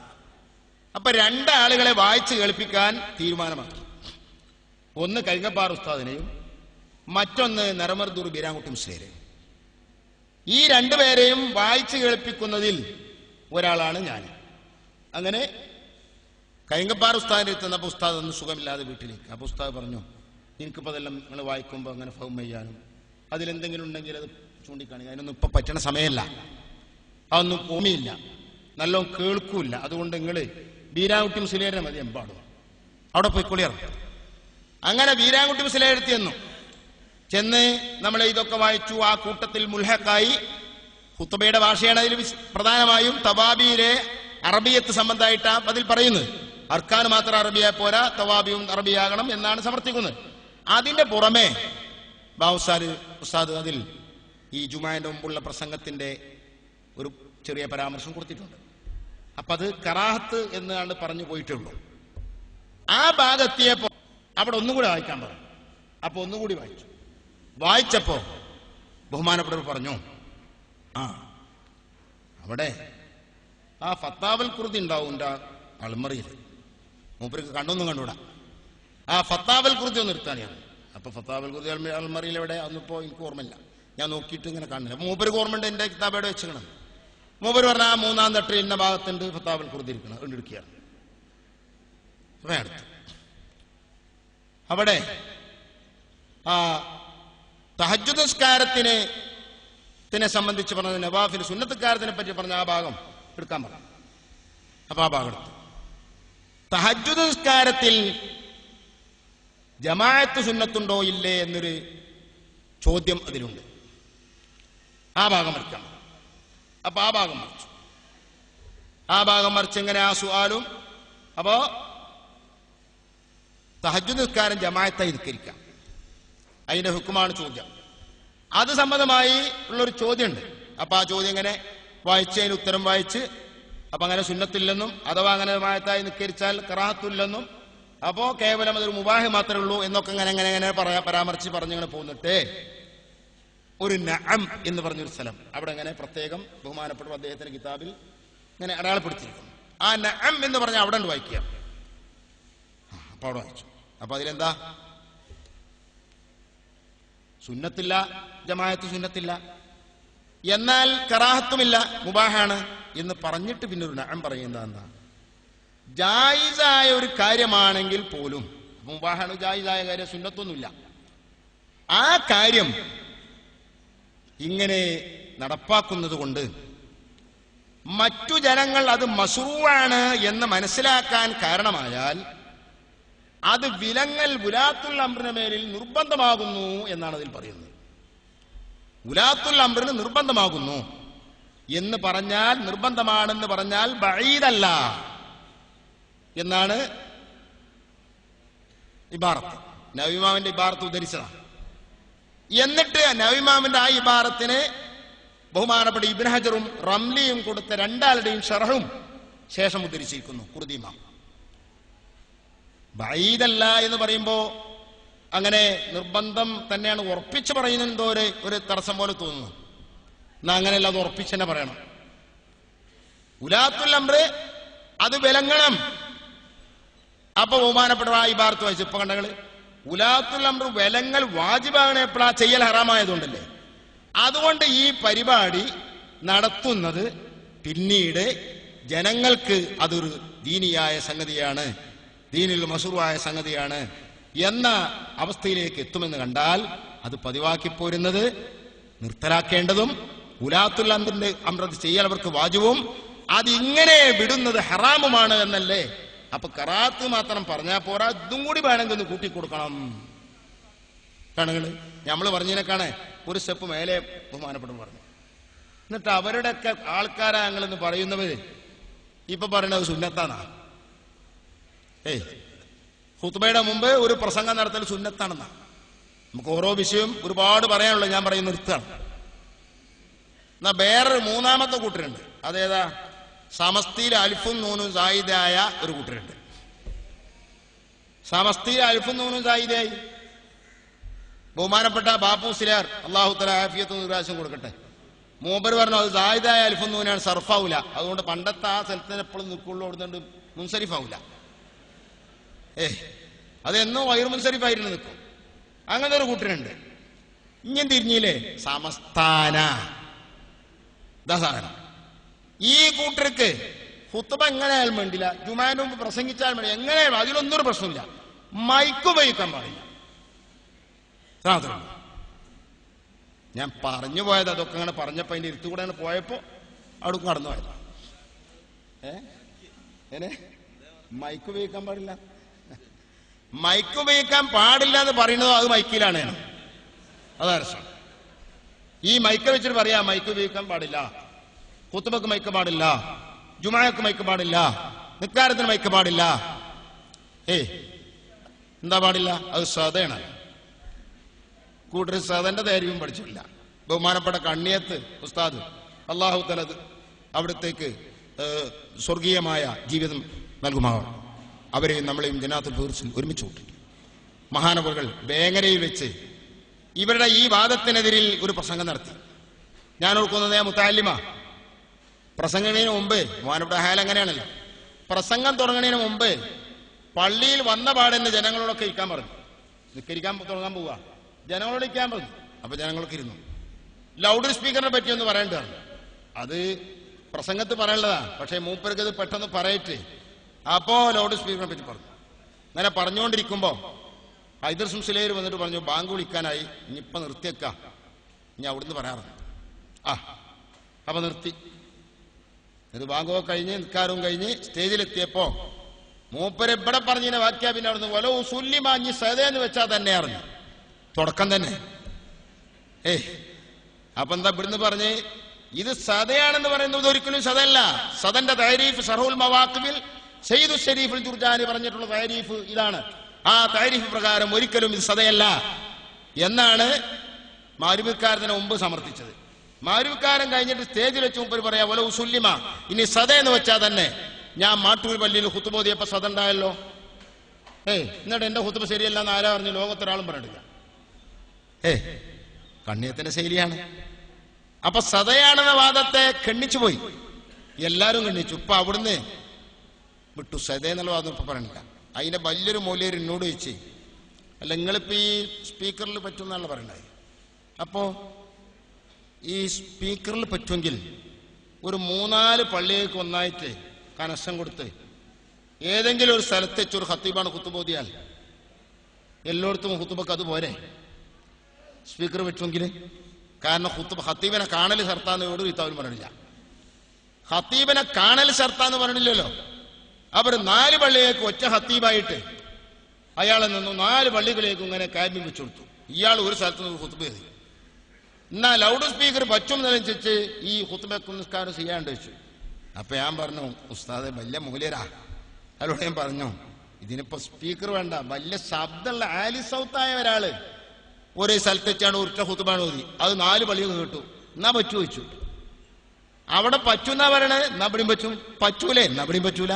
അപ്പൊ രണ്ടാളുകളെ വായിച്ച് കേൾപ്പിക്കാൻ തീരുമാനമാക്കി. ഒന്ന് കരിങ്ങപ്പാറ ഉസ്താദിനെയും മറ്റൊന്ന് നരമർദൂർ ബീരാൻകുട്ടി മുസ്ലിയാരെയും. ഈ രണ്ടുപേരെയും വായിച്ച് കേൾപ്പിക്കുന്നതിൽ ഒരാളാണ് ഞാൻ. അങ്ങനെ കരിങ്ങപ്പാറ ഉസ്താദിന്റെ എത്തുന്നപ്പോൾ ഉസ്താദ് ഒന്ന് സുഖമില്ലാതെ വീട്ടിലേക്ക്. അപ്പൊ ഉസ്താദ് പറഞ്ഞു, എനിക്കിപ്പോൾ അതെല്ലാം നിങ്ങൾ വായിക്കുമ്പോൾ അങ്ങനെ ഫഹം ചെയ്യാനും അതിലെന്തെങ്കിലും ഉണ്ടെങ്കിൽ അത് ചൂണ്ടിക്കാണിക്കുക. അതിനൊന്നും ഇപ്പൊ പറ്റണ സമയമല്ല, അതൊന്നും ഓർമ്മയില്ല, നല്ലോണം കേൾക്കൂല. അതുകൊണ്ട് നിങ്ങൾ ബീരാൻകുട്ടി മുസ്ലിയാരെ മതി എമ്പാടും, അവിടെ പോയി കൊളിയറും. അങ്ങനെ ബീരാൻകുട്ടി മുസ്ലിയാരെത്തി ചെന്ന് നമ്മൾ ഇതൊക്കെ വായിച്ചു. ആ കൂട്ടത്തിൽ മുൽഹക്കായി. ഖുതുബയുടെ ഭാഷയാണ് അതിൽ പ്രധാനമായും. തവാബിയിലെ അറബിയത്ത് സംബന്ധമായിട്ട് അതിൽ പറയുന്നത്. അർക്കാൻ മാത്രം അറബിയായി പോരാ, തവാബിയും അറബിയാകണം എന്നാണ് സമർത്ഥിക്കുന്നത്. അതിന്റെ പുറമെ ഉസ്താദ് അതിൽ ഈ ജുമാന്റെ മുമ്പുള്ള പ്രസംഗത്തിന്റെ ഒരു ചെറിയ പരാമർശം കൊടുത്തിട്ടുണ്ട്. അപ്പൊ അത് കറാഹത്ത് എന്നാണ് പറഞ്ഞു പോയിട്ടുള്ളൂ. ആ ഭാഗത്തിയപ്പോ അവിടെ ഒന്നുകൂടി വായിക്കാൻ പറഞ്ഞു. അപ്പൊ ഒന്നുകൂടി വായിച്ചു. വായിച്ചപ്പോ ബഹുമാനപ്പെട്ടവർ പറഞ്ഞു, അവിടെ ആ ഫത്താവൽ കുർദി ഉണ്ടാവും എൻ്റെ അൾമറിയിൽ. മൂപ്പർക്ക് കണ്ണൊന്നും കണ്ടുകൂടാ. ആ ഫത്താവൽ കുർദി ഒന്ന് എടുത്താനെയാണ്. അപ്പൊ ഫത്താവൽ കുർദി അൾമറിയിൽ എവിടെ അന്നിപ്പോ എനിക്ക് ഓർമ്മയില്ല, ഞാൻ നോക്കിയിട്ട് ഇങ്ങനെ കാണുന്നില്ല. അപ്പൊ മൂപ്പർക്ക് ഓർമ്മയുണ്ട്, എന്റെ കിതാബ് വെച്ചിക്കണം. മൂപ്പര് പറഞ്ഞ ആ 3-ാം തട്ടിൽ ഇന്ന ഭാഗത്തുണ്ട് ഫത്താവൽ കുർദി ഇരിക്കണം, എടുക്കുകയാണ്. അടുത്ത് അവിടെ ആ തഹജ്ജുദ് നിസ്കാരത്തിനെ സംബന്ധിച്ച് പറഞ്ഞത്, നവാഫിൽ സുന്നത്തുകാരത്തിനെ പറ്റി പറഞ്ഞ ആ ഭാഗം എടുക്കാൻ പറഞ്ഞു. അപ്പൊ ആ ഭാഗം എടുത്തു. തഹജ്ജുദ് നിസ്കാരത്തിൽ ജമാഅത്ത് സുന്നത്തുണ്ടോ ഇല്ലേ എന്നൊരു ചോദ്യം അതിലുണ്ട്. ആ ഭാഗം മറിക്കണം. അപ്പൊ ആ ഭാഗം മറിച്ചു. ആ ഭാഗം മറിച്ചെങ്ങനെ ആ സുആലും. അപ്പോ തഹജ്ജുദ് നിസ്കാരം ജമാഅത്തായി നിസ്കരിക്കാം, അതിന്റെ ഹുക്കുമാണ് ചോദ്യം. അത് സംബന്ധമായി ഉള്ളൊരു ചോദ്യമുണ്ട്. അപ്പൊ ആ ചോദ്യം ഇങ്ങനെ വായിച്ച് അതിന് ഉത്തരം വായിച്ച്, അപ്പൊ അങ്ങനെ സുന്നത്തില്ലെന്നും അഥവാ അങ്ങനെ ജമാഅത്തായി നിസ്കരിച്ചാൽ കറാഹത്തില്ലെന്നും, അപ്പോ കേവലം അതൊരു മുബാഹ് മാത്രമേ ഉള്ളൂ എന്നൊക്കെ അങ്ങനെ പരാമർശിച്ച് പറഞ്ഞിങ്ങനെ പോന്നിട്ട് ഒരു നഅം എന്ന് പറഞ്ഞൊരു സ്ഥലം അവിടെ അങ്ങനെ പ്രത്യേകം ബഹുമാനപ്പെട്ട അദ്ദേഹത്തിന്റെ കിതാബിൽ ഇങ്ങനെ അടയാളപ്പെടുത്തിയിരിക്കുന്നു. ആ നഅം എന്ന് പറഞ്ഞാൽ അവിടെ ഉണ്ട് വായിക്കുക. അപ്പൊ അവിടെ വായിച്ചു. അപ്പൊ അതിലെന്താ? സുന്നത്തില്ല, ജമാഅത്ത് സുന്നത്തില്ല, എന്നാൽ കറാഹത്തുമില്ല, മുബാഹാണ് എന്ന് പറഞ്ഞിട്ട് പിന്നെ ഒരു നഅം പറയുന്നത് എന്താ? ജായിസായ ഒരു കാര്യമാണെങ്കിൽ പോലും, മുബാഹാണ് ജായിസായ കാര്യം, സുന്നത്തൊന്നുമില്ല, ആ കാര്യം ഇങ്ങനെ നടപ്പാക്കുന്നത് കൊണ്ട് മറ്റു ജനങ്ങൾ അത് മസ്റൂആണ് എന്ന് മനസ്സിലാക്കാൻ കാരണമായാൽ അത് വിലങ്ങൽ ഉലാത്തുൽ അംറിന്റെ മേലിൽ നിർബന്ധമാകുന്നു എന്നാണ് അതിൽ പറയുന്നത്. ഉലാത്തുൽ അംറിന് നിർബന്ധമാകുന്നു എന്ന് പറഞ്ഞാൽ, നിർബന്ധമാണെന്ന് പറഞ്ഞാൽ ബഈദല്ല എന്നാണ് ഇബാറത്ത്. നബിമാമിന്റെ ഇബാറത്ത് ഉദ്ധരിച്ചതാണ്. എന്നിട്ട് നബിമാമിന്റെ ആ ഇബാറത്തിന് ബഹുമാനപ്പെട്ട ഇബ്നു ഹജറും റംലിയും കൊടുത്ത രണ്ടാളുടെയും ഷർഹും ശേഷം ഉദ്ധരിച്ചിരിക്കുന്നു ഖുർദിമാം. ബഈദല്ല എന്ന് പറയുമ്പോ അങ്ങനെ നിർബന്ധം തന്നെയാണ് ഉറപ്പിച്ച് പറയുന്നതോ ഒരു തടസ്സം പോലെ തോന്നുന്നു. എന്നാ അങ്ങനെയല്ല, അത് ഉറപ്പിച്ച് തന്നെ പറയണം. ഉലാത്തുൽ അംറ് അത് വിലങ്ങണം. അപ്പൊ ബഹുമാനപ്പെട്ട ആ ഇബാറത്ത് വായിച്ചു. ഇപ്പൊ കണ്ടങ്ങള് ഉലാത്തുൽ അംറ് വിലങ്ങൾ വാജിബാണ് എപ്പോഴാ ചെയ്യൽ ഹറാമായതുകൊണ്ടല്ലേ. അതുകൊണ്ട് ഈ പരിപാടി നടത്തുന്നത് പിന്നീട് ജനങ്ങൾക്ക് അതൊരു ദീനിയായ സംഗതിയാണ്, ദീനിൽ മസ്റൂആയ സംഗതിയാണ് എന്ന അവസ്ഥയിലേക്ക് എത്തുമെന്ന് കണ്ടാൽ അത് പതിവാക്കി പോരുന്നത് നിർത്തലാക്കേണ്ടതും ഉലാത്തുൽ അംറത് ചെയ്യാൻ അവർക്ക് വാജിബും അതിങ്ങനെ വിടുന്നത് ഹറാമുമാണ് എന്നല്ലേ. അപ്പൊ കറാത്ത് മാത്രം പറഞ്ഞാൽ പോരാ, ഇതും കൂടി വേണമെങ്കിൽ ഒന്ന് കൂട്ടിക്കൊടുക്കണം. കാണുകള് നമ്മള് പറഞ്ഞതിനേക്കാണ് ഒരു സ്റ്റെപ്പ് മേലെ ബഹുമാനപ്പെടും പറഞ്ഞു. എന്നിട്ട് അവരുടെയൊക്കെ ആൾക്കാരാ ഞങ്ങളെന്ന് പറയുന്നവര് ഇപ്പൊ പറയണത് സുന്നത്താന്നാ. ഖുത്ബയുടെ മുമ്പ് ഒരു പ്രസംഗം നടത്തൽ സുന്നത്താണെന്നാ. നമുക്ക് ഓരോ വിഷയം ഒരുപാട് പറയാനുള്ളത്, ഞാൻ പറയുന്ന നിർത്തുകയാണ്. എന്നാ വേറൊരു മൂന്നാമത്തെ കൂട്ടരുണ്ട്. അതേതാ? സമസ്തിയിൽ അൽഫും നൂനും സായിദായ ഒരു കൂട്ടരുണ്ട്. സമസ്തിയിൽ അൽഫും നൂനും സായിദായി ബഹുമാനപ്പെട്ട ബാപ്പു സിലാർ അള്ളാഹു തആല ആഫിയത്തും നിറാശം കൊടുക്കട്ടെ, മൂപ്പര് പറഞ്ഞു അത് സായിദായ അൽഫും നൂനാണ്, സർഫാവൂല. അതുകൊണ്ട് പണ്ടത്തെ ആ സ്ഥലത്തിന് എപ്പോഴും നിൽക്കുള്ളൂ, ഓടുന്നുണ്ട് മുൻസരിഫാവൂല. അതെന്നോ വൈർ മുൻസരിഫായിരുന്നു നിൽക്കും. അങ്ങനത്തെ ഒരു കൂട്ടരുണ്ട്. ഇങ്ങനെ തിരിഞ്ഞില്ലേ സമസ്ഥാന ദാസാനം. ഈ കൂട്ടർക്ക് ഖുത്ബ എങ്ങനെയായാലും വേണ്ടില്ല, ജുമാന് മുമ്പ് പ്രസംഗിച്ചാൽ വേണ്ടി എങ്ങനെയാലും അതിലൊന്നും ഒരു പ്രശ്നമില്ല. മൈക്ക് ഉപയോഗിക്കാൻ പാടില്ല. ഞാൻ പറഞ്ഞു പോയത് അതൊക്കെ അങ്ങനെ പറഞ്ഞപ്പോ അതിന്റെ ഇരുത്തുകൂടെയാണ് പോയപ്പോ അവിടെ കടന്നു പോയത്. മൈക്ക് ഉപയോഗിക്കാൻ പാടില്ല. മൈക്ക് ഉപയോഗിക്കാൻ പാടില്ല എന്ന് പറയുന്നത് അത് മൈക്കിലാണ്. അതാ രസം. ഈ മൈക്ക് വെച്ചിട്ട് പറയാ മൈക്ക് ഉപയോഗിക്കാൻ പാടില്ല, ഖുത്ബക്ക് മൈക്ക് പാടില്ല, ജുമാക്ക് മൈക്ക് പാടില്ല, നിക്കാരത്തിന് മൈക്ക് പാടില്ല. എന്താ പാടില്ല? അത് സദയാണ്. കൂട്ടർ സദന്റെ ധൈര്യവും പഠിച്ചിട്ടില്ല. ബഹുമാനപ്പെട്ട കണ്ണിയത്ത് ഉസ്താദ് അല്ലാഹു തആല അവിടത്തേക്ക് സ്വർഗീയമായ ജീവിതം നൽകുമാറാണ്. അവരെയും നമ്മളെയും ജന്നാത്തുൽ ഫിർദൗസിൽ ഒരുമിച്ച് കൂട്ടി. മഹാനവറുകൾ വേങ്ങരയിൽ വെച്ച് ഇവരുടെ ഈ വാദത്തിനെതിരിൽ ഒരു പ്രസംഗം നടത്തി. ഞാൻ ഓർക്കുന്നത് മുത്തഅല്ലിമ പ്രസംഗത്തിന് മുമ്പ്, മഹാനവരുടെ ഹാൽ അങ്ങനെയാണല്ലോ, പ്രസംഗം തുടങ്ങുന്നതിന് മുമ്പ് പള്ളിയിൽ വന്ന പാടെന്ന് ജനങ്ങളോടൊക്കെ ഇരിക്കാൻ പറഞ്ഞു. നിസ്കരിക്കാൻ തുടങ്ങാൻ പോവുക, ജനങ്ങളോട് ഇരിക്കാൻ പറഞ്ഞു. അപ്പൊ ജനങ്ങളൊക്കെ ഇരുന്നു. ലൗഡ് സ്പീക്കറിനെ പറ്റിയൊന്ന് പറയേണ്ടതാണ്. അത് പ്രസംഗത്ത് പറയാനുള്ളതാ, പക്ഷെ മൂപ്പർക്ക് അത് പെട്ടെന്ന് പറയട്ടെ. അപ്പോ ലൗഡ് സ്പീക്കറിനെ പറ്റി പറഞ്ഞു. അങ്ങനെ പറഞ്ഞുകൊണ്ടിരിക്കുമ്പോ ഹൈദർ സുംസിലേര് വന്നിട്ട് പറഞ്ഞു, ബാങ്ക് വിളിക്കാനായി, ഇനിയിപ്പൊ നിർത്തിയേക്ക, ഇനി അവിടുന്ന് പറയാറുണ്ട്. അപ്പൊ നിർത്തി. ഇത് ബാങ്കോ കഴിഞ്ഞ് നിൽക്കാരും കഴിഞ്ഞ് സ്റ്റേജിലെത്തിയപ്പോ മൂപ്പര് ഇവിടെ പറഞ്ഞതിന്റെ വാക്യ പിന്നെ അവിടുന്ന് വലോ സുല്ലിമാഞ്ഞ് സതയെന്ന് വെച്ചാൽ തന്നെ അറിഞ്ഞു തുടക്കം തന്നെ. അപ്പൊ എന്താ ഇവിടുന്ന് പറഞ്ഞ് ഇത് സതയാണെന്ന് പറയുന്നത് ഒരിക്കലും സതയല്ല. സദന്റെ താരീഫ് ഷർഹുൽ മവാഖിബിൽ സയ്യിദു ഷരീഫുൽ ജുർജാനി പറഞ്ഞിട്ടുള്ള താരീഫ് ഇതാണ്. ആ താരീഫ് പ്രകാരം ഒരിക്കലും ഇത് സതയല്ല എന്നാണ് മാരുവിക്കാരത്തിന് മുമ്പ് സമർത്ഥിച്ചത്. മാരുവിക്കാരൻ കഴിഞ്ഞിട്ട് സ്റ്റേജിൽ വെച്ച് മുമ്പ് പറയാ വല ഉസുല്ലിമ, ഇനി സദ എന്ന് വെച്ചാൽ തന്നെ ഞാൻ മാട്ടൂർ പള്ളിയിൽ ഖുത്ബ ഓതിയപ്പോ സദ ഉണ്ടായല്ലോ. എന്നിട്ട് എന്റെ ഖുത്ബ ശരിയല്ല എന്ന് ആരാ പറഞ്ഞു? ലോകത്തൊരാളും പറഞ്ഞിട്ടില്ല. കണ്ണിയത്തിന്റെ ശൈലിയാണ്. അപ്പൊ സദയാണെന്ന വാദത്തെ ഖണ്ഡിച്ചു പോയി, എല്ലാരും ഖണ്ഡിച്ചു. ഇപ്പൊ അവിടുന്ന് വിട്ടു. സദ എന്നുള്ള വാദം ഇപ്പൊ പറയണില്ല. അതിന്റെ വലിയൊരു മൂല്യർ എന്നോട് ചോദിച്ചു, അല്ല നിങ്ങളിപ്പോ ഈ സ്പീക്കറിൽ പറ്റുമെന്നാണ് പറയണ്ടായി. അപ്പോ ഈ സ്പീക്കറിൽ പറ്റുമെങ്കിൽ ഒരു 3-4 പള്ളികൾക്ക് ഒന്നായിട്ട് കണക്ഷൻ കൊടുത്ത് ഏതെങ്കിലും ഒരു സ്ഥലത്ത് വെച്ചൊരു ഖത്തീബാണ് ഖുത്ബ ഓതിയാൽ എല്ലായിടത്തും ഖുത്ബക്ക് അതുപോലെ സ്പീക്കർ പറ്റുമെങ്കിൽ. കാരണം ഖത്തീബിനെ കാണൽ ഷർത്താന്ന് ഒരു ഇത്താവരും പറഞ്ഞില്ല. ഖത്തീബിനെ കാണൽ ഷർത്താന്ന് പറഞ്ഞില്ലല്ലോ. അവർ 4 പള്ളികൾക്ക് ഒറ്റ ഖത്തീബായിട്ട് അയാളെ നിന്നു 4 പള്ളികളിലേക്കും ഇങ്ങനെ കാര്യം വെച്ചു കൊടുത്തു. ഇയാൾ ഒരു സ്ഥലത്ത് നിന്ന് ഖുത്ബ ചെയ്തു. എന്നാ ലൗഡ് സ്പീക്കർ പറ്റും എന്നനുസരിച്ച് ഈ ഖുത്ബക്ക് നിസ്കാരം ചെയ്യാണ്ട് വെച്ചു. അപ്പൊ ഞാൻ പറഞ്ഞു, ഉസ്താദെ വലിയ മൂല്യരാ. അവരോട് ഞാൻ പറഞ്ഞു, ഇതിനിപ്പോ സ്പീക്കർ വേണ്ട, വലിയ ശബ്ദമുള്ള ആലി സൗത്തായ ഒരാള് ഒരേ സ്ഥലത്ത് വെച്ചാണ് ഒറ്റ ഖുത്ബാണ് ഓതി, അത് 4 പള്ളികൾ കേട്ടു. എന്നാ പറ്റു വെച്ചു. അവിടെ പറ്റുന്നാ പറയണേ, എന്നാ ഇവിടെയും പറ്റും. പറ്റൂലേ? എന്നാ ഇവിടെയും പറ്റൂല.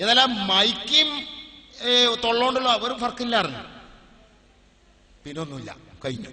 ഇതെല്ലാം മൈക്കും തൊള്ളോണ്ടല്ലോ, അവർ ഫർക്കില്ലായിരുന്നു. പിന്നൊന്നുമില്ല, കഴിഞ്ഞു.